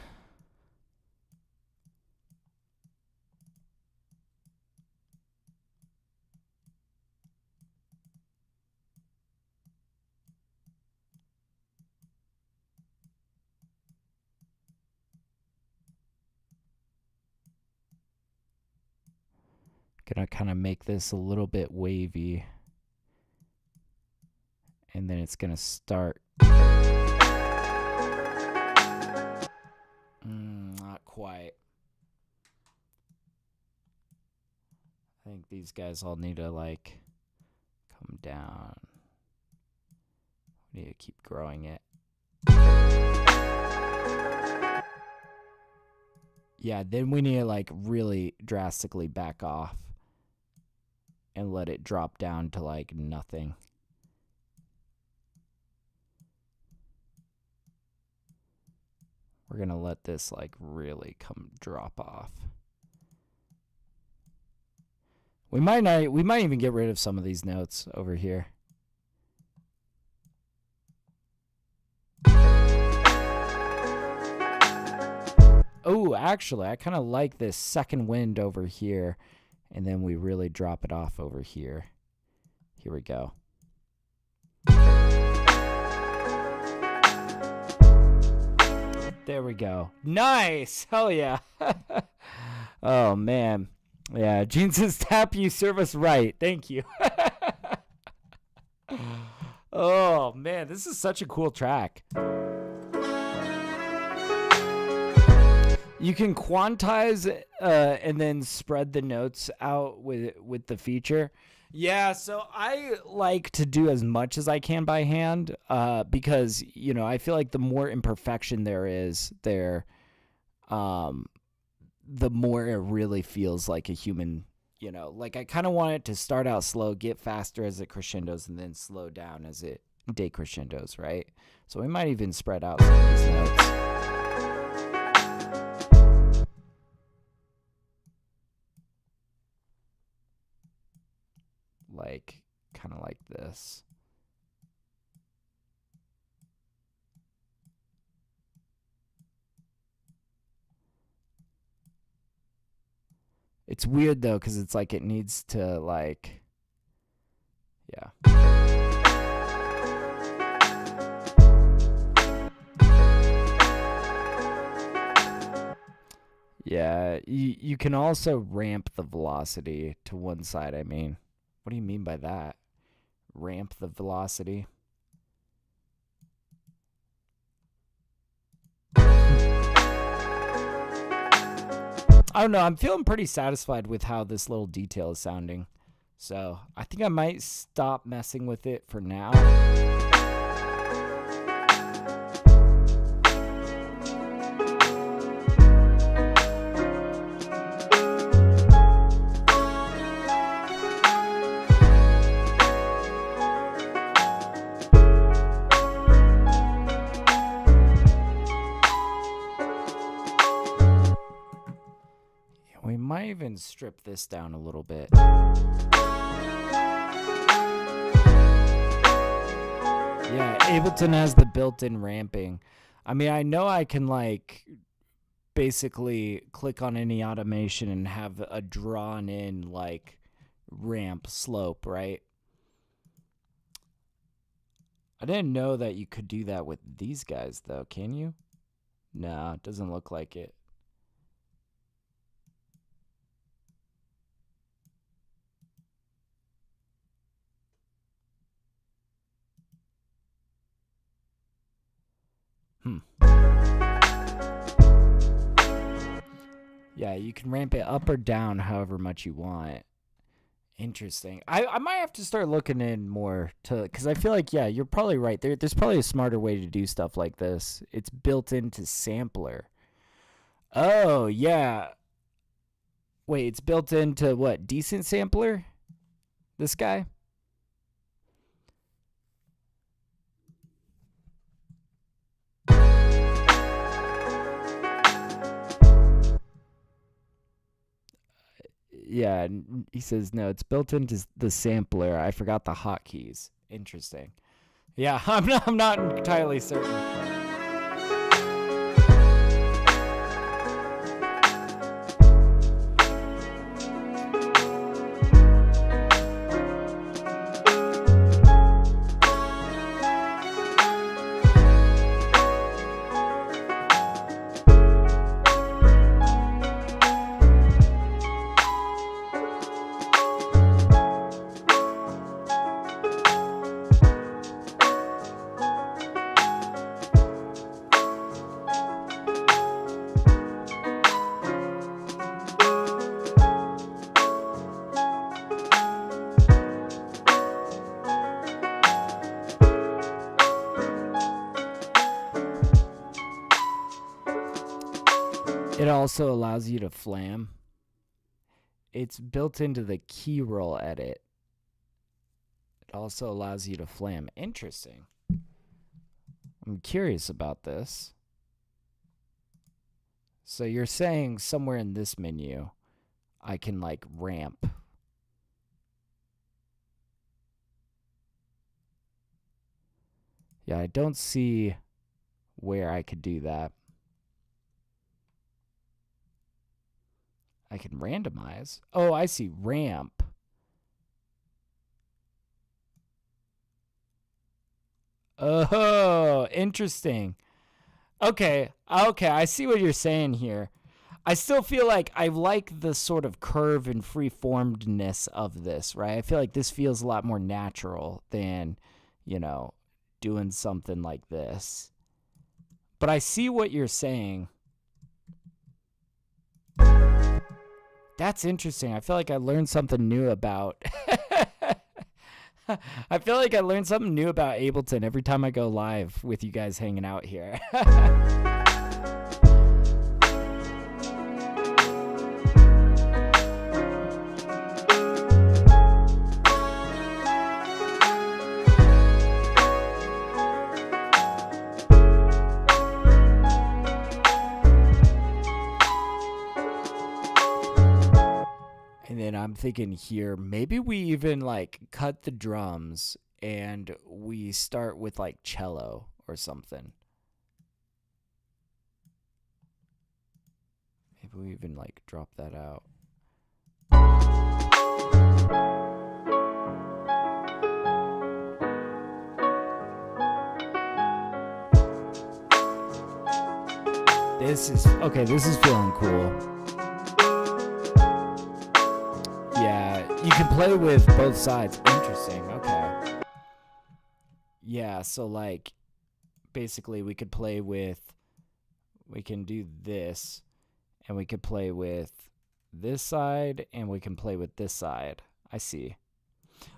Gonna kind of make this a little bit wavy. And then it's gonna start. Not quite. I think these guys all need to like come down. We need to keep growing it. Yeah, then we need to like really drastically back off and let it drop down to like nothing. We're gonna let this like really drop off. We might even get rid of some of these notes over here. Oh, actually, I kind of like this second wind over here, and then we really drop it off over here. Here we go. There we go. Nice! Hell yeah. Oh, man. Yeah, Gene says, tap, you serve us right. Thank you. Oh, man, this is such a cool track. You can quantize and then spread the notes out with the feature. Yeah, so I like to do as much as I can by hand because, you know, I feel like the more imperfection there is there, the more it really feels like a human, you know. Like I kind of want it to start out slow, get faster as it crescendos, and then slow down as it decrescendos, right? So we might even spread out some of these notes. Like, kind of like this. It's weird, though, because it's like it needs to, like, yeah. Yeah, you can also ramp the velocity to one side, I mean. What do you mean by that? Ramp the velocity? I don't know. I'm feeling pretty satisfied with how this little detail is sounding. So I think I might stop messing with it for now. We might even strip this down a little bit. Ableton has the built-in ramping. I mean, I know I can like basically click on any automation and have a drawn in like ramp slope, right? I didn't know that you could do that with these guys though. Can you? No, it doesn't look like it. Yeah, you can ramp it up or down however much you want. Interesting. I might have to start looking in more to, because I feel like, yeah, you're probably right. There's probably a smarter way to do stuff like this. It's built into sampler. Oh, yeah. Wait, it's built into what? Decent sampler? This guy? Yeah, he says no, it's built into the sampler. I forgot the hotkeys. Interesting. Yeah, I'm not entirely certain. It also allows you to flam. It's built into the key roll edit. It also allows you to flam. Interesting. I'm curious about this. So you're saying somewhere in this menu, I can like ramp. Yeah, I don't see where I could do that. I can randomize. Oh, I see. Ramp. Oh, interesting. Okay. Okay, I see what you're saying here. I still feel like I like the sort of curve and free-formedness of this, right? I feel like this feels a lot more natural than, you know, doing something like this. But I see what you're saying. That's interesting. I feel like I learned something new about I feel like I learned something new about Ableton every time I go live with you guys hanging out here. And then I'm thinking here, maybe we even like cut the drums and we start with like cello or something. Maybe we even like drop that out. This is feeling cool. You can play with both sides. Interesting. Okay. Yeah, so like basically we can do this and we could play with this side and we can play with this side. I see.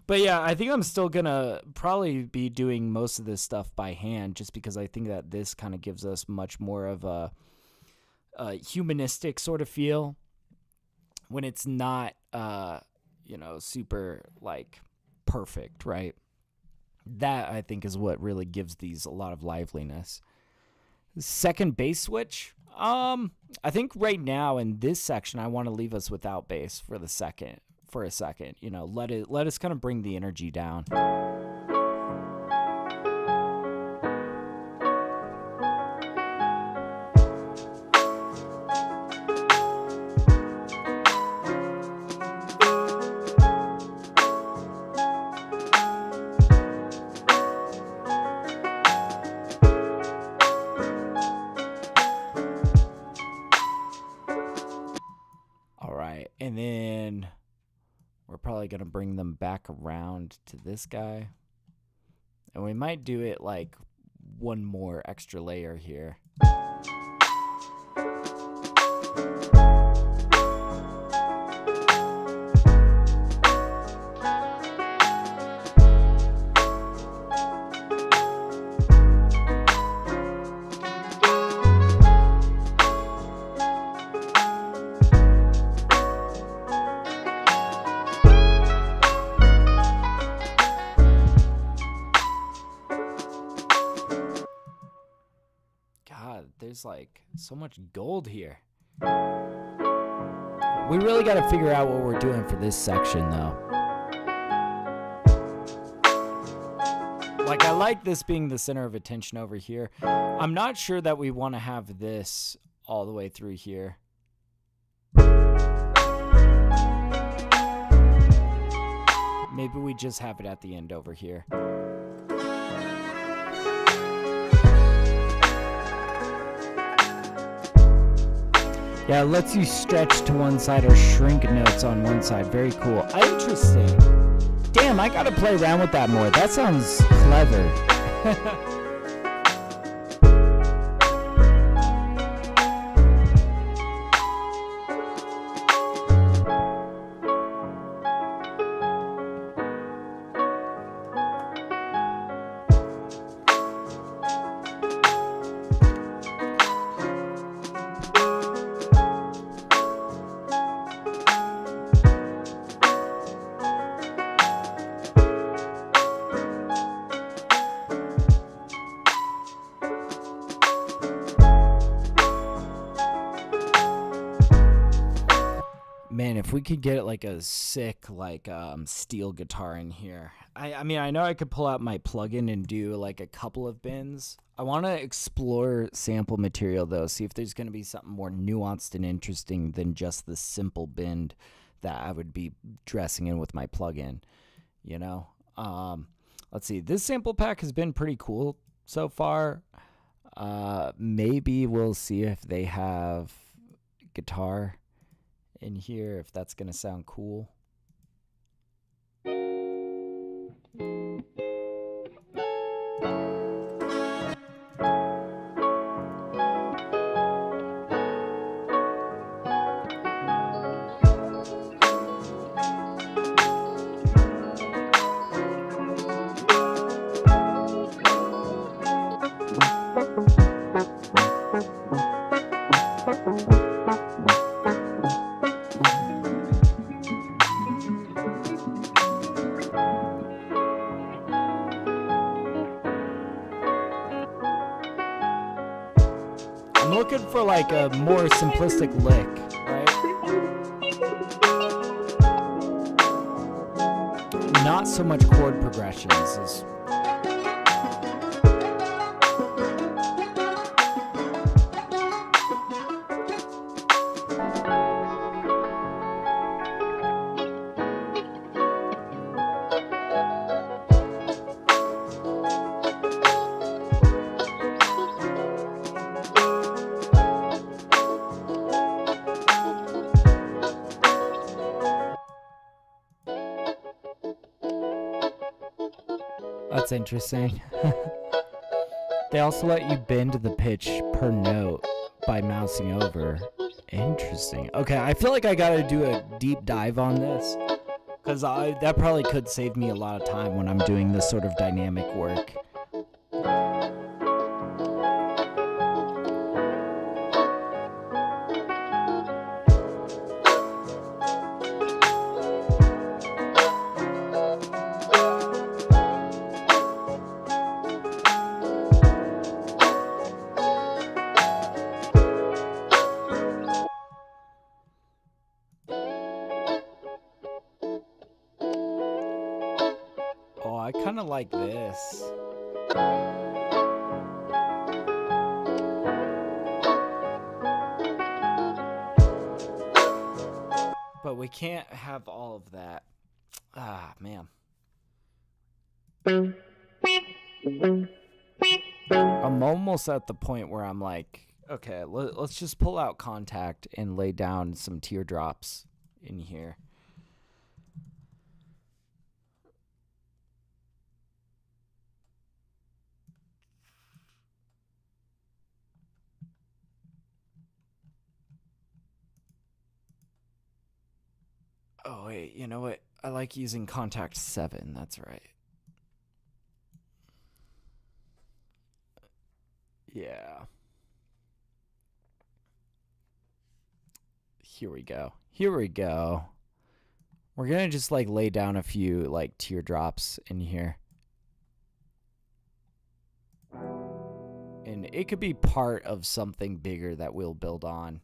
But yeah, I think I'm still gonna probably be doing most of this stuff by hand just because I think that this kind of gives us much more of a humanistic sort of feel when it's not super like perfect, right? That I think is what really gives these a lot of liveliness. Second bass switch. I think right now in this section I want to leave us without bass for a second. Let us kind of bring the energy down. probably going to bring them back around to this guy. And we might do it like one more extra layer here. There's like so much gold here. We really got to figure out what we're doing for this section though. Like, I like this being the center of attention over here. I'm not sure that we want to have this all the way through here. Maybe we just have it at the end over here. Yeah, it lets you stretch to one side or shrink notes on one side. Very cool. Interesting. Damn, I gotta play around with that more. That sounds clever. Man, if we could get like a sick steel guitar in here. I mean, I know I could pull out my plugin and do like a couple of bends. I want to explore sample material though, see if there's going to be something more nuanced and interesting than just the simple bend that I would be dressing in with my plugin, you know? Let's see. This sample pack has been pretty cool so far. Maybe we'll see if they have guitar in here, if that's gonna sound cool. I'm looking for like a more simplistic lick, right? Not so much chord progressions. That's interesting. They also let you bend the pitch per note by mousing over. Interesting. Okay, I feel like I gotta do a deep dive on this, because that probably could save me a lot of time when I'm doing this sort of dynamic work. Oh, I kind of like this. But we can't have all of that. Ah, man. I'm almost at the point where I'm like, okay, let's just pull out Contact and lay down some teardrops in here. Oh, wait, you know what? I like using contact 7. That's right. Yeah. Here we go. Here we go. We're going to just like lay down a few like teardrops in here. And it could be part of something bigger that we'll build on.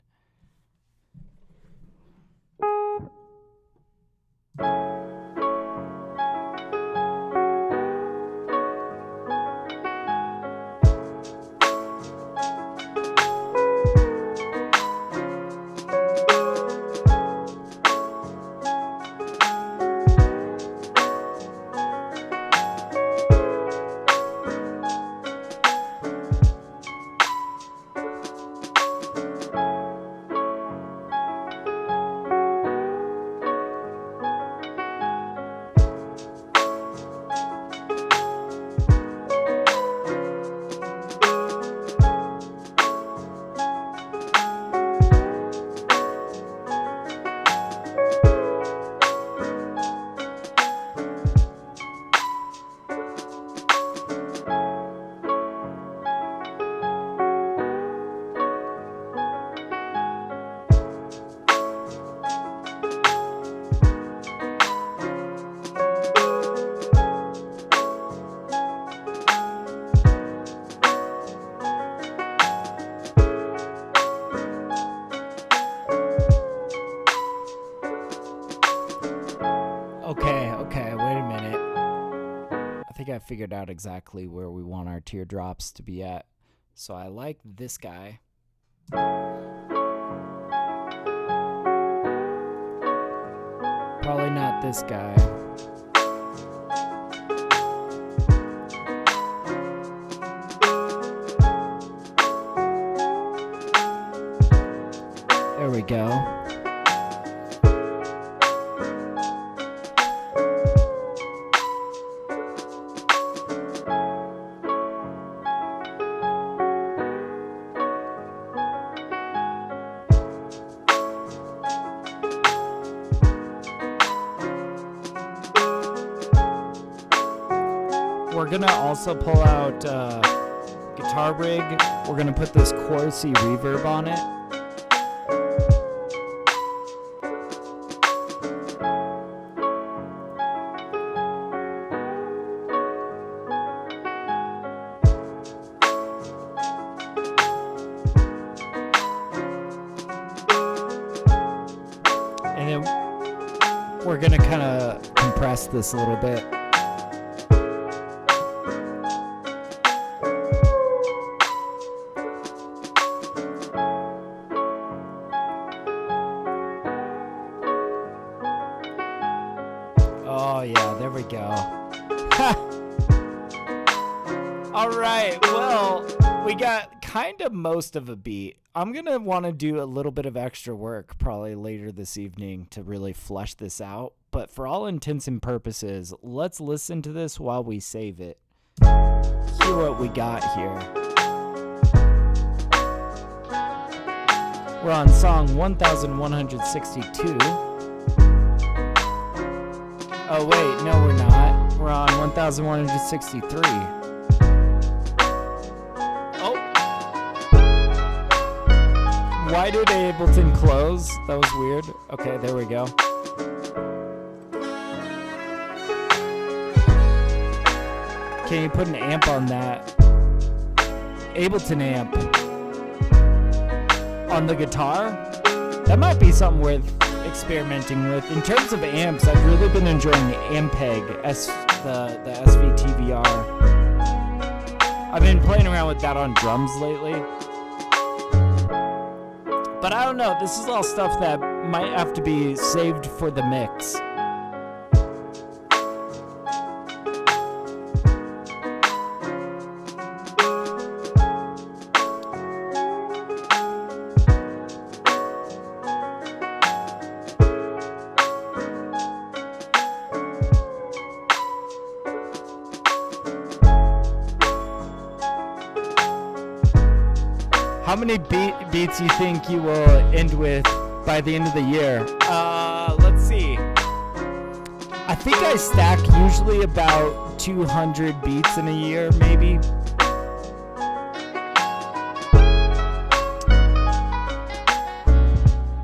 Okay, wait a minute. I think I figured out exactly where we want our teardrops to be at. So I like this guy. Probably not this guy. There we go. We're gonna also pull out guitar rig. We're gonna put this chorusy reverb on it. And then we're gonna kind of compress this a little bit. Oh yeah, there we go. All right, well, we got kind of most of a beat. I'm gonna want to do a little bit of extra work probably later this evening to really flesh this out. But for all intents and purposes, let's listen to this while we save it. Hear what we got here. We're on song 1162. Oh wait, no we're not. We're on 1163. Oh. Why did Ableton close? That was weird. Okay, there we go. Can you put an amp on that? Ableton amp. On the guitar? That might be something worth experimenting with. In terms of amps, I've really been enjoying Ampeg, the SVTVR. I've been playing around with that on drums lately. But I don't know, this is all stuff that might have to be saved for the mix. How many beats you think you will end with by the end of the year? Let's see. think I stack usually about 200 beats in a year, maybe.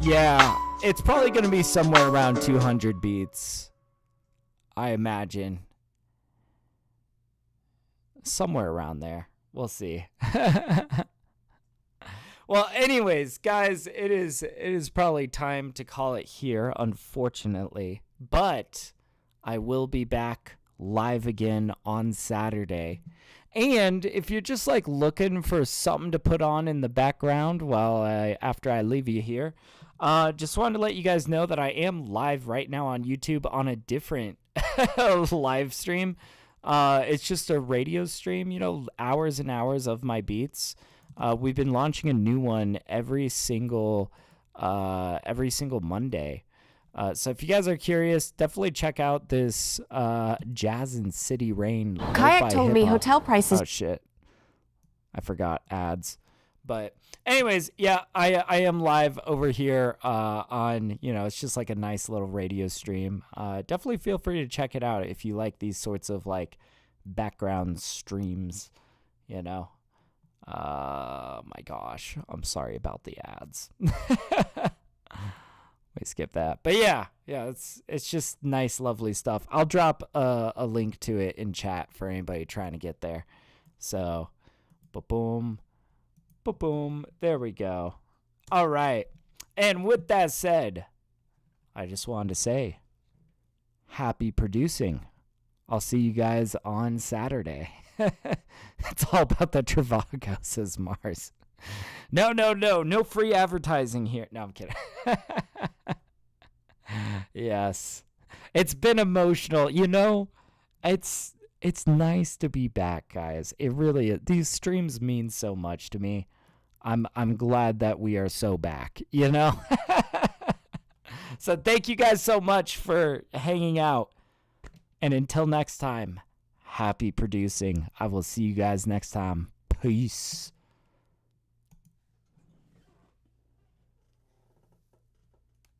Yeah, it's probably going to be somewhere around 200 beats, I imagine. Somewhere around there. We'll see. Well, anyways, guys, it is probably time to call it here, unfortunately. But I will be back live again on Saturday. And if you're just like looking for something to put on in the background after I leave you here, just wanted to let you guys know that I am live right now on YouTube on a different live stream. It's just a radio stream, hours and hours of my beats. We've been launching a new one every single Monday. So if you guys are curious, definitely check out this Jazz and City Rain. Kayak told me hotel prices. Oh shit, I forgot ads. But anyways, yeah, I am live over here on, it's just like a nice little radio stream. Definitely feel free to check it out if you like these sorts of like background streams, my gosh, I'm sorry about the ads. We skip that. But yeah, it's just nice, lovely stuff. I'll drop a link to it in chat for anybody trying to get there. So, boom. Boom. There we go. All right. And with that said, I just wanted to say, happy producing. I'll see you guys on Saturday. It's all about the Travago, says Mars. No free advertising here. No, I'm kidding. Yes. It's been emotional. It's nice to be back, guys. It really is. These streams mean so much to me. I'm glad that we are so back, So thank you guys so much for hanging out. And until next time, happy producing. I will see you guys next time. Peace.